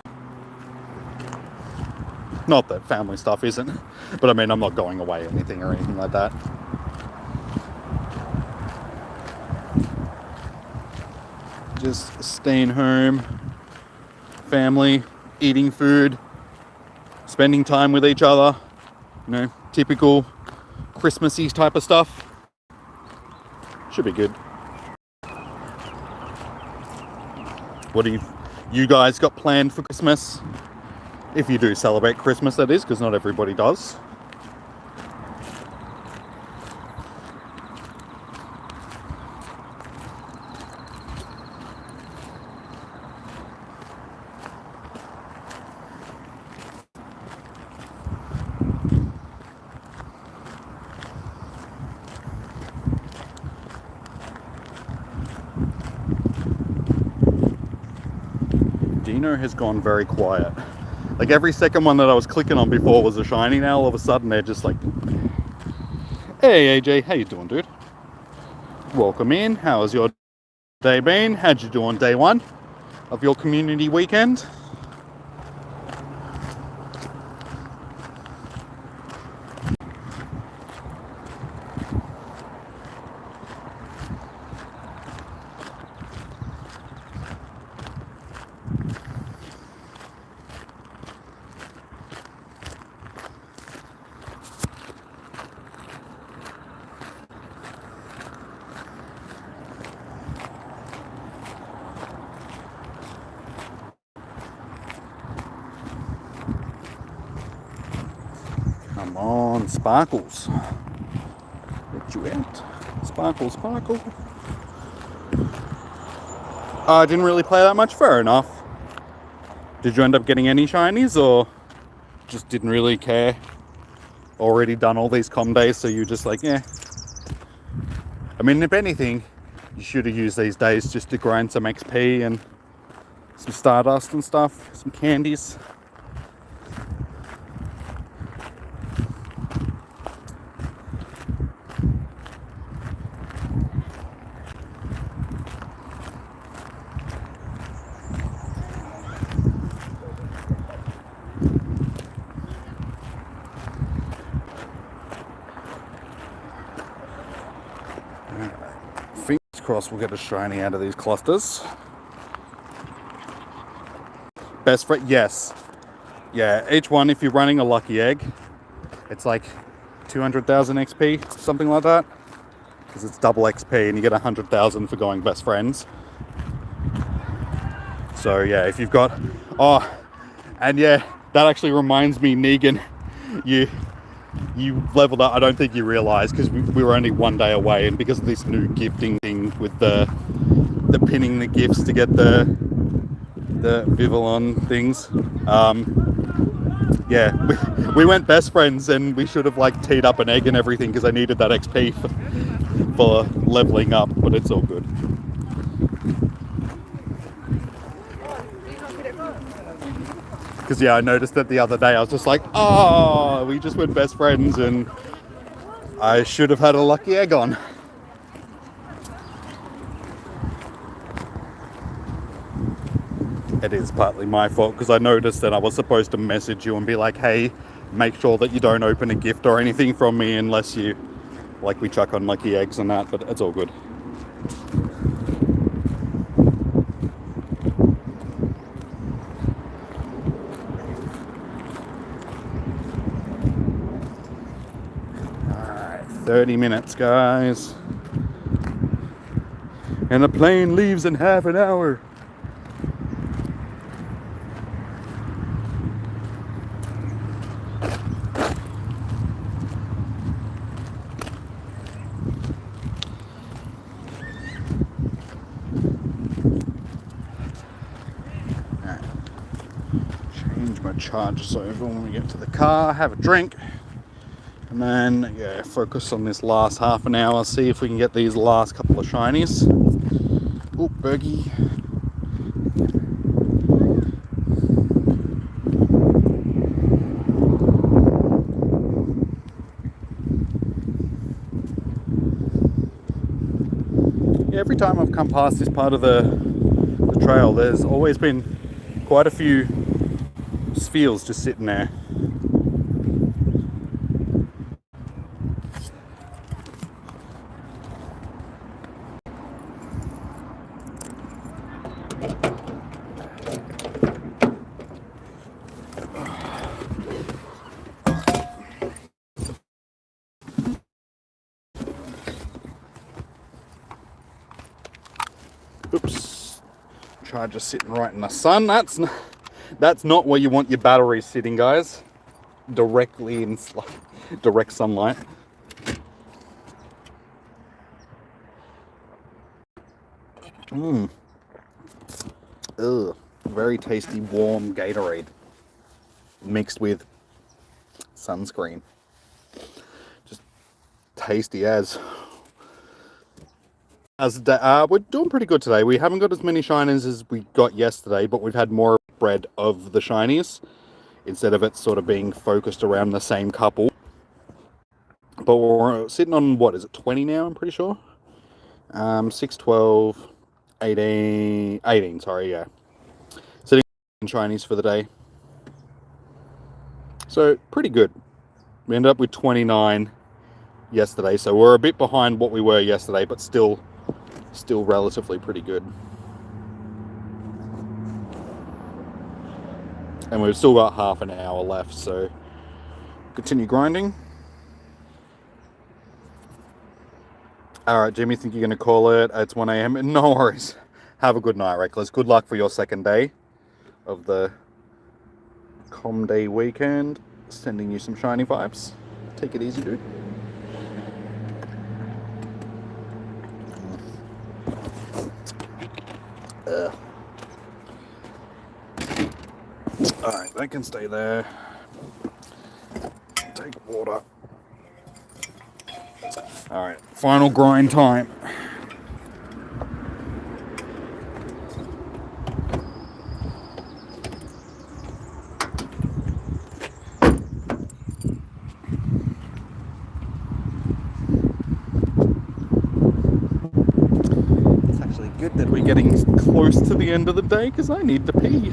A: Not that family stuff isn't, but I mean, I'm not going away or anything like that. Just staying home, family, eating food, spending time with each other, you know, typical Christmassy type of stuff. Should be good. What do you guys got planned for Christmas? If you do celebrate Christmas, that is, because not everybody does. Dino has gone very quiet. Like every second one that I was clicking on before was a shiny. Now all of a sudden they're just like, hey AJ, how you doing, dude? Welcome in. How has your day been? How'd you do on day 1 of your community weekend? Come on, Sparkles. Let you out. Sparkle, Sparkle. I didn't really play that much. Fair enough. Did you end up getting any shinies or just didn't really care? Already done all these com days, so you just like, yeah. I mean, if anything, you should have used these days just to grind some XP and some Stardust and stuff, some candies. Fingers crossed we'll get a shiny out of these clusters. Best friend, yes. Yeah, each one, if you're running a lucky egg, it's like 200,000 XP, something like that. Because it's double XP and you get 100,000 for going best friends. So yeah, if you've got... Oh, and yeah, that actually reminds me, Negan, you leveled up. I don't think you realised because we were only 1 day away, and because of this new gifting thing with the pinning the gifts to get the Vivillon things. Yeah, we went best friends, and we should have like teed up an egg and everything because I needed that XP for leveling up, but it's all good. Because yeah, I noticed that the other day. I was just like, oh, we just went best friends and I should have had a lucky egg on. It is partly my fault because I noticed that I was supposed to message you and be like, hey, make sure that you don't open a gift or anything from me unless you, like, we chuck on lucky eggs and that, but it's all good. Alright, 30 minutes, guys. And the plane leaves in half an hour. charge us over when we get to the car, have a drink, and then focus on this last half an hour, see if we can get these last couple of shinies. Oh, Bergie. Every time I've come past this part of the trail, there's always been quite a few spheels just sitting there. Oops, charger sitting right in the sun. That's not where you want your batteries sitting, guys. Directly in direct sunlight. Ugh, very tasty warm Gatorade mixed with sunscreen. Just tasty as. We're doing pretty good today. We haven't got as many shinies as we got yesterday, but we've had more spread of the shinies instead of it sort of being focused around the same couple. But we're sitting on, what is it, 20 now, I'm pretty sure? 6, 12, 18, sorry, yeah. Sitting on shinies for the day. So, pretty good. We ended up with 29 yesterday, so we're a bit behind what we were yesterday, but still relatively pretty good. And we've still got half an hour left, so continue grinding. Alright, Jimmy, think you're going to call it? It's 1 a.m. No worries. Have a good night, Reckless. Good luck for your second day of the Com Day weekend. Sending you some shiny vibes. Take it easy, dude. Alright, that can stay there. Take water. Alright, final grind time. It's actually good that we're getting close to the end of the day because I need to pee.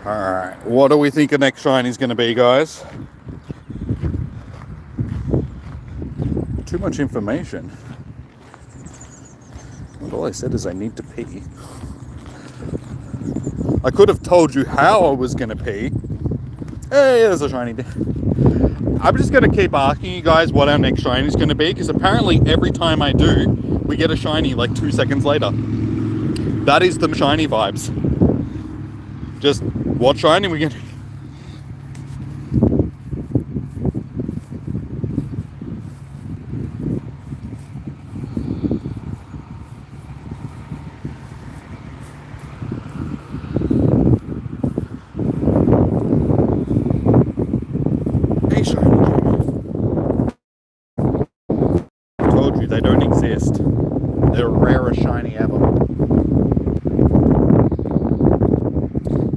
A: Alright, what do we think the next shiny's going to be, guys? Too much information. All I said is I need to pee. I could have told you how I was going to pee. Hey, there's a shiny. I'm just going to keep asking you guys what our next shiny is going to be, because apparently every time I do, we get a shiny like 2 seconds later. That is the shiny vibes. Just what shiny we get? Hey, shiny. I told you they don't exist. They're the rarest shiny ever.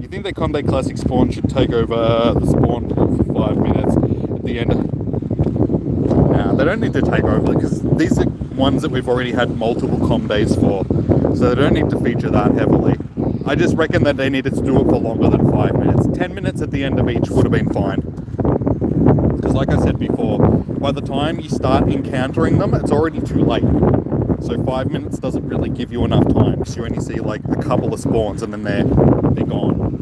A: I think the Combat Classic spawn should take over the spawn pool for 5 minutes at the end. Now, they don't need to take over because these are ones that we've already had multiple com days for, so they don't need to feature that heavily. I just reckon that they needed to do it for longer than 5 minutes. 10 minutes at the end of each would have been fine. Because like I said before, by the time you start encountering them, it's already too late. So 5 minutes doesn't really give you enough time, because you only see like a couple of spawns and then they're gone.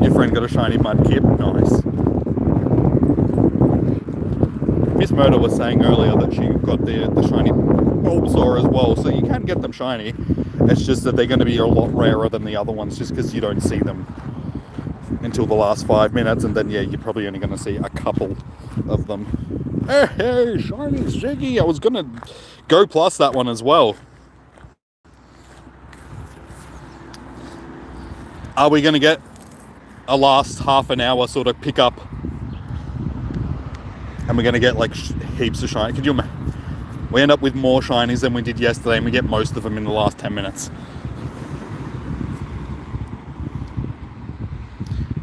A: Your friend got a shiny mudkip, nice. Murder was saying earlier that she got the shiny Bulbasaur as well, so you can get them shiny. It's just that they're going to be a lot rarer than the other ones, just because you don't see them until the last 5 minutes, and then yeah, you're probably only going to see a couple of them. Hey, shiny Ziggy! I was going to go plus that one as well. Are we going to get a last half an hour sort of pick up, and we're going to get like heaps of shiny? Could you imagine? We end up with more shinies than we did yesterday, and we get most of them in the last 10 minutes.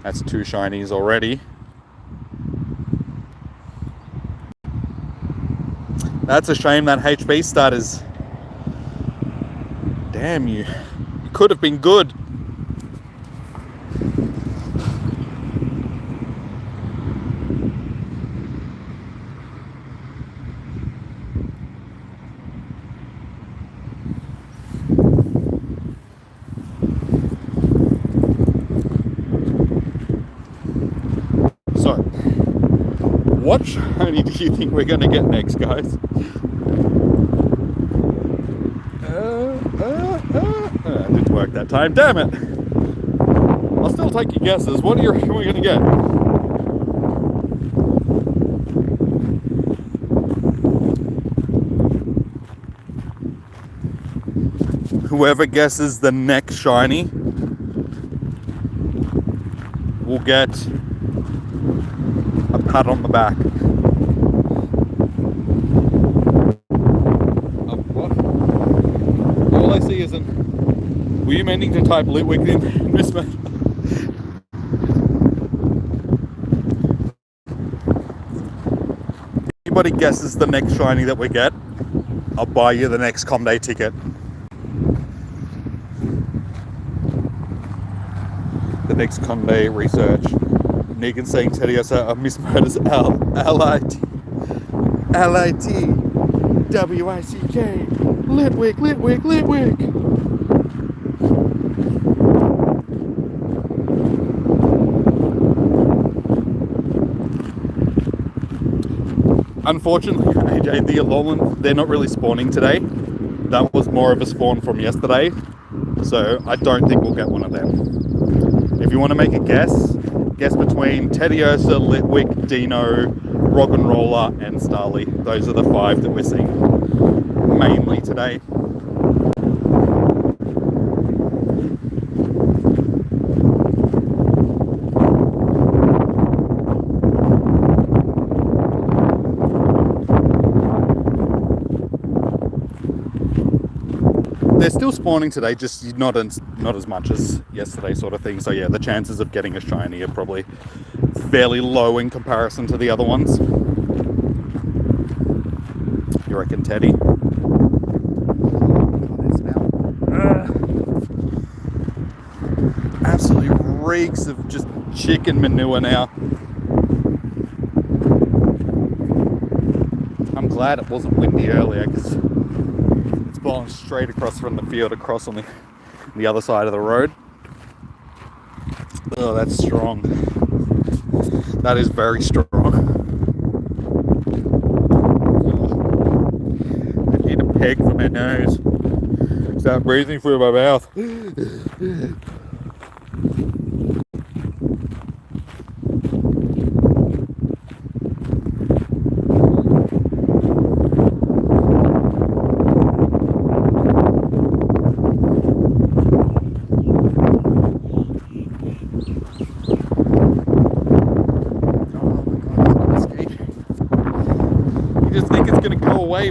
A: That's 2 shinies already. That's a shame, that HB starters. Damn you. You could have been good. So, what shiny do you think we're going to get next, guys? Didn't work that time. Damn it! I'll still take your guesses. What are we going to get? Whoever guesses the next shiny will get a pat on the back. What? All I see is were you meaning to type Litwick in, Miss Man? Anybody guesses the next shiny that we get, I'll buy you the next Comday ticket. The next Comday research. Negan saying Tediosa Miss Murder's L-I-T W-I-C-K Litwick. Unfortunately, AJ, the Alolan, they're not really spawning today. That was more of a spawn from yesterday, so I don't think we'll get one of them. If you want to make a guess between Tediosa, Litwick, Dino, Roggenrola, and Starly. Those are the 5 that we're seeing mainly today. They're still spawning today, just not as much as yesterday, sort of thing. So yeah, the chances of getting a shiny are probably fairly low in comparison to the other ones. You reckon, Teddy? Absolutely reeks of just chicken manure now. I'm glad it wasn't windy earlier, because it's blowing straight across from the field, across on the other side of the road. Oh, that's strong. That is very strong. I need a peg for my nose. Start breathing through my mouth.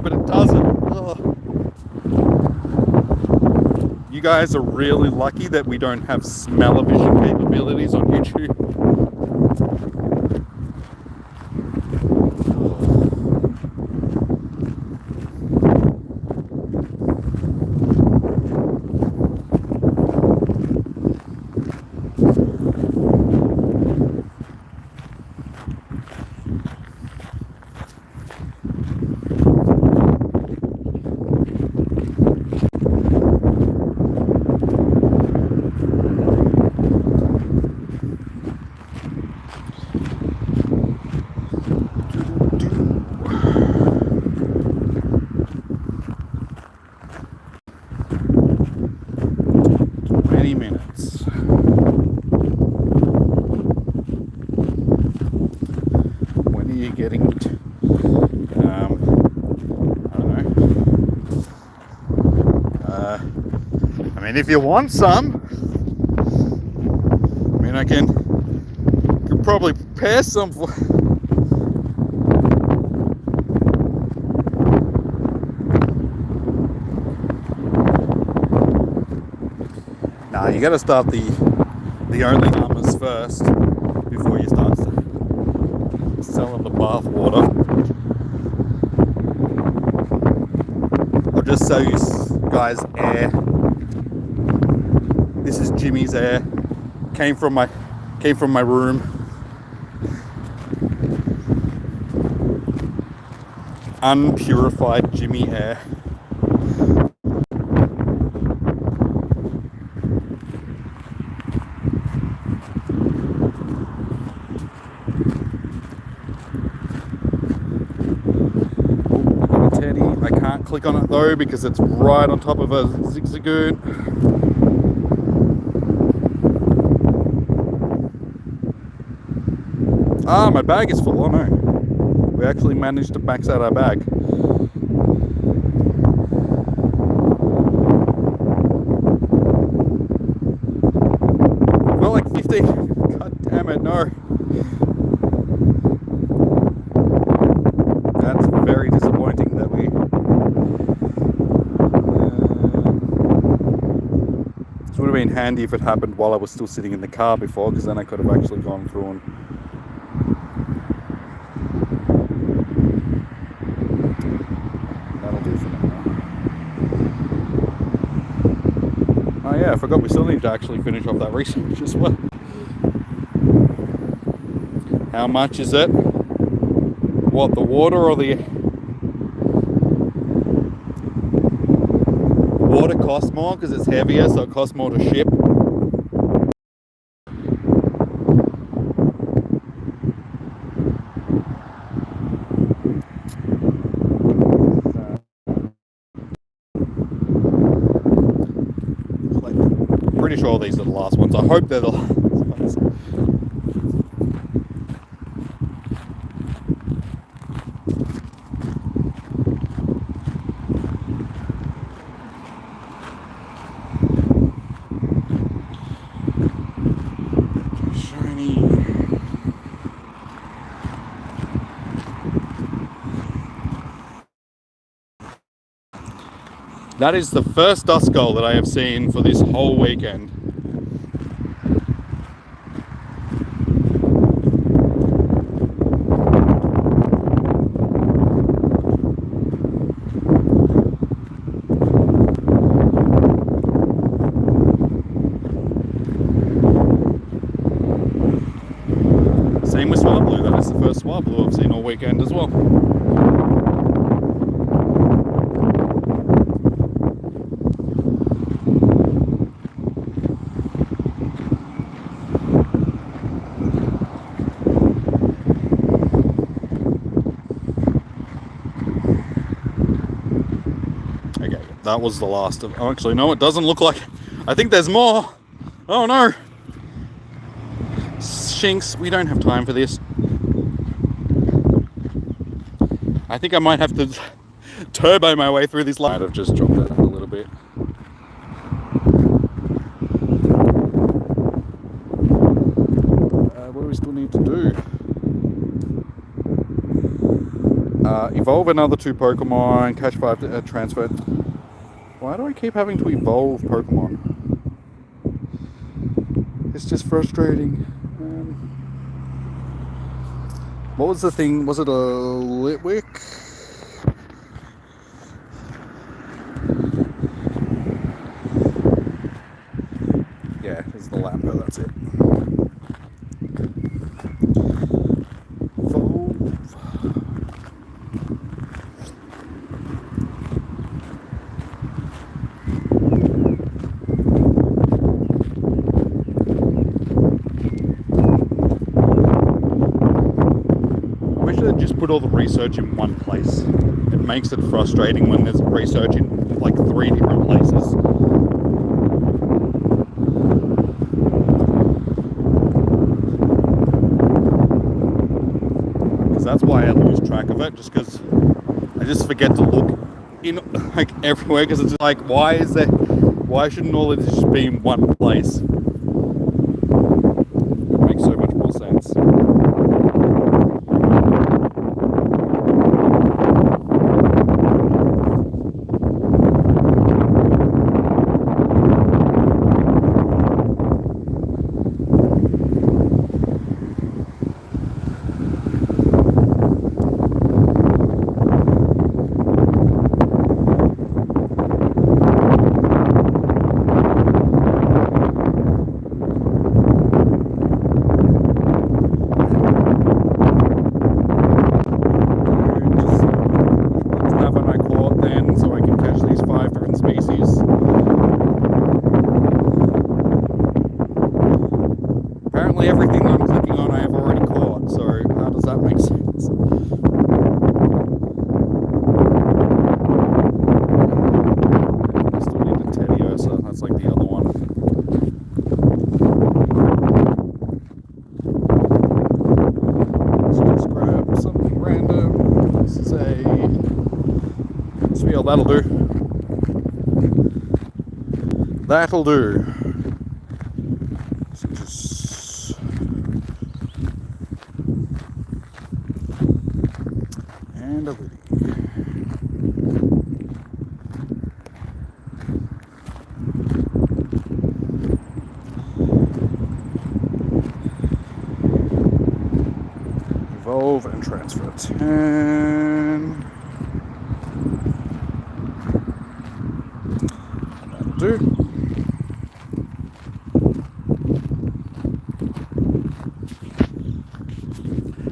A: But it doesn't. Ugh. You guys are really lucky that we don't have smell-o-vision capabilities on YouTube. I mean, if you want some, I mean, I could probably prepare some for. Nah, you gotta start the only farmers first before you start selling the bath water. I'll just show you guys air. This is Jimmy's air. Came from my room. Unpurified Jimmy air. I can't click on it though because it's right on top of a zigzagoon. Ah, my bag is full. Oh no. We actually managed to max out our bag. Well, like 50. God damn it, no. That's very disappointing that we... This would have been handy if it happened while I was still sitting in the car before, because then I could have actually gone through and... That'll do for now. Oh yeah, I forgot we still need to actually finish off that research as well. How much is it? What, the water or the... Water costs more because it's heavier, so it costs more to ship. Pretty sure these are the last ones. I hope they're the last ones. That is the first dust goal that I have seen for this whole weekend. Same with Swablu. That is the first Swablu I've seen all weekend as well. That was the last of... Oh, actually, no, it doesn't look like... I think there's more. Oh, no. Shinks, we don't have time for this. I think I might have to turbo my way through this line. I've just dropped that a little bit. What do we still need to do? Evolve another 2 Pokemon, catch 5 transfer... Why do I keep having to evolve Pokemon? It's just frustrating. What was the thing? Was it a Litwick? Yeah, it's the Lambo, that's it. Just put all the research in one place. It makes it frustrating when there's research in like 3 different places. Because that's why I lose track of it, just because I just forget to look in like everywhere, because it's like, why Why shouldn't all of this just be in one place? It makes so much more sense. Everything I'm clicking on I have already caught, so how does that make sense? I still need a Tediosa, that's like the other one. Let's just grab something random. This is a Smiggles, that'll do. That'll do. So just and a Liddy. Evolve and transfer 10. That'll do.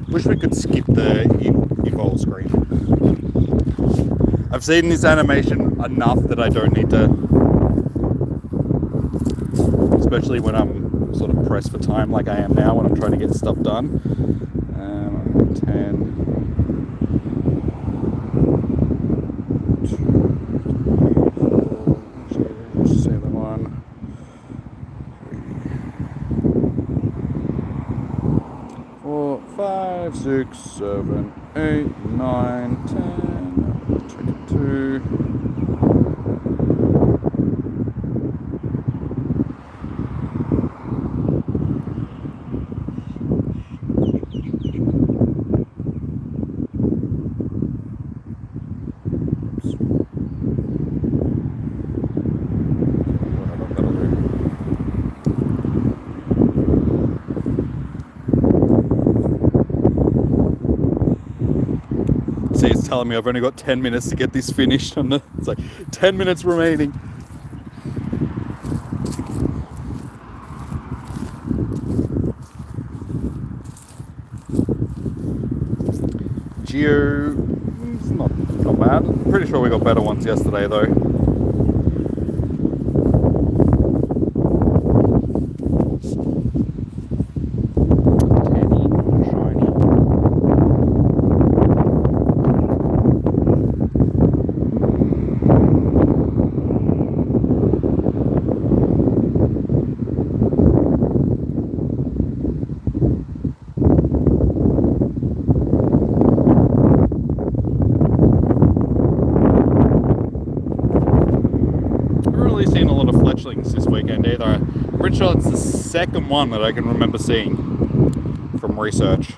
A: Wish we could skip the evolve screen. I've seen this animation enough that I don't need to, especially when I'm sort of pressed for time like I am now when I'm trying to get stuff done. 10. 5, 6, 7, 8, 9, 10, 22. See, it's telling me I've only got 10 minutes to get this finished. It's like 10 minutes remaining. Geo, it's not bad. I'm pretty sure we got better ones yesterday though. This weekend either. I'm pretty sure it's the second one that I can remember seeing from research.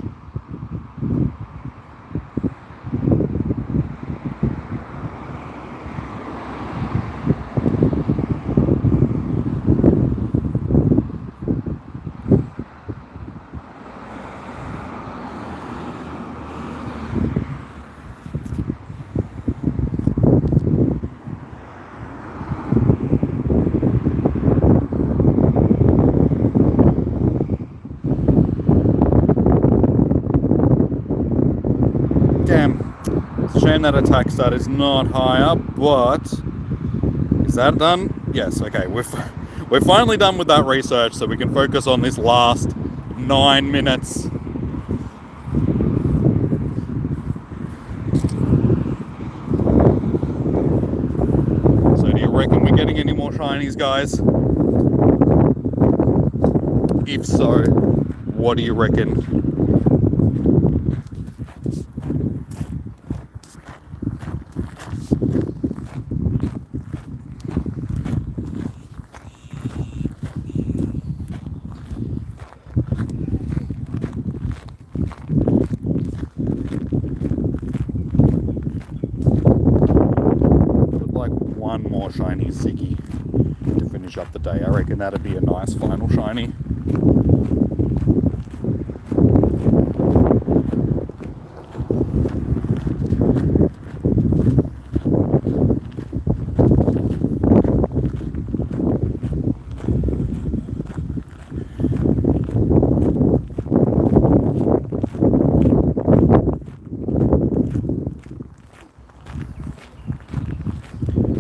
A: It's a shame that attack stat is not higher, but is that done? Yes, okay, we're finally done with that research so we can focus on this last 9 minutes. So do you reckon we're getting any more shinies, guys? If so, what do you reckon? more shiny Ziggy to finish up the day. I reckon that'd be a nice final shiny.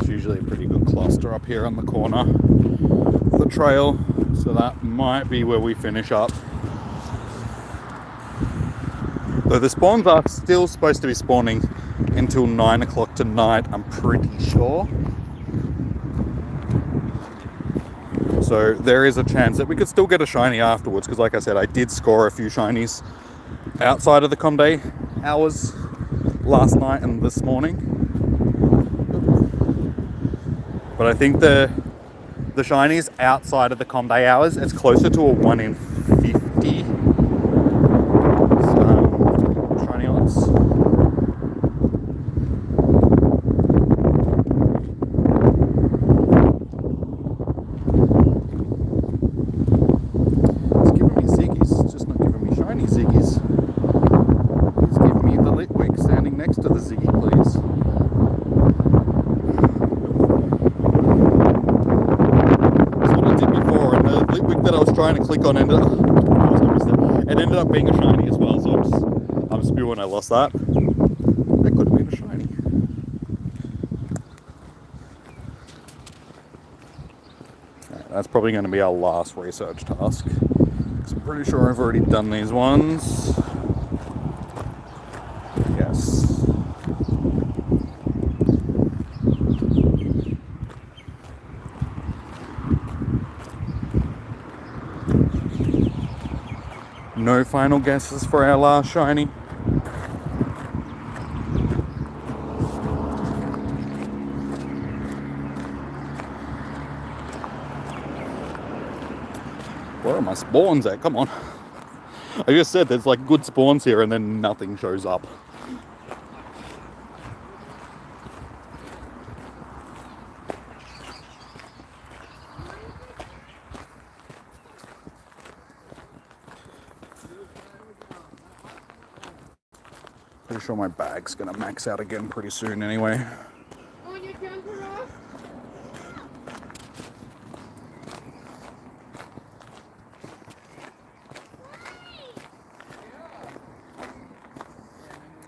A: Usually a pretty good cluster up here on the corner of the trail, so that might be where we finish up. Though the spawns are still supposed to be spawning until 9 o'clock tonight, I'm pretty sure. So there is a chance that we could still get a shiny afterwards, because like I said, I did score a few shinies outside of the com day hours last night and this morning. But I think the shinies outside of the com day hours, it's closer to a 1 in 50 shiny odds. It's giving me Ziggies, it's just not giving me shiny Ziggies. It's giving me the Litwick standing next to the Ziggy, please. That I was trying to click on ended up being a shiny as well, so I'm spewing I lost that. That could have been a shiny. Right, that's probably going to be our last research task, because I'm pretty sure I've already done these ones. Yes. No final guesses for our last shiny. Where are my spawns at? Come on. I just said there's like good spawns here and then nothing shows up. Pretty sure my bag's gonna max out again pretty soon anyway.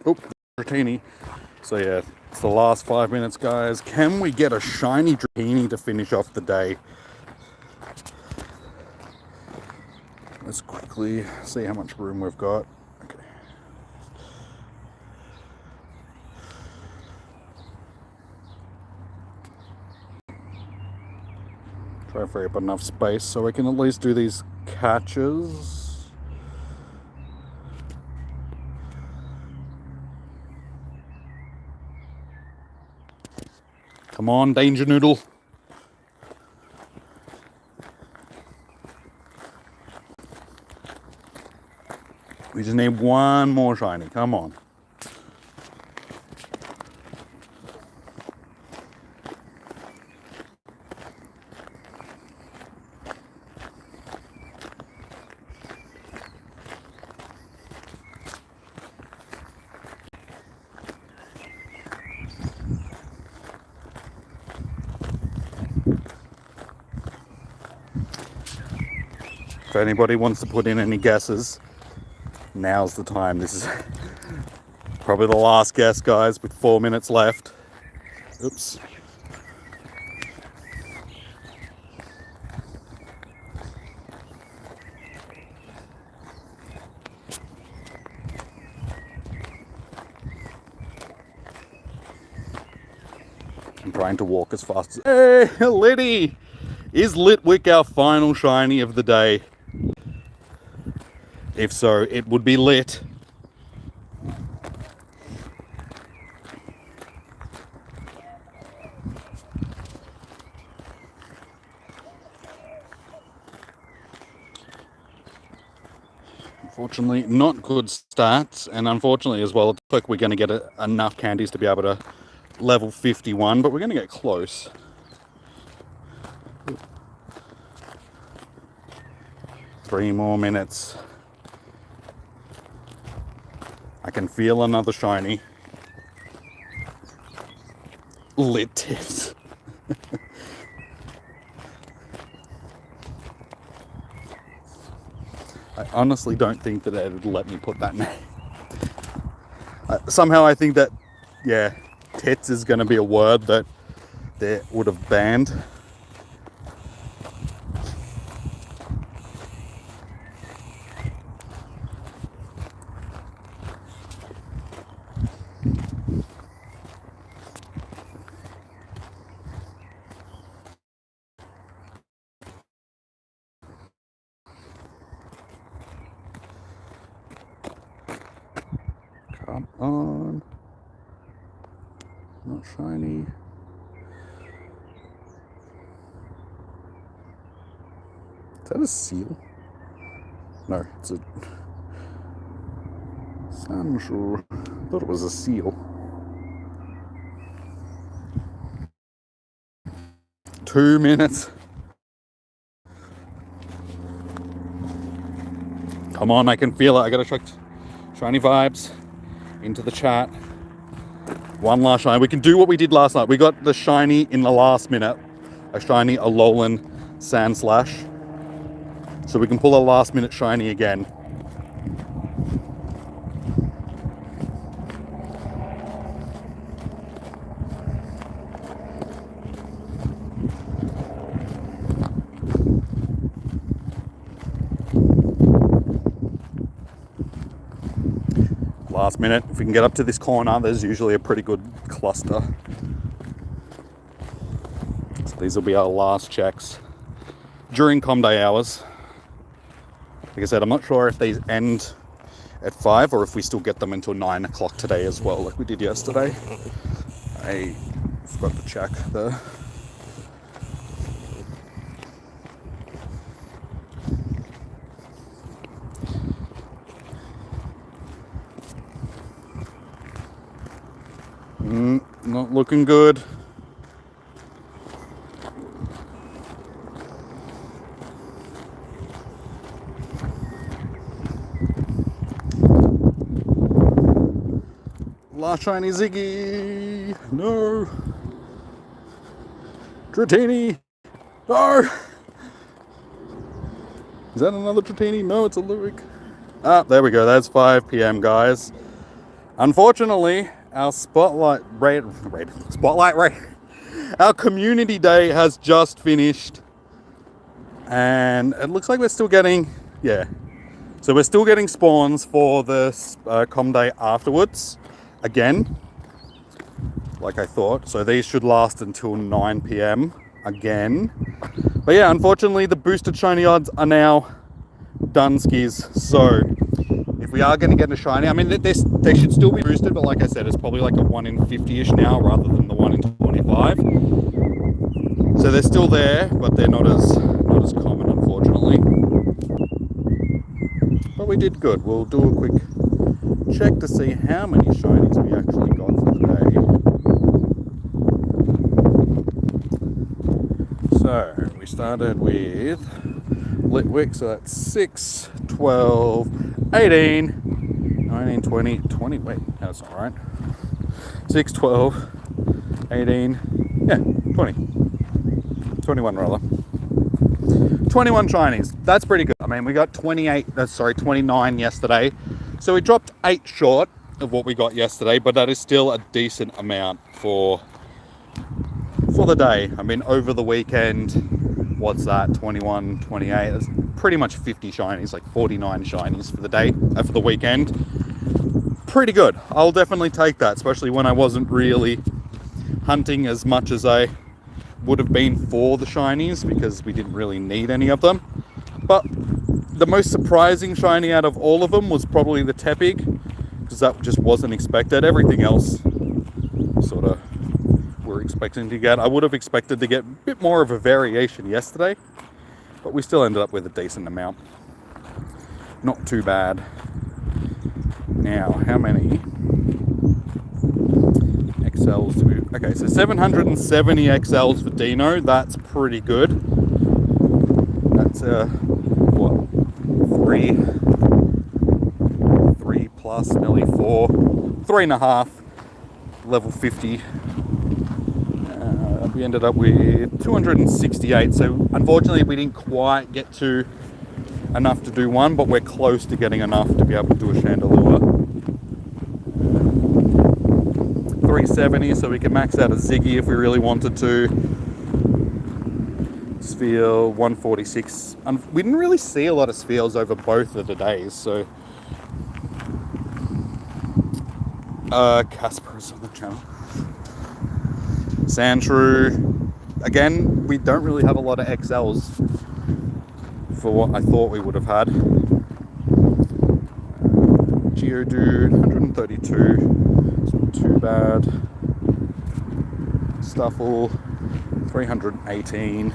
A: Oh, Dratini. So yeah, it's the last 5 minutes, guys. Can we get a shiny Dratini to finish off the day? Let's quickly see how much room we've got. Okay. Try to free up enough space so we can at least do these catches. Come on, Danger Noodle. We just need one more shiny. Come on. If anybody wants to put in any guesses, now's the time. This is probably the last guess, guys, with 4 minutes left. Oops. I'm trying to walk as fast as... Hey, Liddy! Is Litwick our final shiny of the day? If so, it would be lit. Unfortunately, not good stats, and unfortunately as well, it looks like we're going to get enough candies to be able to level 51, but we're going to get close. 3 more minutes. I can feel another shiny. Lit tips. I honestly don't think that it would let me put that name. Somehow I think that, yeah, tits is going to be a word that they would have banned. Come on. Not shiny. Is that a seal? No, it's a Sancho. I thought it was a seal. 2 minutes. Come on, I can feel it. I gotta check shiny vibes into the chat. One last shiny. We can do what we did last night. We got the shiny in the last minute. A shiny Alolan Sandslash. So we can pull a last minute shiny again. Last minute, if we can get up to this corner, there's usually a pretty good cluster. So these will be our last checks during Com Day hours. Like I said, I'm not sure if these end at 5 or if we still get them until 9 o'clock today as well, like we did yesterday. I forgot to check the... Not looking good. Last shiny Ziggy. No. Dratini. No. Is that another Dratini? No, it's a Luick. Ah, there we go. That's 5 p.m. guys. Unfortunately, our spotlight rate, our community day has just finished, and it looks like we're still getting, so we're still getting spawns for the Com Day afterwards, again, like I thought. So these should last until 9 p.m. again. But yeah, unfortunately, the boosted shiny odds are now done, skis. So if we are going to get a shiny, I mean, they should still be boosted, but like I said, it's probably like a 1 in 50-ish now rather than the 1 in 25. So they're still there, but they're not as common, unfortunately. But we did good. We'll do a quick check to see how many shinies we actually got for the day. So we started with Litwick, so that's 6, 12, 18, 19, 20, 20, wait, that's not right. 6, 12, 18, yeah, 20. 21 rather. 21 shinies. That's pretty good. I mean, we got 29 yesterday. So we dropped 8 short of what we got yesterday, but that is still a decent amount for the day. I mean, over the weekend, what's that, 21, 28, that's pretty much 50 shinies, like 49 shinies for the day, for the weekend. Pretty good. I'll definitely take that, especially when I wasn't really hunting as much as I would have been for the shinies, because we didn't really need any of them. But the most surprising shiny out of all of them was probably the Tepig, because that just wasn't expected. Everything else sort of we're expecting to get. I would have expected to get a bit more of a variation yesterday, but we still ended up with a decent amount. Not too bad. Now, how many XLs do we... Okay, so 770 XLs for Dino. That's pretty good. That's what? 3 plus, nearly 4, 3.5, level 50. We ended up with 268, so unfortunately we didn't quite get to enough to do one, but we're close to getting enough to be able to do a Chandelure. 370, so we can max out a Ziggy if we really wanted to. Sphere 146. We didn't really see a lot of spheres over both of the days, so Casper is on the channel. Sandshrew. Again, we don't really have a lot of XLs for what I thought we would have had. Geodude, 132. It's not too bad. Stuffle, 318.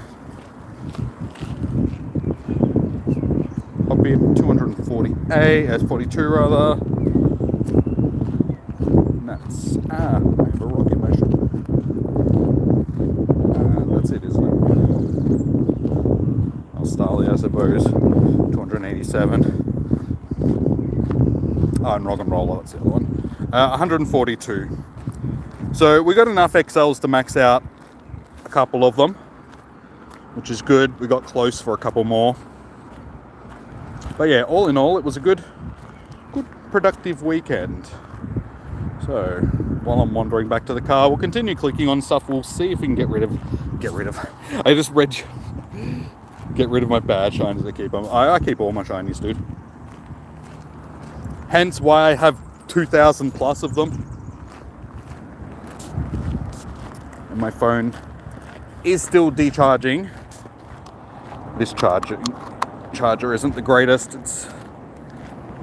A: Hoppy, 248, 42 rather. And that's, I have a rock in my shoe. That's it, isn't it? Australia, I suppose. 287. Oh, and Rock and Roller, that's the other one. 142. So we got enough XLs to max out a couple of them, which is good. We got close for a couple more. But yeah, all in all, it was a good productive weekend. So while I'm wandering back to the car, we'll continue clicking on stuff. We'll see if we can get rid of. I just read. Get rid of my bad shinies. I keep them. I keep all my shinies, dude. Hence why I have 2,000 plus of them. And my phone is still decharging. This charger isn't the greatest.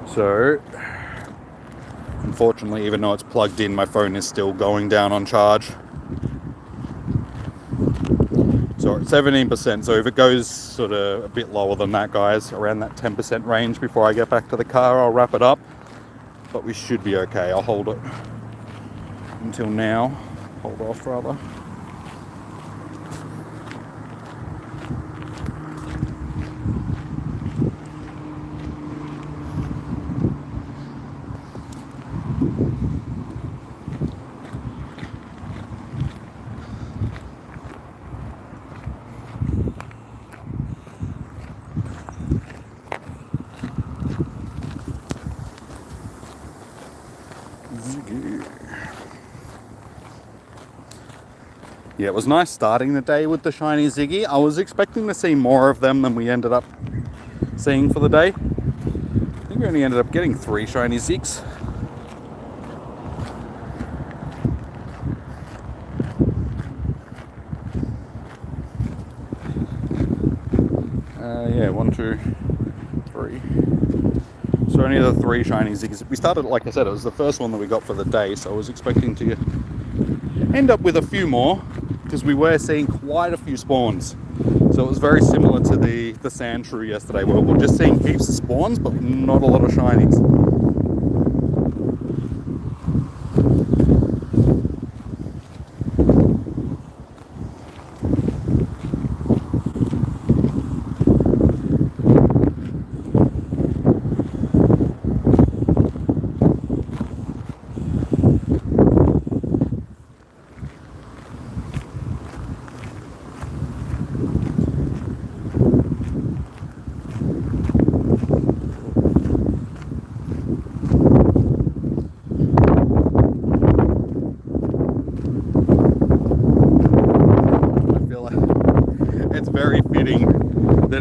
A: So unfortunately, even though it's plugged in, my phone is still going down on charge. So at 17%, so if it goes sort of a bit lower than that, guys, around that 10% range before I get back to the car, I'll wrap it up. But we should be okay. I'll hold it until now. Hold off, rather. Yeah, it was nice starting the day with the shiny Ziggy. I was expecting to see more of them than we ended up seeing for the day. I think we only ended up getting 3 shiny Zigs. Yeah, 1, 2, 3. So only the 3 shiny Zigs. We started, like I said, it was the first one that we got for the day, so I was expecting to end up with a few more, because we were seeing quite a few spawns. So it was very similar to the Sandshrew yesterday, where we're just seeing heaps of spawns, but not a lot of shinies.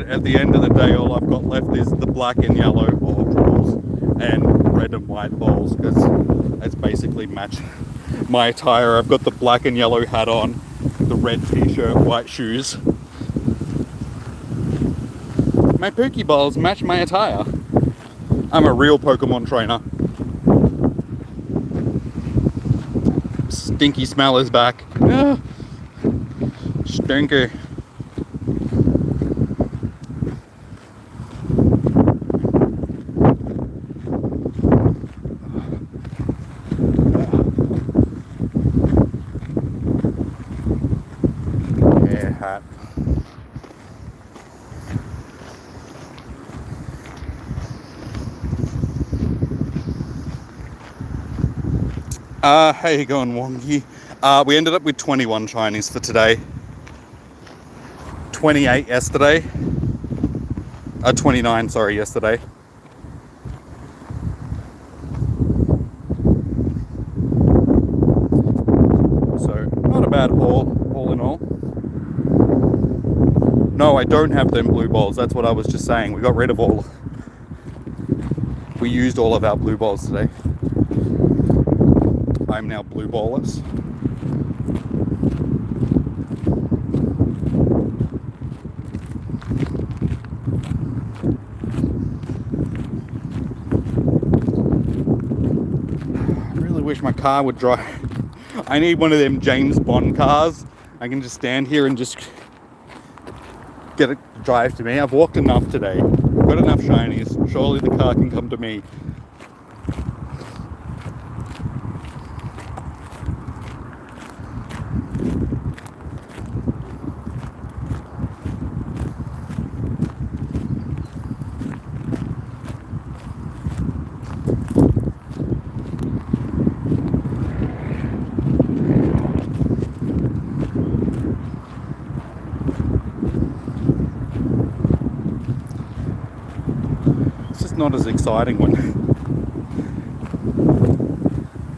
A: At the end of the day, all I've got left is the black and yellow balls and red and white balls, because it's basically match my attire. I've got the black and yellow hat on, the red t-shirt, white shoes. My Pokeballs match my attire. I'm a real Pokemon trainer. Stinky smell is back. Ah, stinky. How you going, Wonky? We ended up with 21 shinies for today. 28 yesterday. 29, sorry, yesterday. So, not a bad haul, all in all. No, I don't have them blue balls. That's what I was just saying. We got rid of all. We used all of our blue balls today. I'm now blue ballless. I really wish my car would drive. I need one of them James Bond cars. I can just stand here and just get it to drive to me. I've walked enough today. I've got enough shinies. Surely the car can come to me. Not as exciting when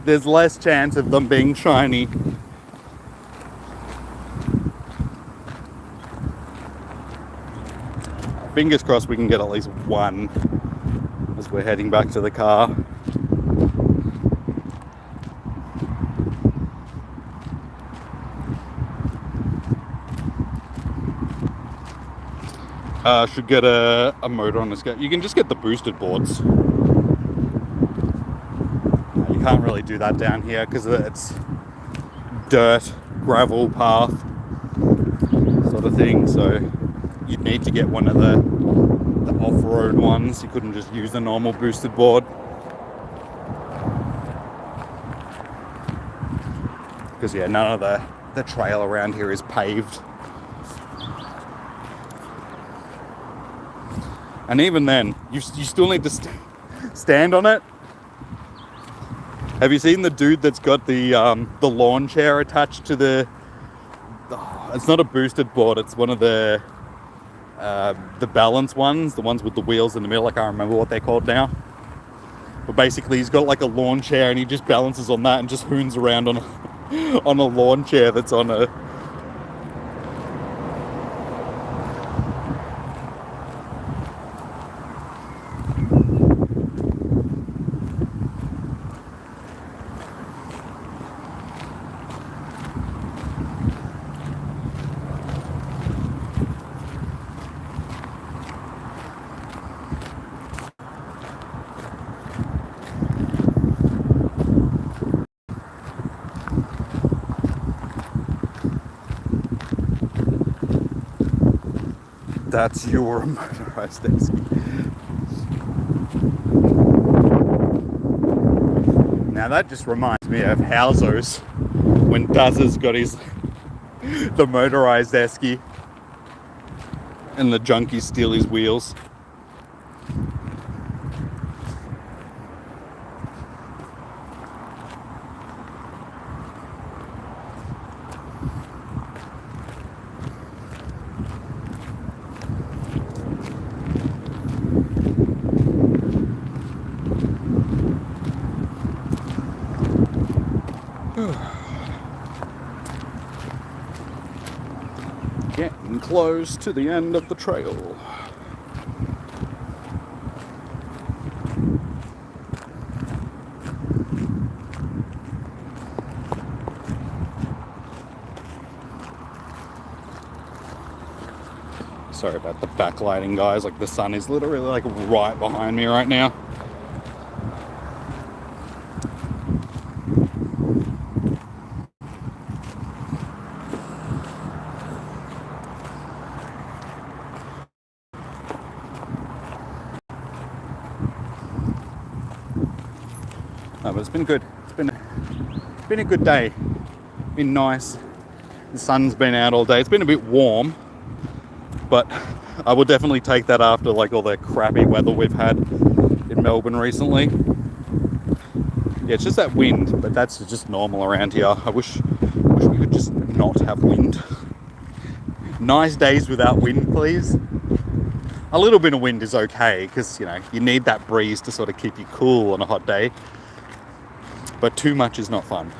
A: there's less chance of them being shiny. Fingers crossed we can get at least one as we're heading back to the car. Should get a motor on this guy. You can just get the boosted boards. You can't really do that down here because it's dirt, gravel path sort of thing. So you'd need to get one of the off-road ones. You couldn't just use the normal boosted board. Because yeah, none of the trail around here is paved. And even then, you still need to stand on it. Have you seen the dude that's got the lawn chair attached to the? It's not a boosted board. It's one of the balance ones, the ones with the wheels in the middle. I can't remember what they're called now. But basically, he's got like a lawn chair, and he just balances on that and just hoons around on a lawn chair that's on a. That's your motorized desk. Now that just reminds me of Housos when Dazza's got the motorized esky and the junkies steal his wheels. Getting close to the end of the trail. Sorry about the backlighting, guys. Like the sun is literally like right behind me right now. No, but it's been good. It's been a good day. Been nice. The sun's been out all day. It's been a bit warm, but I will definitely take that after like all the crappy weather we've had in Melbourne recently. Yeah, it's just that wind, but that's just normal around here. I wish we could just not have wind. Nice days without wind, please. A little bit of wind is okay, because, you know, you need that breeze to sort of keep you cool on a hot day. But too much is not fun.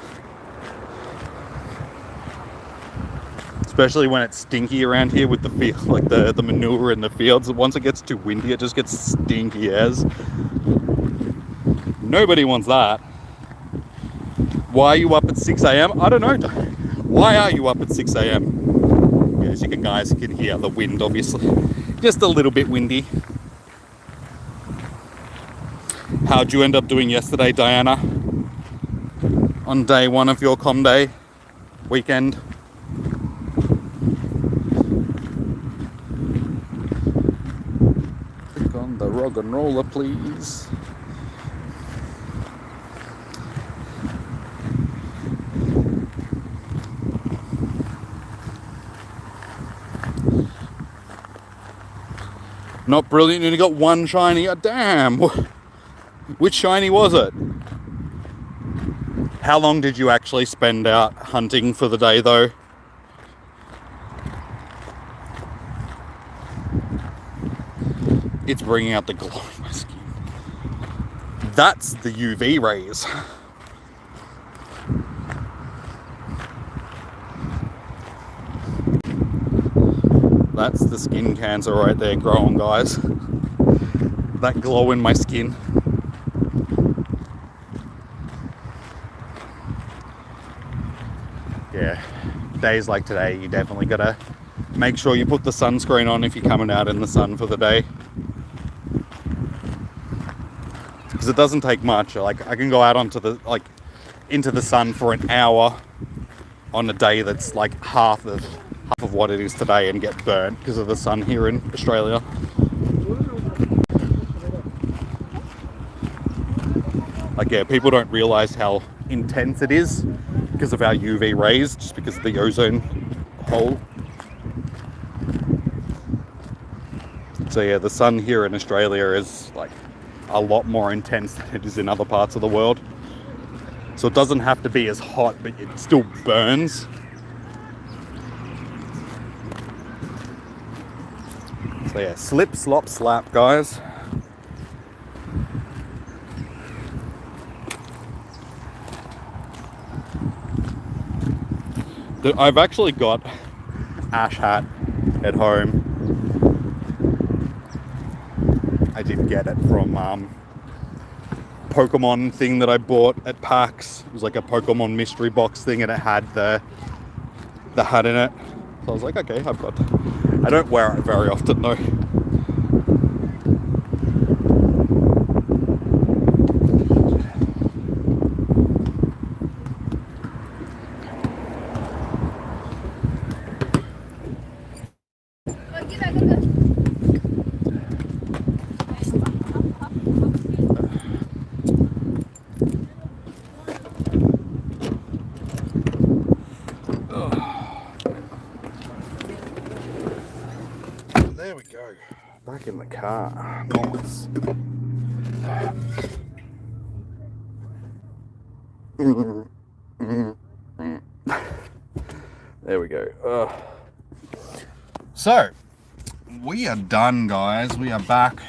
A: Especially when it's stinky around here with the field, like the manure in the fields. Once it gets too windy, it just gets stinky as. Nobody wants that. Why are you up at 6 a.m? I don't know. Why are you up at 6 a.m? Yeah, as you guys can hear the wind, obviously. Just a little bit windy. How'd you end up doing yesterday, Diana? On day one of your com day weekend? Click on the rock and roller, please. Not brilliant, you only got one shiny. Oh, damn! Which shiny was it? How long did you actually spend out hunting for the day, though? It's bringing out the glow in my skin. That's the UV rays. That's the skin cancer right there growing, guys. That glow in my skin. Yeah, days like today, you definitely gotta make sure you put the sunscreen on if you're coming out in the sun for the day. Because it doesn't take much. Like, I can go out onto the, like, into the sun for an hour on a day that's like half of what it is today and get burnt because of the sun here in Australia. Like, yeah, people don't realize how intense it is because of our UV rays, just because of the ozone hole. So yeah, the sun here in Australia is like a lot more intense than it is in other parts of the world. So it doesn't have to be as hot, but it still burns. So yeah, slip, slop, slap, guys. I've actually got Ash Hat at home. I did get it from Pokemon thing that I bought at PAX. It was like a Pokemon mystery box thing, and it had the hat in it. So I was like, okay, I've got. I don't wear it very often though. There we go. Back in the car. Nice. There we go. So, we are done, guys. We are back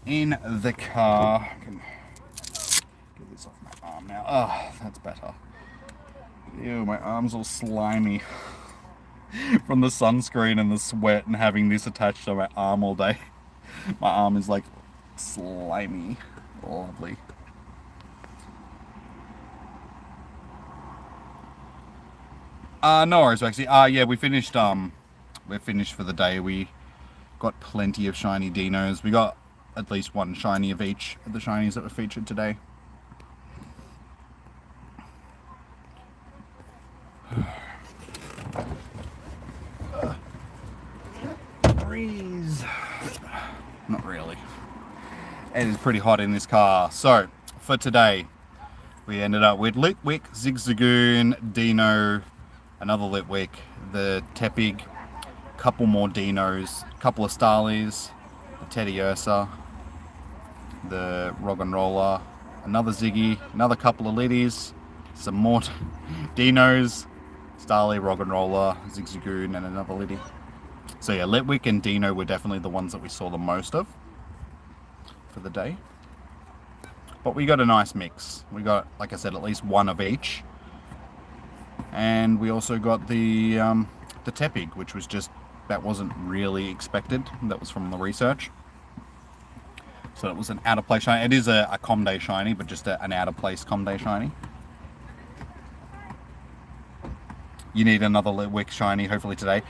A: in the car. I can get this off my arm now. Oh, that's better. Ew, my arm's all slimy from the sunscreen and the sweat and having this attached to my arm all day. My arm is like slimy. Lovely. No worries, actually. Yeah, we finished. We're finished for the day. We got plenty of shiny dinos. We got at least one shiny of each of the shinies that were featured today. Breeze. Not really. It is pretty hot in this car. So, for today, we ended up with Litwick, Zigzagoon, Dino, another Litwick, the Tepig, couple more Dinos, couple of Starlies, the Teddy Ursa, the Rock and Roller, another Ziggy, another couple of Liddies, some more Dinos, Starly, Rock and Roller, Zigzagoon, and another Liddy. So yeah, Litwick and Dino were definitely the ones that we saw the most of for the day. But we got a nice mix. We got, like I said, at least one of each. And we also got the Tepig, which was just, that wasn't really expected. That was from the research. So it was an out of place shiny. It is a Comday shiny, but just an out of place Comday shiny. You need another Litwick shiny, hopefully today.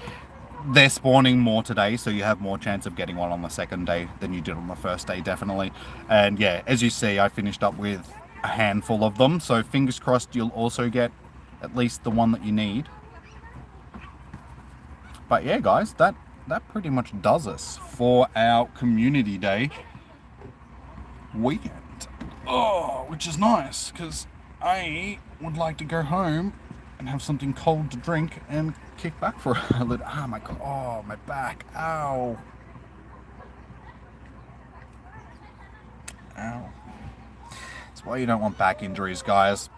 A: They're spawning more today, so you have more chance of getting one on the second day than you did on the first day, definitely. And yeah, as you see, I finished up with a handful of them, so fingers crossed you'll also get at least the one that you need. But yeah, guys, that pretty much does us for our community day weekend. Oh, which is nice, because I would like to go home and have something cold to drink and kick back for a little. Oh my god, oh my back, ow. Ow. That's why you don't want back injuries, guys.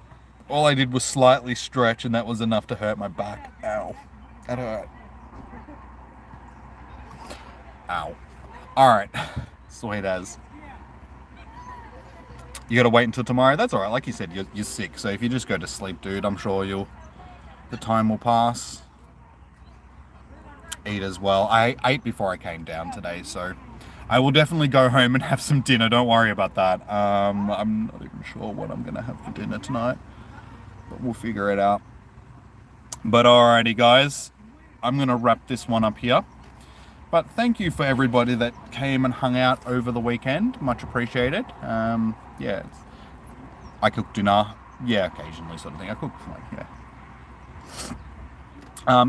A: All I did was slightly stretch and that was enough to hurt my back. Ow. That hurt. Ow. Alright. Sweet as. You gotta wait until tomorrow? That's alright, like you said, you're sick, so if you just go to sleep, dude, I'm sure the time will pass. Eat as well. I ate before I came down today, so I will definitely go home and have some dinner. Don't worry about that. I'm not even sure what I'm gonna have for dinner tonight, but we'll figure it out. But alrighty, guys, I'm gonna wrap this one up here. But thank you for everybody that came and hung out over the weekend. Much appreciated. Yeah, I cook dinner. Yeah, occasionally, sort of thing. I cook like, yeah.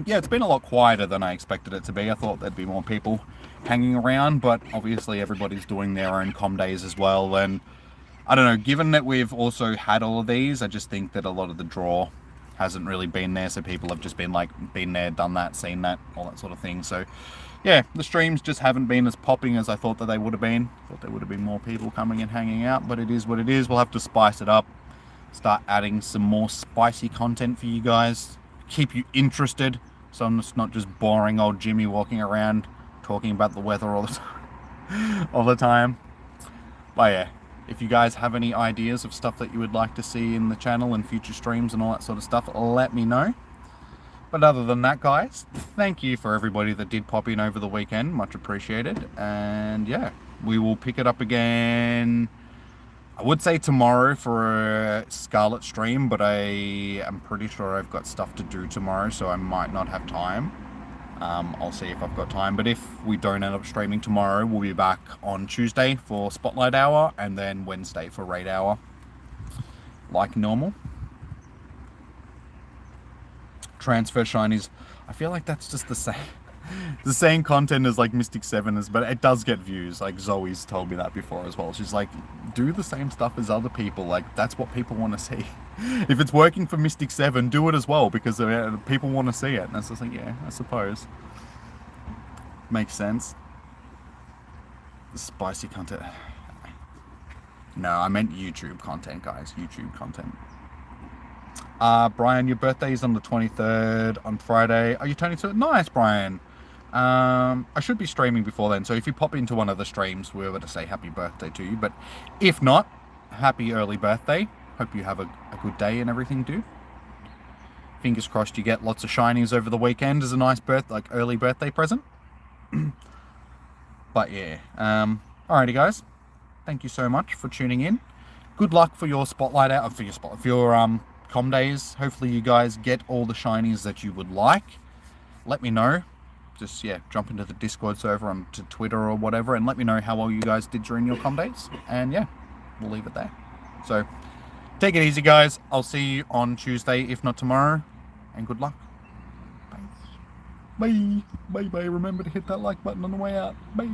A: Yeah, it's been a lot quieter than I expected it to be. I thought there'd be more people hanging around, but obviously everybody's doing their own com days as well. And I don't know, given that we've also had all of these, I just think that a lot of the draw hasn't really been there. So people have just been like, been there, done that, seen that, all that sort of thing. So yeah, the streams just haven't been as popping as I thought that they would have been. Thought there would have been more people coming and hanging out, but it is what it is. We'll have to spice it up, start adding some more spicy content for you guys. Keep you interested, so I'm just not just boring old Jimmy walking around talking about the weather all the time. But yeah, if you guys have any ideas of stuff that you would like to see in the channel and future streams and all that sort of stuff, let me know. But other than that, guys, thank you for everybody that did pop in over the weekend. Much appreciated. And yeah, we will pick it up again, I would say tomorrow for a Scarlet stream, but I am pretty sure I've got stuff to do tomorrow, so I might not have time. I'll see if I've got time, but if we don't end up streaming tomorrow, we'll be back on Tuesday for Spotlight Hour, and then Wednesday for Raid Hour, like normal. Transfer shinies, I feel like that's just the same content as like Mystic 7 is, but it does get views. Like Zoe's told me that before as well. She's like, do the same stuff as other people. Like, that's what people want to see. If it's working for Mystic 7, do it as well, because people want to see it. And that's just like, yeah, I suppose. Makes sense. The spicy content. No, I meant YouTube content, guys. YouTube content. Brian, your birthday is on the 23rd on Friday. Are you turning to it? Nice, Brian. I should be streaming before then, so if you pop into one of the streams, we're going to say happy birthday to you. But if not, happy early birthday. Hope you have a good day and everything, dude. Fingers crossed you get lots of shinies over the weekend as a nice early birthday present. But yeah, alrighty, guys. Thank you so much for tuning in. Good luck for your spotlight out for your com days. Hopefully you guys get all the shinies that you would like. Let me know. Just, yeah, jump into the Discord server onto Twitter or whatever and let me know how well you guys did during your com days. And yeah, we'll leave it there. So, take it easy, guys. I'll see you on Tuesday, if not tomorrow. And good luck. Bye. Bye. Bye. Remember to hit that like button on the way out. Bye.